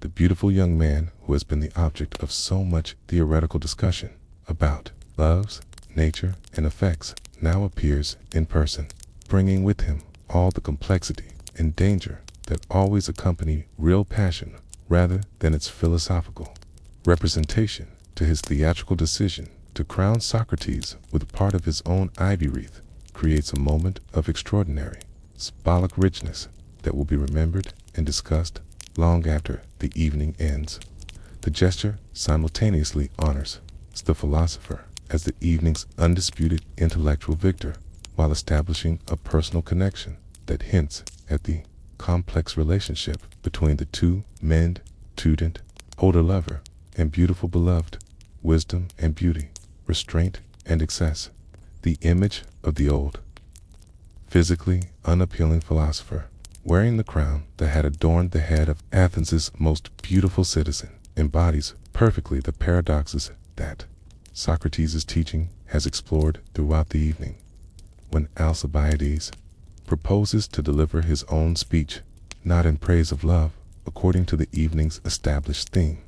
S1: The beautiful young man who has been the object of so much theoretical discussion about loves, nature, and effects now appears in person, bringing with him all the complexity and danger that always accompany real passion rather than its philosophical representation. To his theatrical decision to crown Socrates with part of his own ivy wreath creates a moment of extraordinary symbolic richness that will be remembered and discussed long after the evening ends. The gesture simultaneously honors the philosopher as the evening's undisputed intellectual victor, while establishing a personal connection that hints at the complex relationship between the two men, student, older lover, and beautiful beloved, wisdom and beauty, restraint and excess, the image of the old, physically unappealing philosopher, wearing the crown that had adorned the head of Athens' most beautiful citizen, embodies perfectly the paradoxes that Socrates' teaching has explored throughout the evening. When Alcibiades proposes to deliver his own speech, not in praise of love, according to the evening's established theme,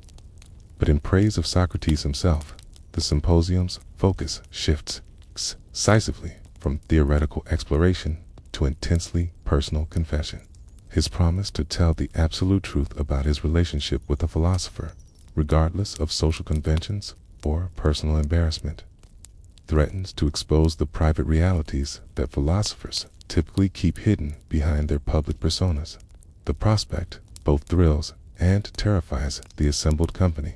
S1: but in praise of Socrates himself, the symposium's focus shifts decisively from theoretical exploration to intensely personal confession. His promise to tell the absolute truth about his relationship with a philosopher, regardless of social conventions or personal embarrassment, threatens to expose the private realities that philosophers typically keep hidden behind their public personas. The prospect both thrills and terrifies the assembled company,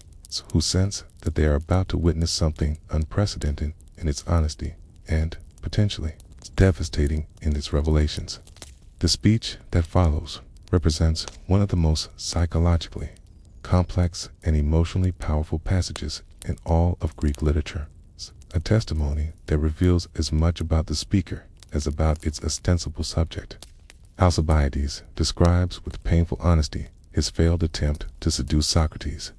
S1: who sense that they are about to witness something unprecedented in its honesty and, potentially, devastating in its revelations. The speech that follows represents one of the most psychologically complex and emotionally powerful passages in all of Greek literature, a testimony that reveals as much about the speaker as about its ostensible subject. Alcibiades describes with painful honesty his failed attempt to seduce Socrates,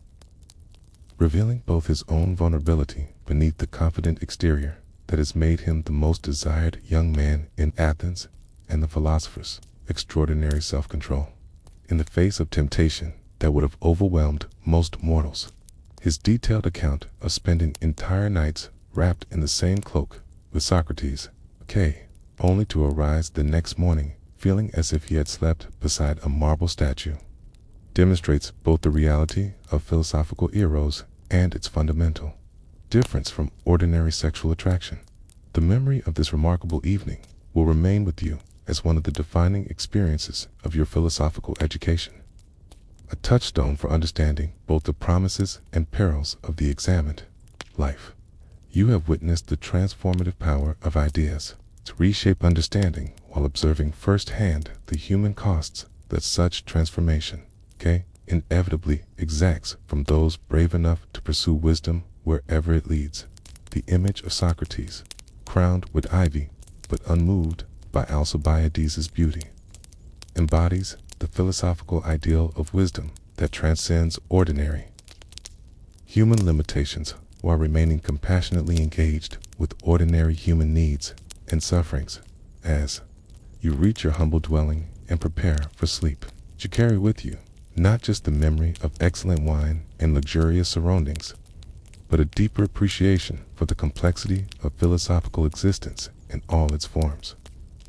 S1: revealing both his own vulnerability beneath the confident exterior that has made him the most desired young man in Athens and the philosopher's extraordinary self-control. In the face of temptation that would have overwhelmed most mortals, his detailed account of spending entire nights wrapped in the same cloak with Socrates, only to arise the next morning feeling as if he had slept beside a marble statue, demonstrates both the reality of philosophical eros and its fundamental difference from ordinary sexual attraction. The memory of this remarkable evening will remain with you as one of the defining experiences of your philosophical education, a touchstone for understanding both the promises and perils of the examined life. You have witnessed the transformative power of ideas to reshape understanding while observing firsthand the human costs that such transformation inevitably exacts from those brave enough to pursue wisdom wherever it leads. The image of Socrates, crowned with ivy but unmoved by Alcibiades' beauty, embodies the philosophical ideal of wisdom that transcends ordinary human limitations while remaining compassionately engaged with ordinary human needs and sufferings. As you reach your humble dwelling and prepare for sleep, you carry with you not just the memory of excellent wine and luxurious surroundings, but a deeper appreciation for the complexity of philosophical existence in all its forms.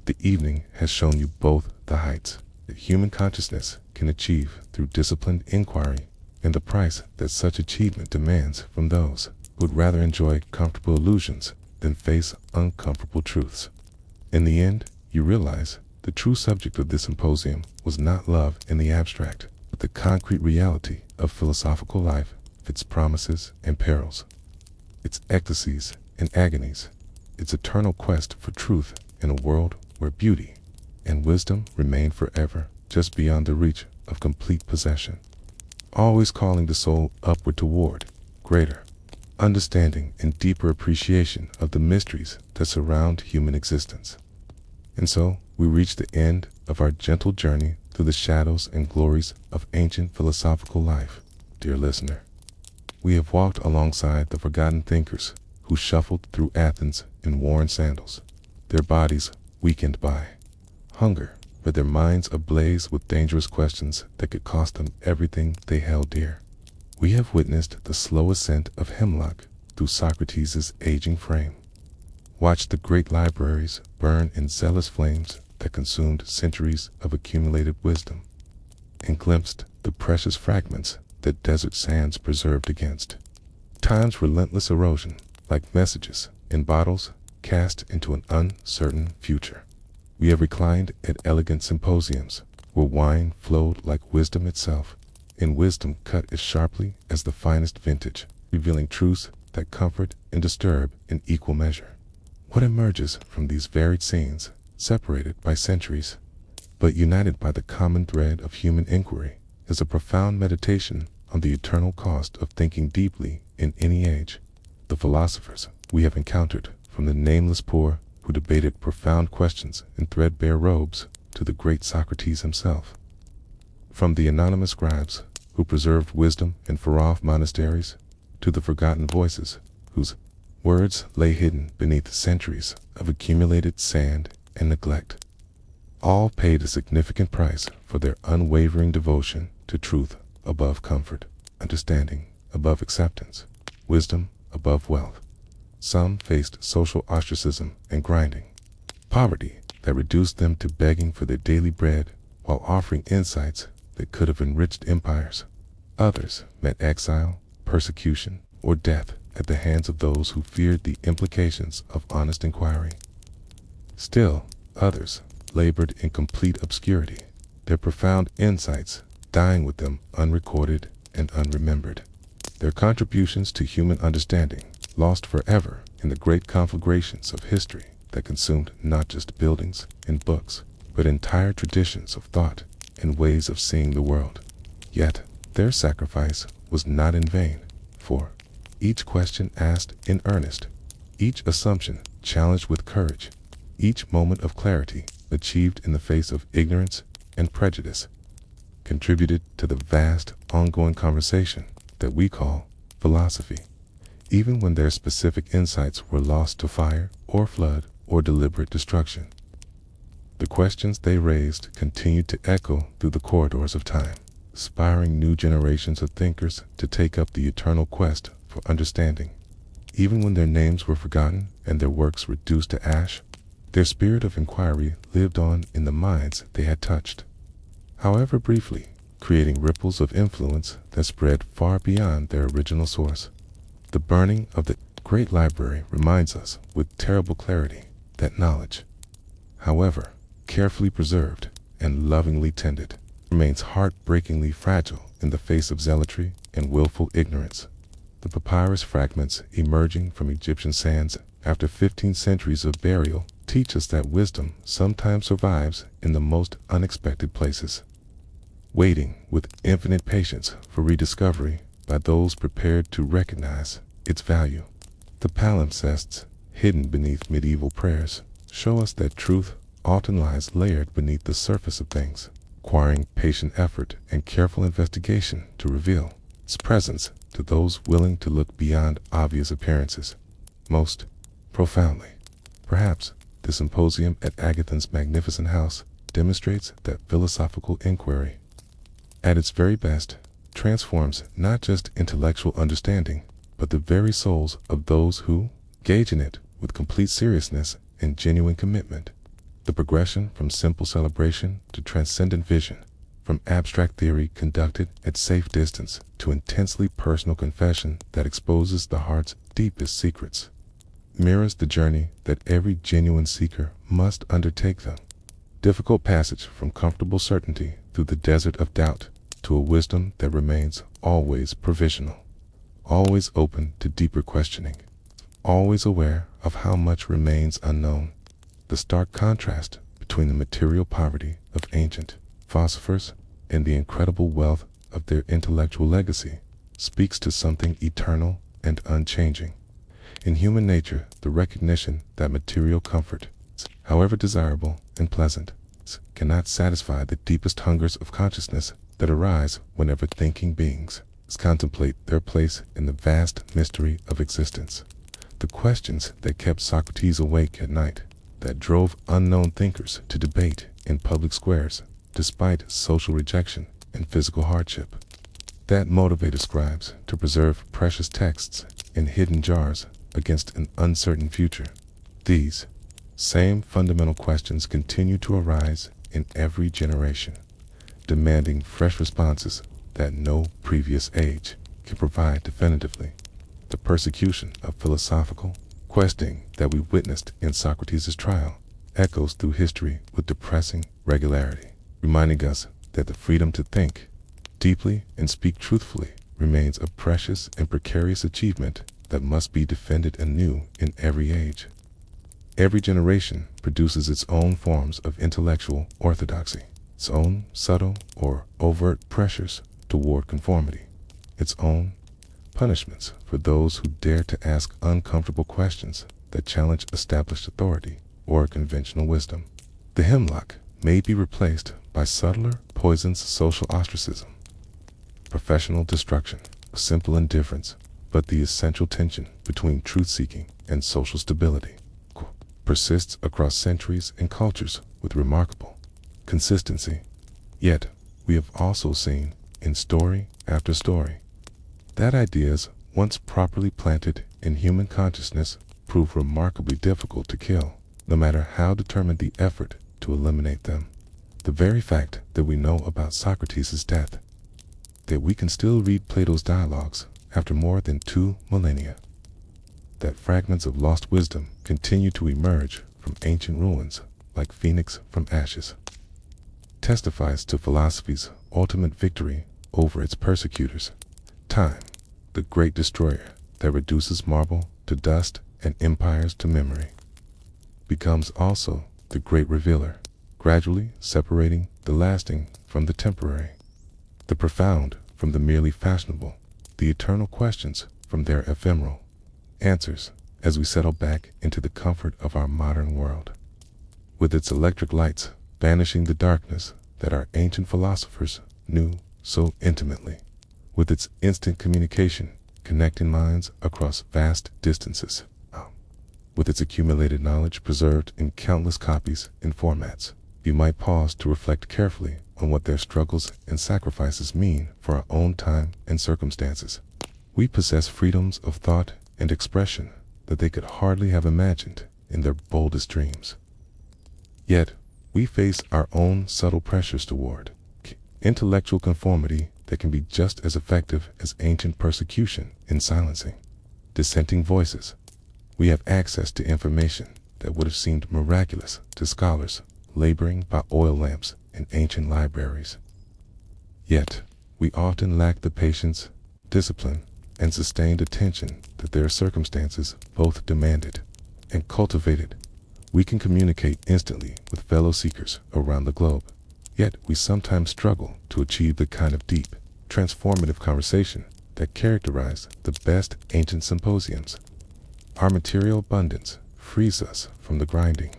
S1: The evening has shown you both the heights that human consciousness can achieve through disciplined inquiry and the price that such achievement demands from those who would rather enjoy comfortable illusions than face uncomfortable truths. In the end, you realize the true subject of this symposium was not love in the abstract, but the concrete reality of philosophical life, its promises and perils, its ecstasies and agonies, its eternal quest for truth in a world where beauty and wisdom remain forever just beyond the reach of complete possession, always calling the soul upward toward greater understanding and deeper appreciation of the mysteries that surround human existence. And so, we reach the end of our gentle journey through the shadows and glories of ancient philosophical life. Dear listener, we have walked alongside the forgotten thinkers who shuffled through Athens in worn sandals, their bodies weakened by hunger, but their minds ablaze with dangerous questions that could cost them everything they held dear. We have witnessed the slow ascent of hemlock through Socrates' aging frame, watched the great libraries burn in zealous flames that consumed centuries of accumulated wisdom, and glimpsed the precious fragments that desert sands preserved against time's relentless erosion, like messages in bottles cast into an uncertain future. We have reclined at elegant symposiums where wine flowed like wisdom itself, and wisdom cut as sharply as the finest vintage, revealing truths that comfort and disturb in equal measure. What emerges from these varied scenes, separated by centuries, but united by the common thread of human inquiry, is a profound meditation on the eternal cost of thinking deeply in any age. The philosophers we have encountered, from the nameless poor who debated profound questions in threadbare robes to the great Socrates himself, from the anonymous scribes who preserved wisdom in far-off monasteries to the forgotten voices whose words lay hidden beneath centuries of accumulated sand and neglect. All paid a significant price for their unwavering devotion to truth above comfort, understanding above acceptance, wisdom above wealth. Some faced social ostracism and grinding poverty that reduced them to begging for their daily bread while offering insights that could have enriched empires. Others met exile, persecution, or death at the hands of those who feared the implications of honest inquiry. Still, others labored in complete obscurity, their profound insights dying with them unrecorded and unremembered. Their contributions to human understanding lost forever in the great conflagrations of history that consumed not just buildings and books, but entire traditions of thought and ways of seeing the world. Yet, their sacrifice was not in vain, for each question asked in earnest, each assumption challenged with courage, each moment of clarity achieved in the face of ignorance and prejudice, contributed to the vast, ongoing conversation that we call philosophy, even when their specific insights were lost to fire or flood or deliberate destruction. The questions they raised continued to echo through the corridors of time, inspiring new generations of thinkers to take up the eternal quest for understanding. Even when their names were forgotten and their works reduced to ash, their spirit of inquiry lived on in the minds they had touched, however briefly, creating ripples of influence that spread far beyond their original source. The burning of the great library reminds us with terrible clarity that knowledge, however carefully preserved and lovingly tended, remains heartbreakingly fragile in the face of zealotry and willful ignorance. The papyrus fragments emerging from Egyptian sands after 15 centuries of burial teach us that wisdom sometimes survives in the most unexpected places, waiting with infinite patience for rediscovery by those prepared to recognize its value. The palimpsests hidden beneath medieval prayers show us that truth often lies layered beneath the surface of things, requiring patient effort and careful investigation to reveal its presence to those willing to look beyond obvious appearances. Most profoundly, perhaps, the symposium at Athens' magnificent house demonstrates that philosophical inquiry, at its very best, transforms not just intellectual understanding, but the very souls of those who engage in it with complete seriousness and genuine commitment. The progression from simple celebration to transcendent vision, from abstract theory conducted at safe distance to intensely personal confession that exposes the heart's deepest secrets, mirrors the journey that every genuine seeker must undertake. The difficult passage from comfortable certainty through the desert of doubt to a wisdom that remains always provisional, always open to deeper questioning, always aware of how much remains unknown. The stark contrast between the material poverty of ancient philosophers and the incredible wealth of their intellectual legacy speaks to something eternal and unchanging. In human nature, the recognition that material comfort, however desirable and pleasant, cannot satisfy the deepest hungers of consciousness that arise whenever thinking beings contemplate their place in the vast mystery of existence. The questions that kept Socrates awake at night, that drove unknown thinkers to debate in public squares despite social rejection and physical hardship, that motivated scribes to preserve precious texts in hidden jars against an uncertain future. These same fundamental questions continue to arise in every generation, demanding fresh responses that no previous age can provide definitively. The persecution of philosophical questioning that we witnessed in Socrates' trial echoes through history with depressing regularity, reminding us that the freedom to think deeply and speak truthfully remains a precious and precarious achievement that must be defended anew in every age. Every generation produces its own forms of intellectual orthodoxy, its own subtle or overt pressures toward conformity, its own punishments for those who dare to ask uncomfortable questions that challenge established authority or conventional wisdom. The hemlock may be replaced by subtler poisons: social ostracism, professional destruction, simple indifference, but the essential tension between truth-seeking and social stability persists across centuries and cultures with remarkable consistency. Yet, we have also seen, in story after story, that ideas once properly planted in human consciousness prove remarkably difficult to kill, no matter how determined the effort to eliminate them. The very fact that we know about Socrates' death, that we can still read Plato's dialogues after more than 2 millennia, that fragments of lost wisdom continue to emerge from ancient ruins like phoenix from ashes, testifies to philosophy's ultimate victory over its persecutors. Time, the great destroyer that reduces marble to dust and empires to memory, becomes also the great revealer, gradually separating the lasting from the temporary, the profound from the merely fashionable, the eternal questions from their ephemeral answers as we settle back into the comfort of our modern world, with its electric lights banishing the darkness that our ancient philosophers knew so intimately, with its instant communication connecting minds across vast distances, with its accumulated knowledge preserved in countless copies and formats. You might pause to reflect carefully on what their struggles and sacrifices mean for our own time and circumstances. We possess freedoms of thought and expression that they could hardly have imagined in their boldest dreams. Yet, we face our own subtle pressures toward intellectual conformity that can be just as effective as ancient persecution in silencing dissenting voices. We have access to information that would have seemed miraculous to scholars laboring by oil lamps in ancient libraries. Yet, we often lack the patience, discipline, and sustained attention that their circumstances both demanded and cultivated. We can communicate instantly with fellow seekers around the globe, yet we sometimes struggle to achieve the kind of deep, transformative conversation that characterized the best ancient symposiums. Our material abundance frees us from the grinding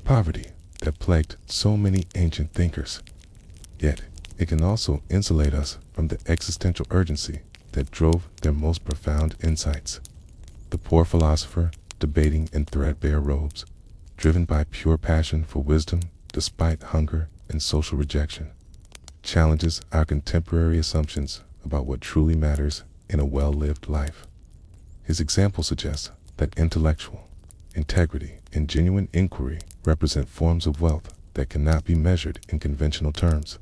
S1: poverty that plagued so many ancient thinkers. Yet, it can also insulate us from the existential urgency that drove their most profound insights. The poor philosopher, debating in threadbare robes, driven by pure passion for wisdom despite hunger and social rejection, challenges our contemporary assumptions about what truly matters in a well-lived life. His example suggests that intellectual integrity and genuine inquiry represent forms of wealth that cannot be measured in conventional terms,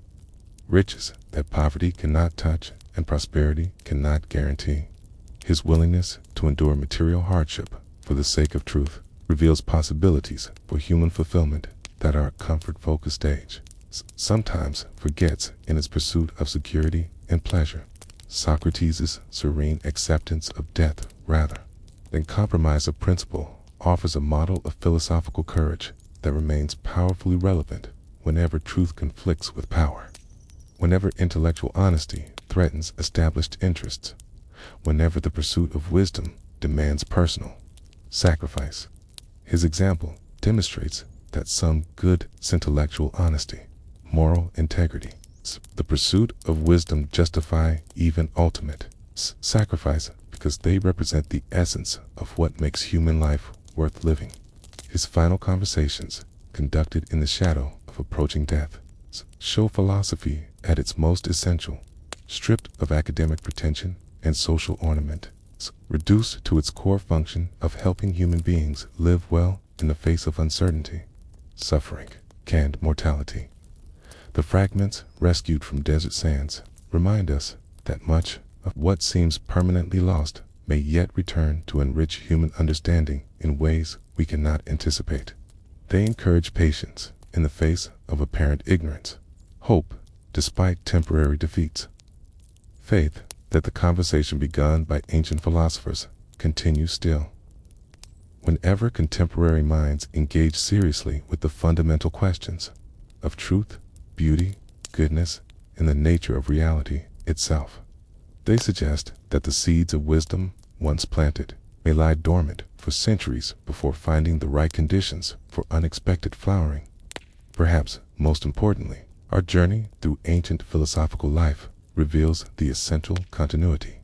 S1: riches that poverty cannot touch and prosperity cannot guarantee. His willingness to endure material hardship for the sake of truth reveals possibilities for human fulfillment that our comfort-focused age sometimes forgets in its pursuit of security and pleasure. Socrates' serene acceptance of death rather than compromise of principle offers a model of philosophical courage that remains powerfully relevant whenever truth conflicts with power, whenever intellectual honesty threatens established interests, whenever the pursuit of wisdom demands personal sacrifice. His example demonstrates that some good intellectual honesty, moral integrity, the pursuit of wisdom justify even ultimate sacrifice because they represent the essence of what makes human life worth living. His final conversations, conducted in the shadow of approaching death, show philosophy at its most essential, stripped of academic pretension and social ornament, reduced to its core function of helping human beings live well in the face of uncertainty, suffering, and mortality. The fragments rescued from desert sands remind us that much of what seems permanently lost may yet return to enrich human understanding in ways we cannot anticipate. They encourage patience in the face of apparent ignorance, hope despite temporary defeats, faith that the conversation begun by ancient philosophers continues still. Whenever contemporary minds engage seriously with the fundamental questions of truth, beauty, goodness, and the nature of reality itself, they suggest that the seeds of wisdom, once planted, may lie dormant for centuries before finding the right conditions for unexpected flowering. Perhaps most importantly, our journey through ancient philosophical life reveals the essential continuity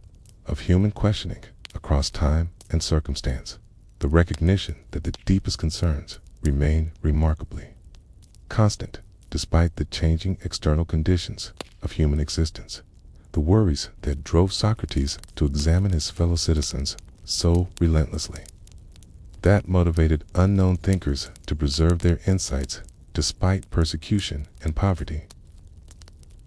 S1: of human questioning across time and circumstance, the recognition that the deepest concerns remain remarkably constant despite the changing external conditions of human existence. The worries that drove Socrates to examine his fellow citizens so relentlessly, that motivated unknown thinkers to preserve their insights despite persecution and poverty,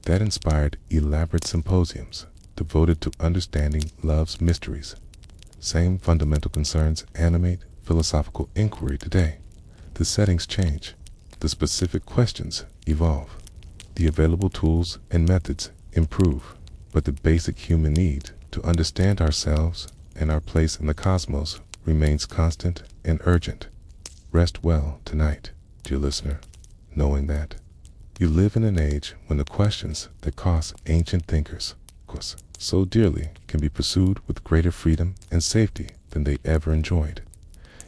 S1: that inspired elaborate symposiums devoted to understanding love's mysteries. Same fundamental concerns animate philosophical inquiry today. The settings change, the specific questions evolve, the available tools and methods improve, but the basic human need to understand ourselves and our place in the cosmos remains constant and urgent. Rest well tonight, dear listener, knowing that you live in an age when the questions that cost ancient thinkers so dearly can be pursued with greater freedom and safety than they ever enjoyed.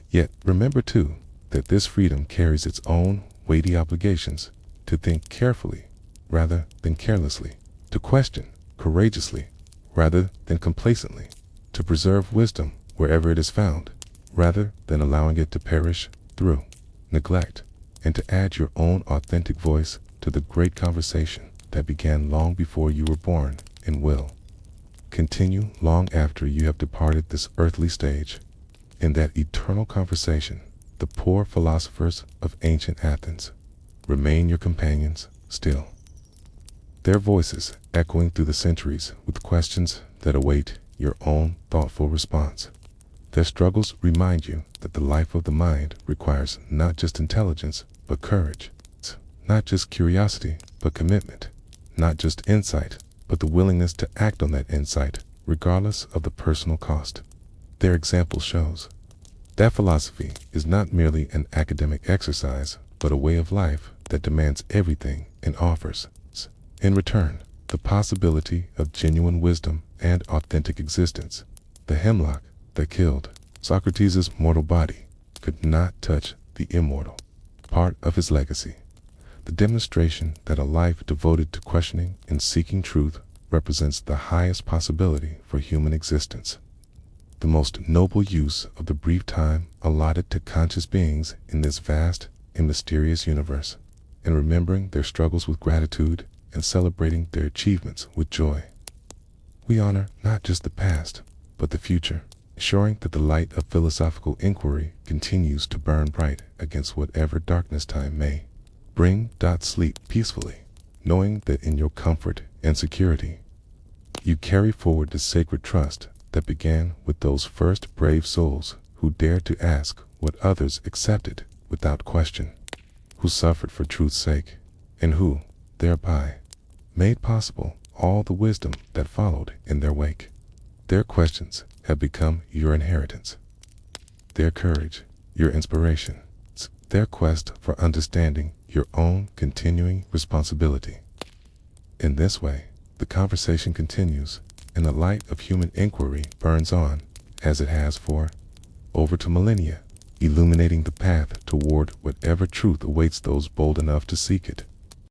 S1: Yet remember too that this freedom carries its own weighty obligations to think carefully rather than carelessly, to question courageously rather than complacently, to preserve wisdom wherever it is found rather than allowing it to perish through neglect, and to add your own authentic voice to the great conversation that began long before you were born and will continue long after you have departed this earthly stage. In that eternal conversation, the poor philosophers of ancient Athens remain your companions still, their voices echoing through the centuries with questions that await your own thoughtful response. Their struggles remind you that the life of the mind requires not just intelligence, but courage, not just curiosity, but commitment, not just insight, but the willingness to act on that insight, regardless of the personal cost. Their example shows that philosophy is not merely an academic exercise, but a way of life that demands everything and offers, in return, the possibility of genuine wisdom and authentic existence. The hemlock that killed Socrates' mortal body could not touch the immortal part of his legacy, the demonstration that a life devoted to questioning and seeking truth represents the highest possibility for human existence. The most noble use of the brief time allotted to conscious beings in this vast and mysterious universe, and remembering their struggles with gratitude and celebrating their achievements with joy. We honor not just the past, but the future, ensuring that the light of philosophical inquiry continues to burn bright against whatever darkness time may bring. Sleep peacefully, knowing that in your comfort and security, you carry forward the sacred trust that began with those first brave souls who dared to ask what others accepted without question, who suffered for truth's sake, and who, thereby, made possible all the wisdom that followed in their wake. Their questions have become your inheritance, their courage, your inspiration, their quest for understanding your own continuing responsibility. In this way, the conversation continues, and the light of human inquiry burns on, as it has for over 2 millennia, illuminating the path toward whatever truth awaits those bold enough to seek it.